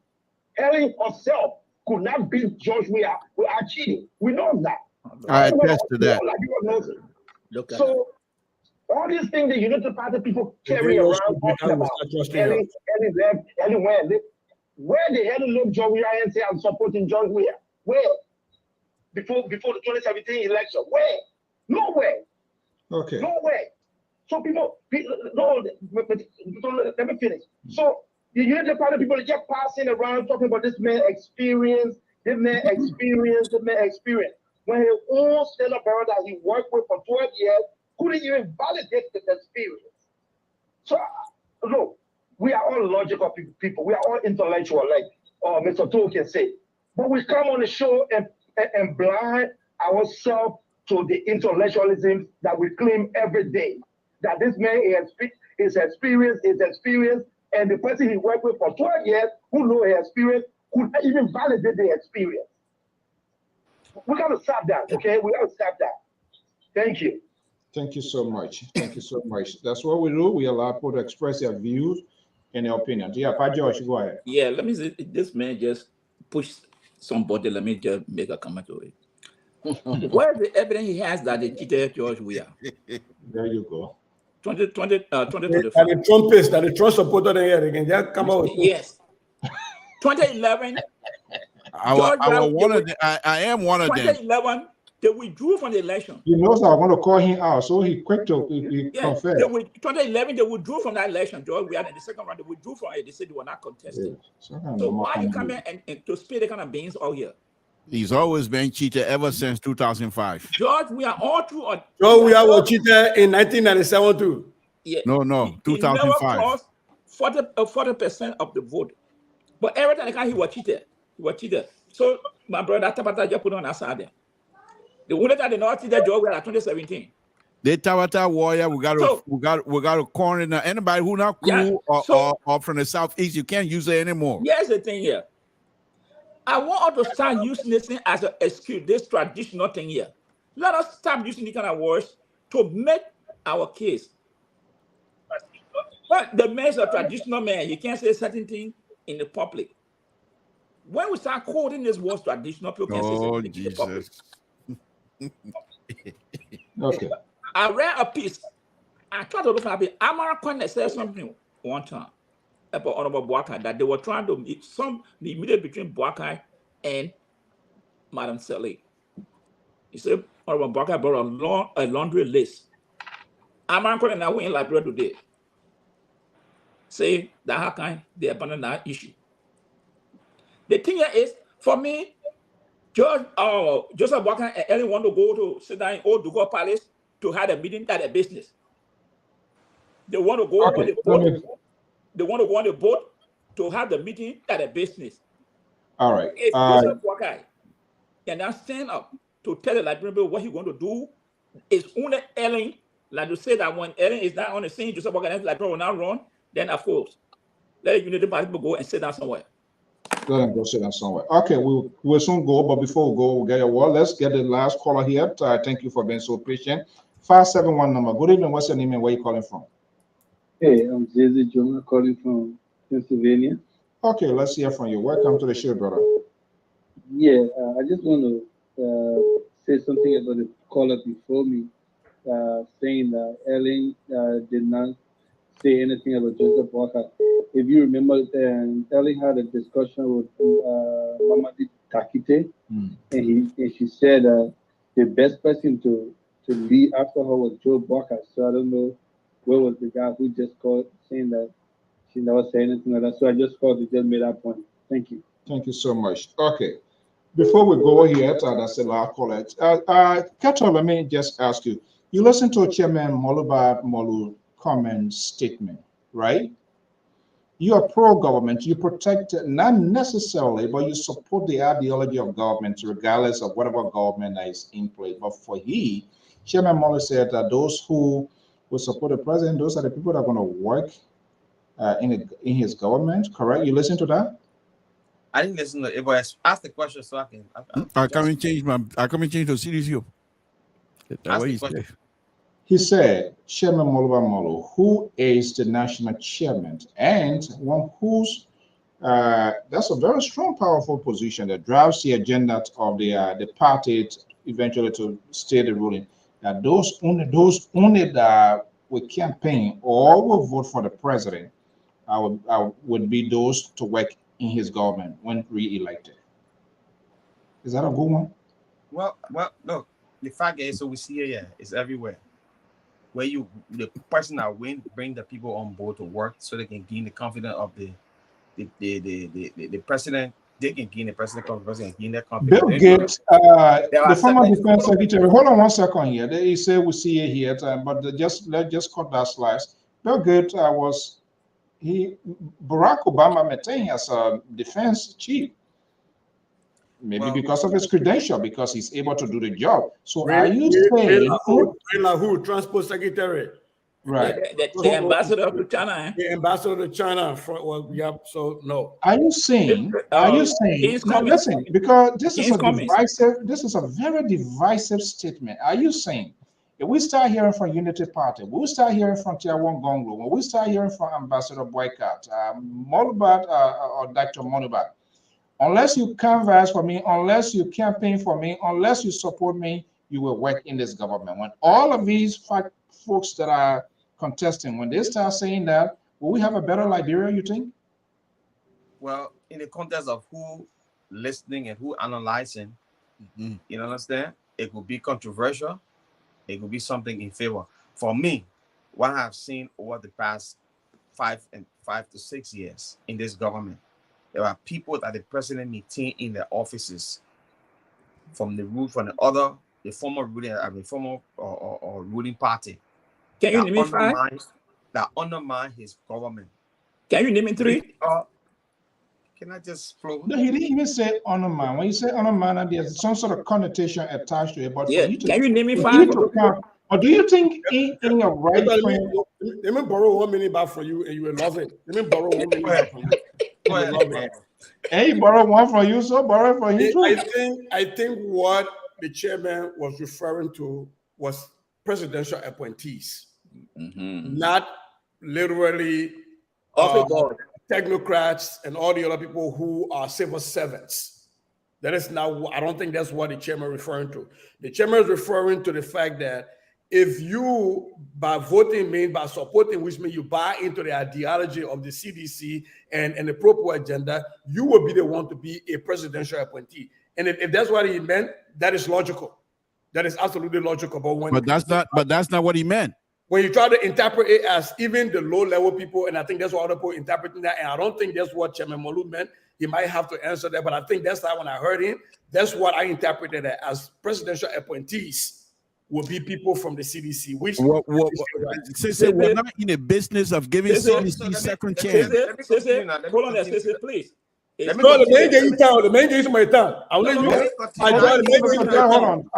Speaker 12: Helen herself could not beat George Weah without cheating. We know that.
Speaker 5: I attest to that.
Speaker 12: So all these things the United Party people carry around talking about, Helen left, Helen went. Where did Helen look George Weah and say, I'm supporting George Weah? Where? Before the 2017 election. Where? Nowhere.
Speaker 1: Okay.
Speaker 12: Nowhere. So people no, let me finish. So the United Party people are just passing around talking about this man experience, this man experience, this man experience. When his own stellar brother that he worked with for 12 years couldn't even validate the experience. So look, we are all logical people. We are all intellectual, like Mr. Tool can say. But we come on the show and blind ourselves to the intellectualism that we claim every day. That this man is experienced, and the person he worked with for 12 years, who know his experience, could not even validate the experience. We got to stop that, okay? We got to stop that. Thank you.
Speaker 1: Thank you so much. Thank you so much. That's what we do. We allow people to express their views and their opinions. Yeah, Pat George, go ahead.
Speaker 6: Yeah, let me say, this man just pushed somebody. Let me just make a comment to it. Where's the evidence he has that they cheated George Weah?
Speaker 1: There you go.
Speaker 6: 2025.
Speaker 7: The Trumpists, that the Trump supporter they can just come out.
Speaker 6: Yes. 2011.
Speaker 5: I am one of them.
Speaker 6: 2011, They withdrew from the election.
Speaker 1: He knows I'm going to call him out, so he quick to confess.
Speaker 6: 2011, they withdrew from that election, George. We had in the second round, they withdrew from it. They said they were not contesting.
Speaker 1: Yeah.
Speaker 6: So why you come here and to spit the kind of beans all here?
Speaker 5: He's always been cheated ever since 2005.
Speaker 6: George, we are all through.
Speaker 7: So we are cheated in 1997 too.
Speaker 6: Yeah.
Speaker 5: No, 2005.
Speaker 6: He never crossed 40% of the vote. But every time he was cheated. He was cheated. So my brother Tapata just put on that side there. The one that did not see that George, we are 2017.
Speaker 5: They Tawata warrior, we got a corner. Anybody who not cool or from the southeast, you can't use it anymore.
Speaker 6: Here's the thing here. I want us to start using this thing as an excuse, this traditional thing here. Let us stop using these kind of words to make our case. But the man is a traditional man. You can't say certain thing in the public. When we start quoting this word traditional, people can say certain thing in the public.
Speaker 1: Okay.
Speaker 6: I read a piece. I tried to look at it. Amara Kwan said something one time about Honorable Boakai that they were trying to meet the mediation between Boakai and Madam Sally. He said Honorable Boakai brought a laundry list. Amara Kwan and I went in library today. Say that how can they abandon that issue? The thing here is, for me, Joseph Boakai and Ellen want to go to sit down in Old Dugo Palace to have a meeting at a business. They want to go on the boat. They want to go on the boat to have the meeting at a business.
Speaker 1: All right.
Speaker 6: If Joseph Boakai can now stand up to tell the librarian what he's going to do, it's only Ellen, like to say that when Ellen is not on the scene, Joseph Boakai and the librarian will not run, then of course, let the Unity Party people go and sit down somewhere.
Speaker 1: Let them go sit down somewhere. Okay, we'll soon go, but before we go, we'll get your word. Let's get the last caller here. Thank you for being so patient. 571 number. Good evening. What's your name and where you calling from?
Speaker 13: Hey, I'm Jesse Jonah calling from Pennsylvania.
Speaker 1: Okay, let's hear from you. Welcome to the show, brother.
Speaker 13: Yeah, I just want to say something about the caller before me, saying that Ellen did not say anything about Joseph Boakai. If you remember, Ellen had a discussion with Mamadi Takite, and she said the best person to lead after her was Joe Boakai. So I don't know where was the guy who just called saying that she never said anything like that. So I just called to just make that point. Thank you.
Speaker 1: Thank you so much. Okay. Before we go here, that's the last caller. Kato, let me just ask you. You listened to Chairman Moluba Molu comment statement, right? You are pro-government. You protect, not necessarily, but you support the ideology of government, regardless of whatever government is in place. But for Chairman Molu said that those who will support the president, those are the people that are going to work in his government. Correct? You listen to that?
Speaker 14: I didn't listen to it, but ask the question so I can.
Speaker 5: I can't change the series view. That's what he said.
Speaker 1: He said, Chairman Moluba Molu, who is the national chairman and one who's that's a very strong, powerful position that drives the agenda of the party eventually to stay the ruling. That those only that will campaign or will vote for the president would be those to work in his government when re-elected. Is that a good one?
Speaker 14: Well, look, the fact is, so we see it, yeah, it's everywhere. Where the person that win bring the people on board to work so they can gain the confidence of the president. They can gain the president confidence and gain their confidence.
Speaker 1: Bill Gates, the former defense secretary. Hold on 1 second here. They say we see it here, but let's just cut that slice. Bill Gates Barack Obama maintained as a defense chief. Maybe because of his credential, because he's able to do the job. So are you saying
Speaker 7: who transport secretary?
Speaker 1: Right.
Speaker 6: The ambassador to China.
Speaker 7: The ambassador to China. Well, yeah. So no.
Speaker 1: Are you saying? No, listen, because this is a very divisive statement. Are you saying if we start hearing from Unity Party, we start hearing from Tiawan Gonglo, when we start hearing from Ambassador Boycott, Molubat or Dr. Molubat, unless you canvass for me, unless you campaign for me, unless you support me, you will work in this government. When all of these folks that are contesting, when they start saying that, will we have a better Liberia, you think?
Speaker 14: Well, in the context of who listening and who analyzing, you understand? it could be controversial, it could be something in favor. For me, what I've seen over the past 5 to 6 years in this government, there are people that the president maintain in their offices from the former ruling party.
Speaker 6: Can you name me 5?
Speaker 14: That undermine his government.
Speaker 6: Can you name me 3?
Speaker 14: Can I just flow?
Speaker 1: No, he didn't even say undermine. When you say undermine, there's some sort of connotation attached to it. But
Speaker 6: yeah,
Speaker 1: for you to,
Speaker 6: can you name me 5?
Speaker 1: Or do you think in a right frame?
Speaker 7: Let me borrow 1 minute back from you, and you will love it. Let me borrow 1 minute back from you. You will love it.
Speaker 1: Hey, borrow one from you, so borrow from you too.
Speaker 7: I think what the chairman was referring to was presidential appointees, not literally technocrats and all the other people who are civil servants. That is not. I don't think that's what the chairman is referring to. The chairman is referring to the fact that if you, by voting, means by supporting, which means you buy into the ideology of the CDC and the pro-poor agenda, you will be the one to be a presidential appointee. And if that's what he meant, that is logical. That is absolutely logical. But
Speaker 5: that's not what he meant.
Speaker 7: When you try to interpret it as even the low-level people, and I think that's what other people interpreting that, and I don't think that's what Chairman Molu meant. He might have to answer that, but I think that's how when I heard him, that's what I interpreted it as presidential appointees will be people from the CDC. Which
Speaker 5: since we're not in the business of giving CDC second chance.
Speaker 6: Hold on there, please.
Speaker 7: No, the man gave you time. The man gave you my time. I'll let you.
Speaker 1: Hold on.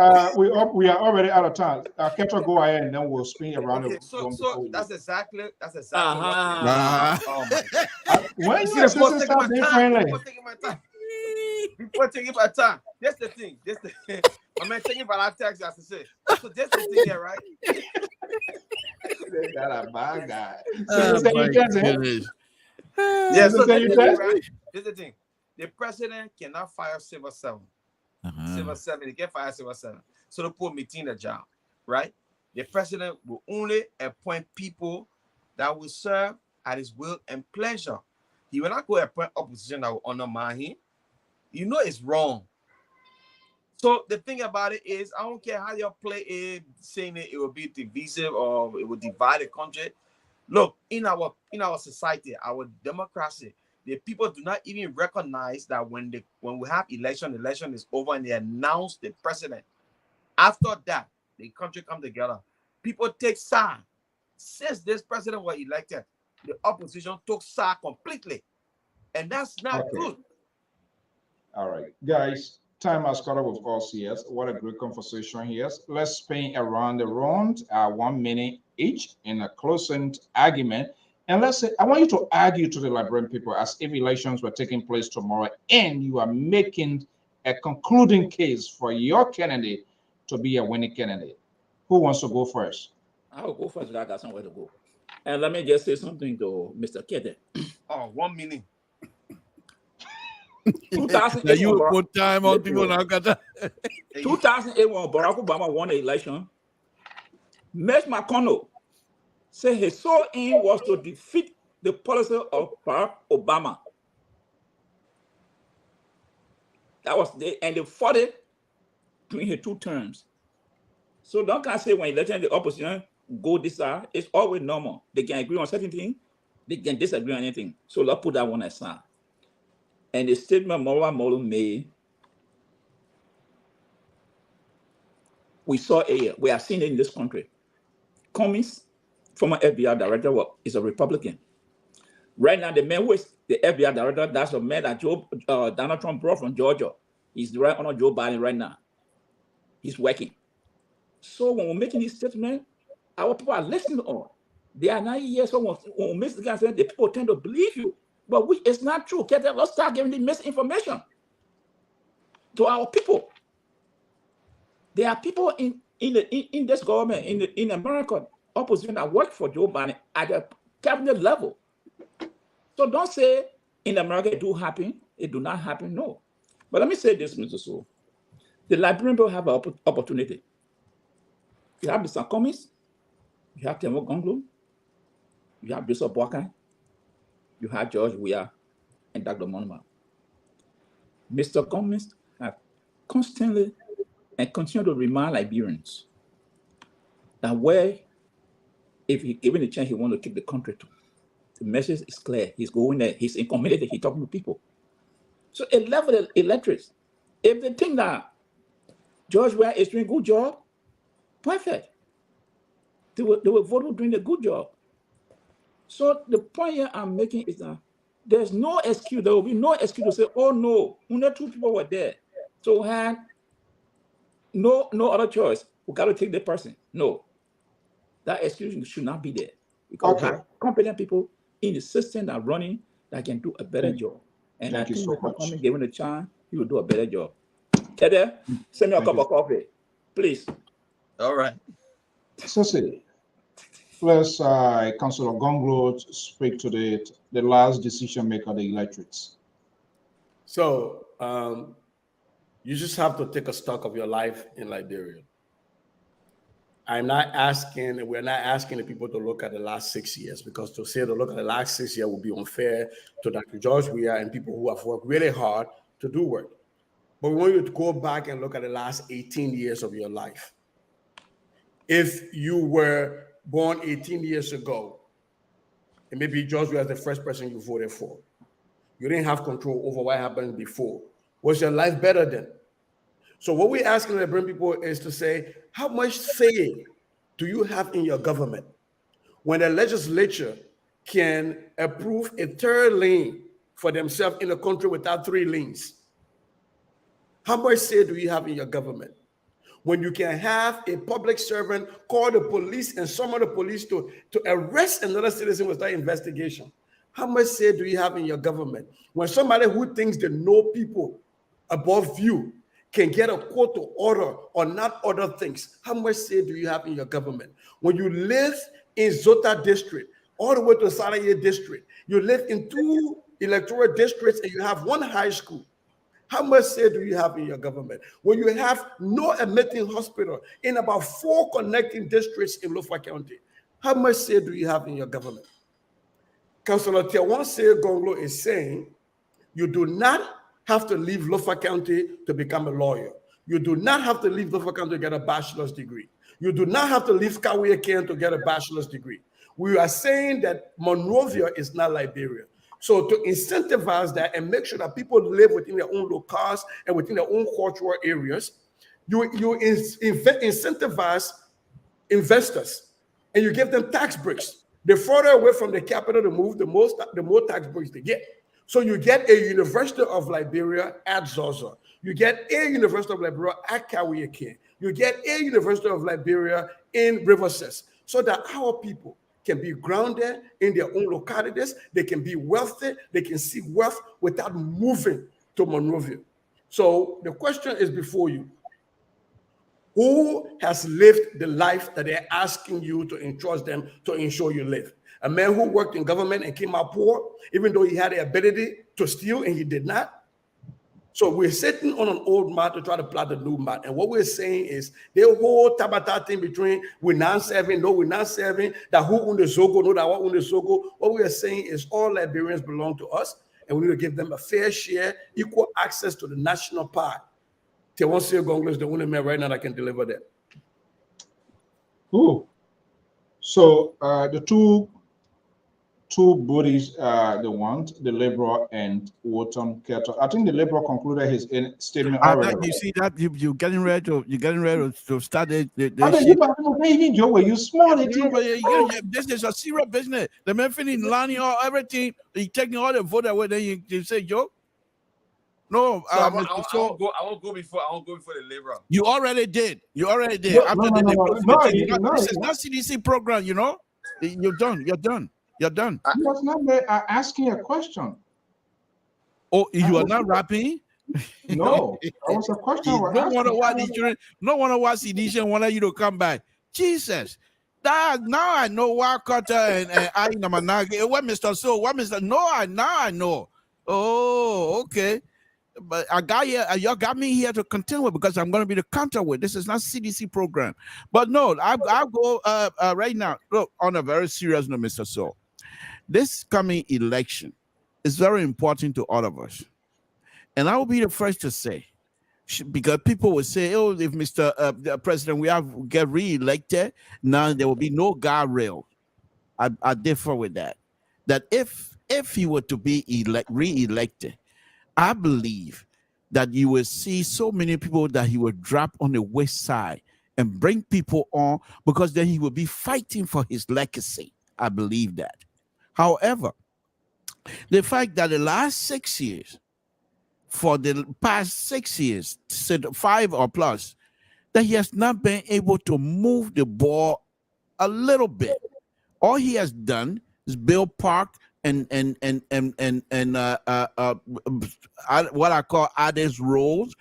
Speaker 1: We are already out of time. Ketchup, go ahead, and then we'll spin around.
Speaker 14: Okay, so that's exactly.
Speaker 1: Oh my God. When you are supposed to start being friendly.
Speaker 14: Before taking my time. That's the thing. I'm not taking my tax, as to say. So that's the thing here, right?
Speaker 1: That a bad guy.
Speaker 14: Yes, so here's the thing. The president cannot fire civil servant. Civil servant, he can't fire civil servant. So they put me in the job, right? The president will only appoint people that will serve at his will and pleasure. He will not go appoint opposition that will undermine him. You know it's wrong. So the thing about it is, I don't care how you play it, saying it will be divisive or it will divide the country. Look, in our society, our democracy, the people do not even recognize that when we have election is over and they announce the president. After that, the country come together. People take side. Since this president was elected, the opposition took side completely. And that's not good.
Speaker 1: All right, guys, time has caught up with us here. What a great conversation here. Let's spin around the round, 1 minute each in a closing argument. And let's say, I want you to argue to the Liberian people as if elections were taking place tomorrow and you are making a concluding case for your candidate to be a winning candidate. Who wants to go first?
Speaker 6: I'll go first. I got somewhere to go. And let me just say something to Mr. Kete.
Speaker 14: 1 minute.
Speaker 6: 2008,
Speaker 5: you will put time on people now.
Speaker 6: 2008, when Barack Obama won the election, Mitch McConnell said his sole aim was to defeat the policy of Barack Obama. That was and they fought it during his 2 terms. So don't kind of say when election the opposition go this side, it's always normal. They can agree on certain things, they can disagree on anything. So let's put that one aside. And the statement Molu made, we have seen it in this country. Cummings, former FBI director, is a Republican. Right now, the man who is the FBI director, that's a man that Donald Trump brought from Georgia. He's the right honor Joe Biden right now. He's working. So when we're making this statement, our people are listening on. They are not here. So when we make the guy say, the people tend to believe you. But it's not true. Let's start giving the misinformation to our people. There are people in this government, in America, opposition that work for Joe Biden at the cabinet level. So don't say in America it do happen, it do not happen. No. But let me say this, Mr. So. The Liberian people have an opportunity. You have Mr. Cummings, you have Temo Gonglo, you have Bishop Boakai, you have George Weah and Dr. Monma. Mr. Cummings have constantly and continue to remind Liberians that where, if he given the chance, he want to take the country to. The message is clear. He's going there. He's in community. He's talking to people. So a level of electorates, if they think that George Weah is doing a good job, perfect. They will vote for doing a good job. So the point here I'm making is that there's no excuse. There will be no excuse to say, oh no, only 2 people were there. So we had no other choice. We got to take the person. No. That excuse should not be there. Because we have competent people in the system that are running that can do a better job. And I think Mr. Cummings, given a chance, he will do a better job. Tede, send me a cup of coffee, please.
Speaker 14: All right.
Speaker 1: Cecily, please, Councillor Gonglo, speak to the last decision maker, the electorates.
Speaker 7: So you just have to take a stock of your life in Liberia. We're not asking the people to look at the last 6 years, because to say to look at the last 6 years would be unfair to Dr. George Weah and people who have worked really hard to do work. But we want you to go back and look at the last 18 years of your life. If you were born 18 years ago, and maybe George Weah was the first person you voted for, you didn't have control over what happened before. Was your life better then? So what we're asking the Liberian people is to say, how much say do you have in your government? When the legislature can approve a 3rd lane for themselves in a country without 3 lanes, how much say do you have in your government? When you can have a public servant call the police and summon the police to arrest another citizen without investigation, how much say do you have in your government? When somebody who thinks they know people above you can get a court to order or not order things, how much say do you have in your government? When you live in Zota district all the way to Salaye district, you live in 2 electoral districts and you have 1 high school, how much say do you have in your government? When you have no admitting hospital in about 4 connecting districts in Lofa County, how much say do you have in your government? Councillor Tiawanse Gonglo is saying you do not have to leave Lofa County to become a lawyer. You do not have to leave Lofa County to get a bachelor's degree. You do not have to leave Kawiya Ken to get a bachelor's degree. We are saying that Monrovia is not Liberia. So to incentivize that and make sure that people live within their own locales and within their own cultural areas, you incentivize investors and you give them tax breaks. The further away from the capital they move, the more tax breaks they get. So you get a University of Liberia at Zozo. You get a University of Liberia at Kawiya Ken. You get a University of Liberia in Riverses, so that our people can be grounded in their own localities. They can be wealthy. They can seek wealth without moving to Monrovia. So the question is before you. Who has lived the life that they're asking you to entrust them to ensure you live? A man who worked in government and came out poor, even though he had the ability to steal and he did not. So we're sitting on an old map to try to plot the new map. And what we're saying is the whole Tabata thing between we're not serving, no, we're not serving, that who own the Zogo, no, that what own the Zogo. What we are saying is all Liberians belong to us, and we need to give them a fair share, equal access to the national pie. Tewonsi Gonglo is the only man right now that can deliver that.
Speaker 1: Cool. So the two bodies they want, the Liberal and Wharton Keto. I think the Liberal concluded his statement already.
Speaker 5: You see that you're getting ready to start the
Speaker 1: you smart.
Speaker 5: This is a serious business. The man finished learning all everything. He taking all the vote away. Then you say, Joe. No,
Speaker 14: so I won't go before the Liberal.
Speaker 5: You already did.
Speaker 1: No,
Speaker 5: this is not CDC program. You know, you're done. You're done.
Speaker 1: He was not asking a question.
Speaker 5: Oh, you are not rapping?
Speaker 1: No, that was a question.
Speaker 5: No wonder why CDC wanted you to come back. Jesus. Now I know why Carter and I Namanagi. What Mr. So? What Mr. No, now I know. Oh, okay. But I got here, y'all got me here to contend with because I'm going to be the counterweight. This is not CDC program. But no, I'll go right now. Look, on a very serious note, Mr. So, this coming election is very important to all of us. And I will be the first to say, because people would say, "Oh, if Mr. The President, we have get re-elected, now there will be no guardrail." I differ with that. That if he were to be re-elected, I believe that you will see so many people that he will drop on the west side and bring people on, because then he will be fighting for his legacy. I believe that. However, the fact that the last 6 years, for the past 6 years, 5 or plus, that he has not been able to move the ball a little bit. All he has done is build park and what I call others roles,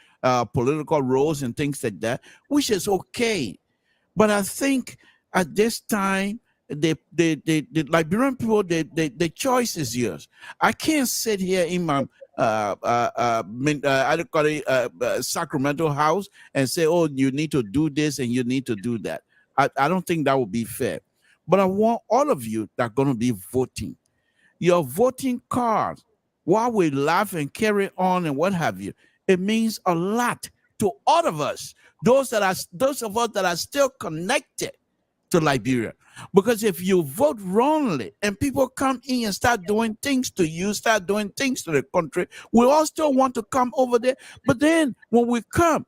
Speaker 5: political roles and things like that, which is okay. But I think at this time, the Liberian people, the choice is yours. I can't sit here in my Sacramento house and say, "Oh, you need to do this and you need to do that." I don't think that would be fair. But I want all of you that are going to be voting, your voting cards, while we laugh and carry on and what have you, it means a lot to all of us. Those of us that are still connected to Liberia. Because if you vote wrongly and people come in and start doing things to you, start doing things to the country, we all still want to come over there. But then when we come,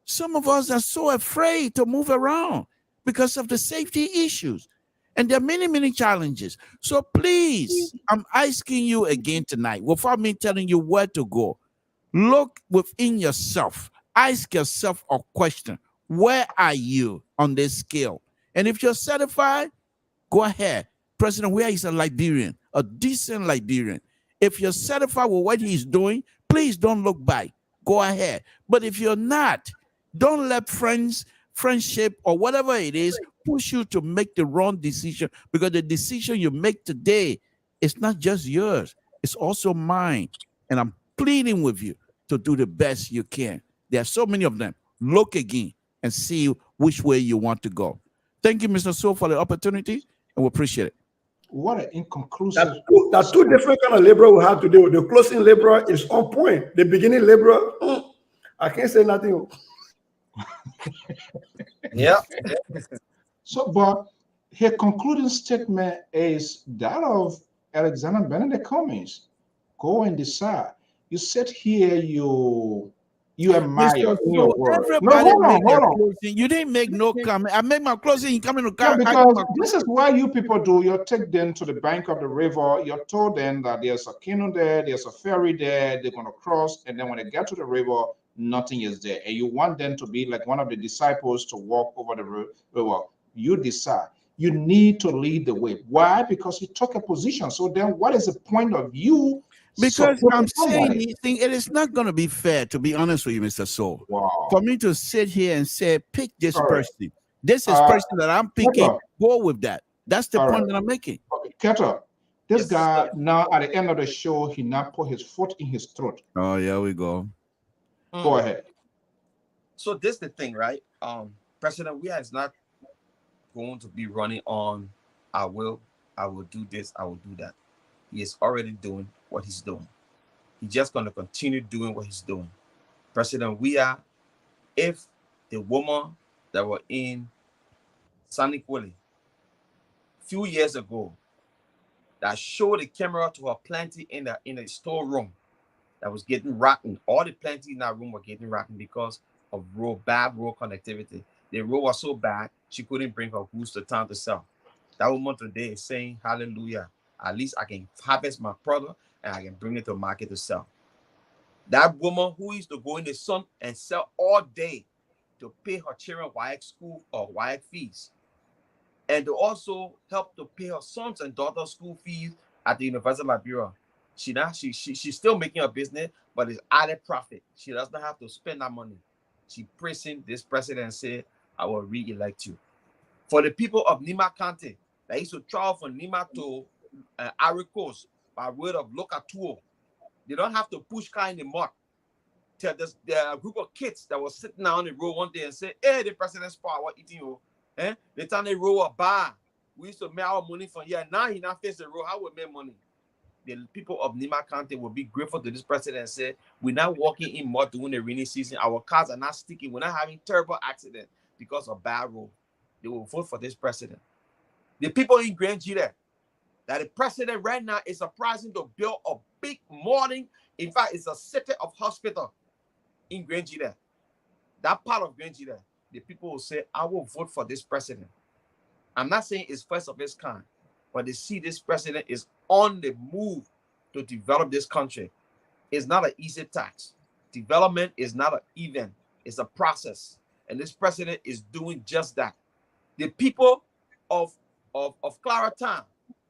Speaker 5: some of us are so afraid to move around because of the safety issues. And there are many, many challenges. So please, I'm asking you again tonight, without me telling you where to go, look within yourself. Ask yourself a question. Where are you on this scale? And if you're satisfied, go ahead. President Weah is a Liberian, a decent Liberian. If you're satisfied with what he's doing, please don't look back. Go ahead. But if you're not, don't let friendship, or whatever it is, push you to make the wrong decision, because the decision you make today is not just yours, it's also mine. And I'm pleading with you to do the best you can. There are so many of them. Look again and see which way you want to go. Thank you, Mr. So, for the opportunity, and we appreciate it.
Speaker 1: What an inconclusive.
Speaker 7: That's two different kind of labor we have to do. The closing labor is on point. The beginning labor, I can't say nothing.
Speaker 14: Yeah.
Speaker 1: So, but her concluding statement is that of Alexander Benedict Cummings. Go and decide. You sit here, you admire in your word. No, hold on.
Speaker 5: You didn't make no comment. I made my closing. You come in the
Speaker 1: No,
Speaker 5: car.
Speaker 1: because this is why you people do. You take them to the bank of the river. You told them that there's a canoe there, there's a ferry there. They're going to cross, and then when they get to the river, nothing is there. And you want them to be like one of the disciples to walk over the river. You decide. You need to lead the way. Why? Because you took a position. So then, what is the point of you?
Speaker 5: Because I'm saying it is not going to be fair, to be honest with you, Mr. Soul.
Speaker 1: Wow.
Speaker 5: For me to sit here and say, pick this person. This is person that I'm picking. Go with that. That's the point that I'm making.
Speaker 1: Okay, Ketter, this guy now at the end of the show, he now put his foot in his throat.
Speaker 5: Oh, here we go.
Speaker 1: Go ahead.
Speaker 14: So this is the thing, right? President Weah is not going to be running on, I will do this, I will do that. He is already doing what he's doing. He's just going to continue doing what he's doing. President Weah, if the woman that were in Saniquale a few years ago that showed the camera to her plenty in the storeroom that was getting rotten, all the plenty in that room were getting rotten because of bad road connectivity. The road was so bad, she couldn't bring her goods to town to sell. That woman today is saying, hallelujah, at least I can harvest my product and I can bring it to market to sell. That woman who used to go in the sun and sell all day to pay her children WIAC school or WIAC fees, and to also help to pay her sons and daughters school fees at the University of Liberia. She's still making a business, but it's added profit. She does not have to spend that money. She praising this president and say, I will re-elect you. For the people of Nima County that used to travel from Nima to Ivory Coast by word of Lokatuo, they don't have to push car in the mud. Tell this the group of kids that was sitting down on the road one day and say, hey, the president's power, what eating you? The time they roll a bar, we used to make our money from here. Now he not face the road. How we make money? the people of Nima County will be grateful to this president and say, we're not walking in mud during the rainy season. Our cars are not sticking. We're not having terrible accidents because of bad road. They will vote for this president. The people in Grand Gila, that the president right now is surprising to build a big morning. In fact, it's a city of hospital in Grand Gila. That part of Grand Gila, the people will say, I will vote for this president. I'm not saying it's first of its kind, but they see this president is on the move to develop this country. It's not an easy task. Development is not an event. It's a process. And this president is doing just that. The people of Claratown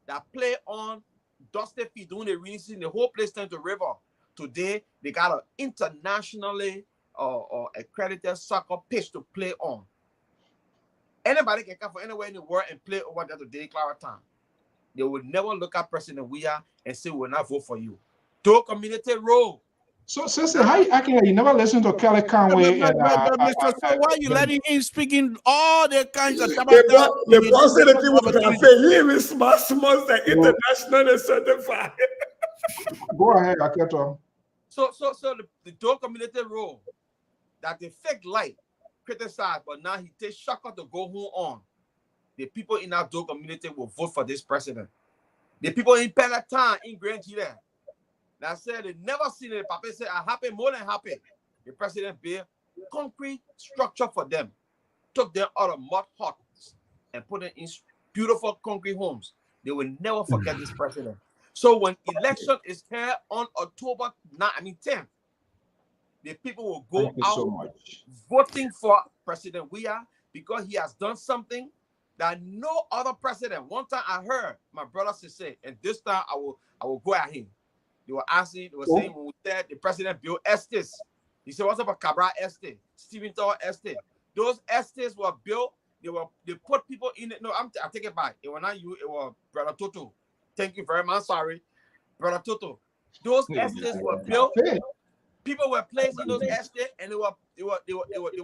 Speaker 14: that play on dusty feet during the rainy season, the whole place turned to river. Today, they got an internationally accredited soccer pitch to play on. Anybody can come from anywhere in the world and play over there today, Claratown. They will never look at President Weah and say, we'll not vote for you. To community road.
Speaker 1: So, Sister, how you acting like you never listened to Kelly Conway?
Speaker 5: Mr. So why are you letting him speaking all the kinds of
Speaker 7: the possibility was to pay him is small the international certified.
Speaker 1: Go ahead, Aketo.
Speaker 14: So the Dole community road that the fake light criticized, but now he takes shaka to go home on. The people in our Dole community will vote for this president. The people in Peloton, in Grand Gila, that said they never seen it. Papa said, I'm happy, more than happy. The president built concrete structure for them, took them out of mud huts and put them in beautiful concrete homes. They will never forget this president. So when election is here on October 10th, the people will go out voting for President Weah because he has done something that no other president. One time I heard my brother say, and this time I will go at him. They were asking, they were saying when we said the president built estates. He said, what's up a Cabral estate, Stephen Tower estate? Those estates were built, they put people in it. No, I take it back. It was not you, it was Brother Toto. Thank you very much. Sorry, Brother Toto. Those estates were built. People were placed in those estates, and they were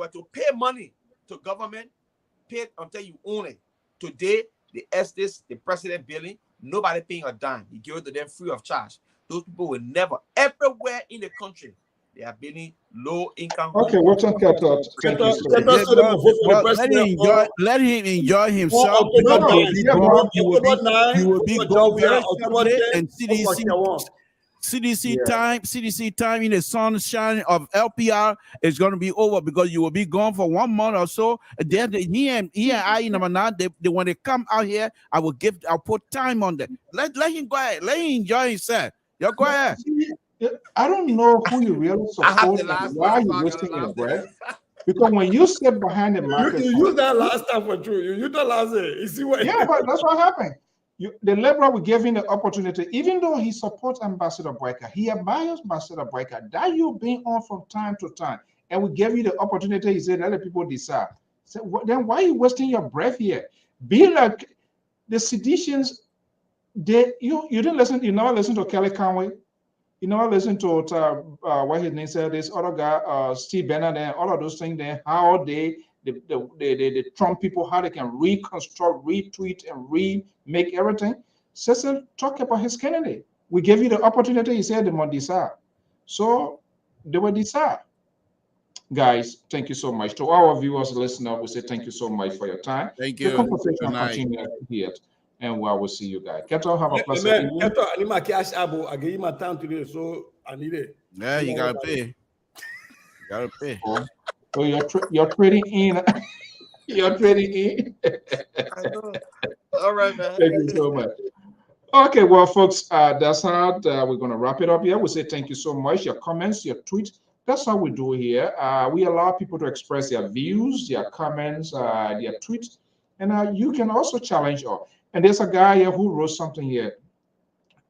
Speaker 14: to pay money to government, paid until you own it. Today, the estates, the president building, nobody paying a dime. He gave it to them free of charge. Those people will never, everywhere in the country, they are building low income.
Speaker 1: Okay, what's on Keto?
Speaker 5: Let him enjoy himself. He will be gone very shortly, and CDC time in the sunshine of LPR is going to be over because you will be gone for 1 month or so. Then he and I when they come out here, I'll put time on them. Let him go ahead. Let him enjoy himself. Yeah, go ahead.
Speaker 1: I don't know who you really support and why you're wasting your breath. Because when you sit behind the microphone,
Speaker 7: you use that last time for true. You use the last day. You see what?
Speaker 1: Yeah, but that's what happened. The liberal will give him the opportunity, even though he supports Ambassador Breaker, he admires Ambassador Breaker. That you've been on from time to time, and we gave you the opportunity. He said, let the people decide. So then why are you wasting your breath here? Be like the seditions. You didn't listen. You never listened to Kelly Conway. You never listened to what his name said. This other guy, Steve Bannon, and all of those things. Then how the Trump people, how they can reconstruct, retweet, and remake everything. Cecil talk about his candidate. We gave you the opportunity. He said they must decide. So they will decide. Guys, thank you so much. To our viewers, listeners, we say thank you so much for your time.
Speaker 5: Thank you.
Speaker 1: The conversation continues here. And we will see you guys. Keto, have a pleasant evening.
Speaker 7: Keto, I need my cash abo. I gave you my time today, so I need it.
Speaker 5: Yeah, you gotta pay. You gotta pay.
Speaker 1: So you're trading in. You're trading in.
Speaker 14: I know. All right, man.
Speaker 1: Thank you so much. Okay, well, folks, that's how we're going to wrap it up here. We say thank you so much. Your comments, your tweets. That's how we do here. We allow people to express their views, their comments, their tweets, and you can also challenge us. And there's a guy here who wrote something here.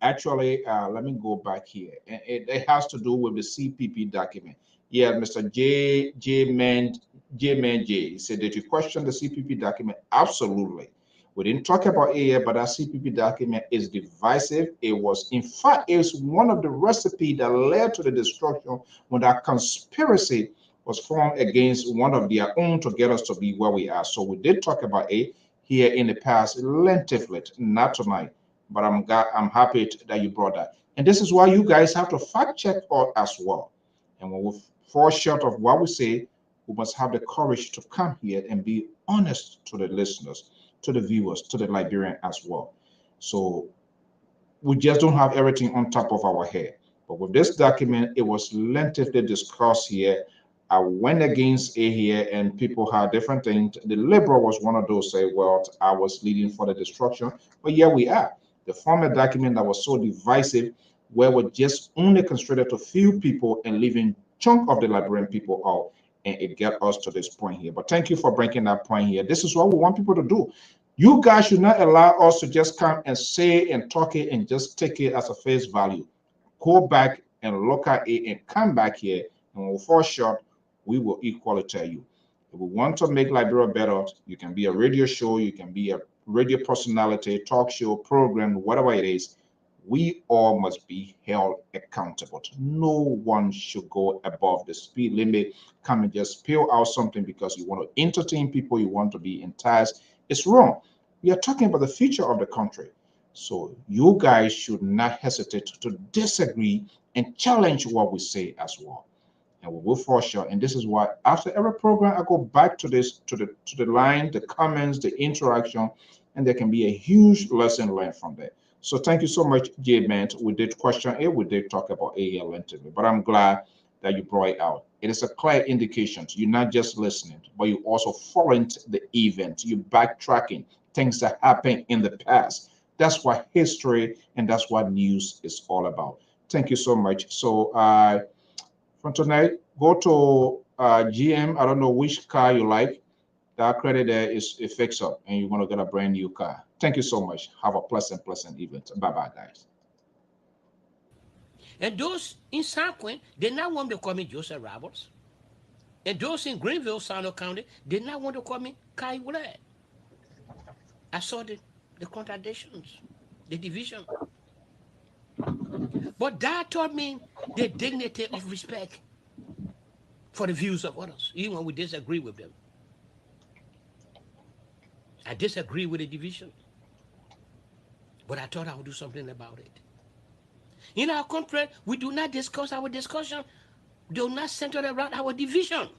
Speaker 1: Actually, let me go back here. It has to do with the CPP document. Yeah, Mr. J Man J. He said, did you question the CPP document? Absolutely. We didn't talk about it yet, but that CPP document is divisive. It was, in fact, it's one of the recipes that led to the destruction when that conspiracy was formed against one of their own to get us to be where we are. So we did talk about it here in the past lengthily, not tonight. but I'm happy that you brought that. And this is why you guys have to fact check all as well. And when we fall short of what we say, we must have the courage to come here and be honest to the listeners, to the viewers, to the Liberian as well. So we just don't have everything on top of our head. But with this document, it was lengthily discussed here. I went against A here, and people had different things. The Liberal was one of those say, well, I was leading for the destruction. But here we are. The former document that was so divisive, where we just only concentrated to few people and leaving chunk of the Liberian people out, and it got us to this point here. But thank you for bringing that point here. This is what we want people to do. You guys should not allow us to just come and say and talk it and just take it as a face value. Go back and look at it and come back here, and when we fall short, we will equally tell you. If we want to make Liberia better, you can be a radio show, you can be a radio personality, talk show, program, whatever it is. We all must be held accountable. No one should go above the speed limit, come and just spill out something because you want to entertain people, you want to be enticed. It's wrong. We are talking about the future of the country. So you guys should not hesitate to disagree and challenge what we say as well. And we will fall short. And this is why after every program, I go back to this, to the line, the comments, the interaction, and there can be a huge lesson learned from there. So thank you so much, J-Man. We did question A, we did talk about A lengthily, but I'm glad that you brought it out. It is a clear indication. You're not just listening, but you also following the event. You're backtracking things that happened in the past. That's what history and that's what news is all about. Thank you so much. So from tonight, go to GM. I don't know which car you like. That credit there is a fix up, and you're gonna get a brand new car. Thank you so much. Have a pleasant event. Bye bye, guys.
Speaker 3: And those in San Quentin, they now want to call me Joseph Roberts. And those in Greenville, Sano County, they now want to call me Kai Willard. I saw the contradictions, the division. But that taught me the dignity of respect for the views of others, even when we disagree with them. I disagree with the division, but I thought I would do something about it. In our country, we do not discuss our discussion, do not center around our division.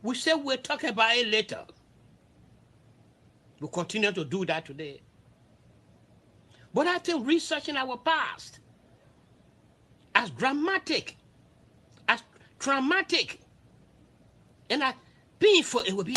Speaker 3: We say we'll talk about it later. We continue to do that today. But I think researching our past, as dramatic, as traumatic, and as painful it will be,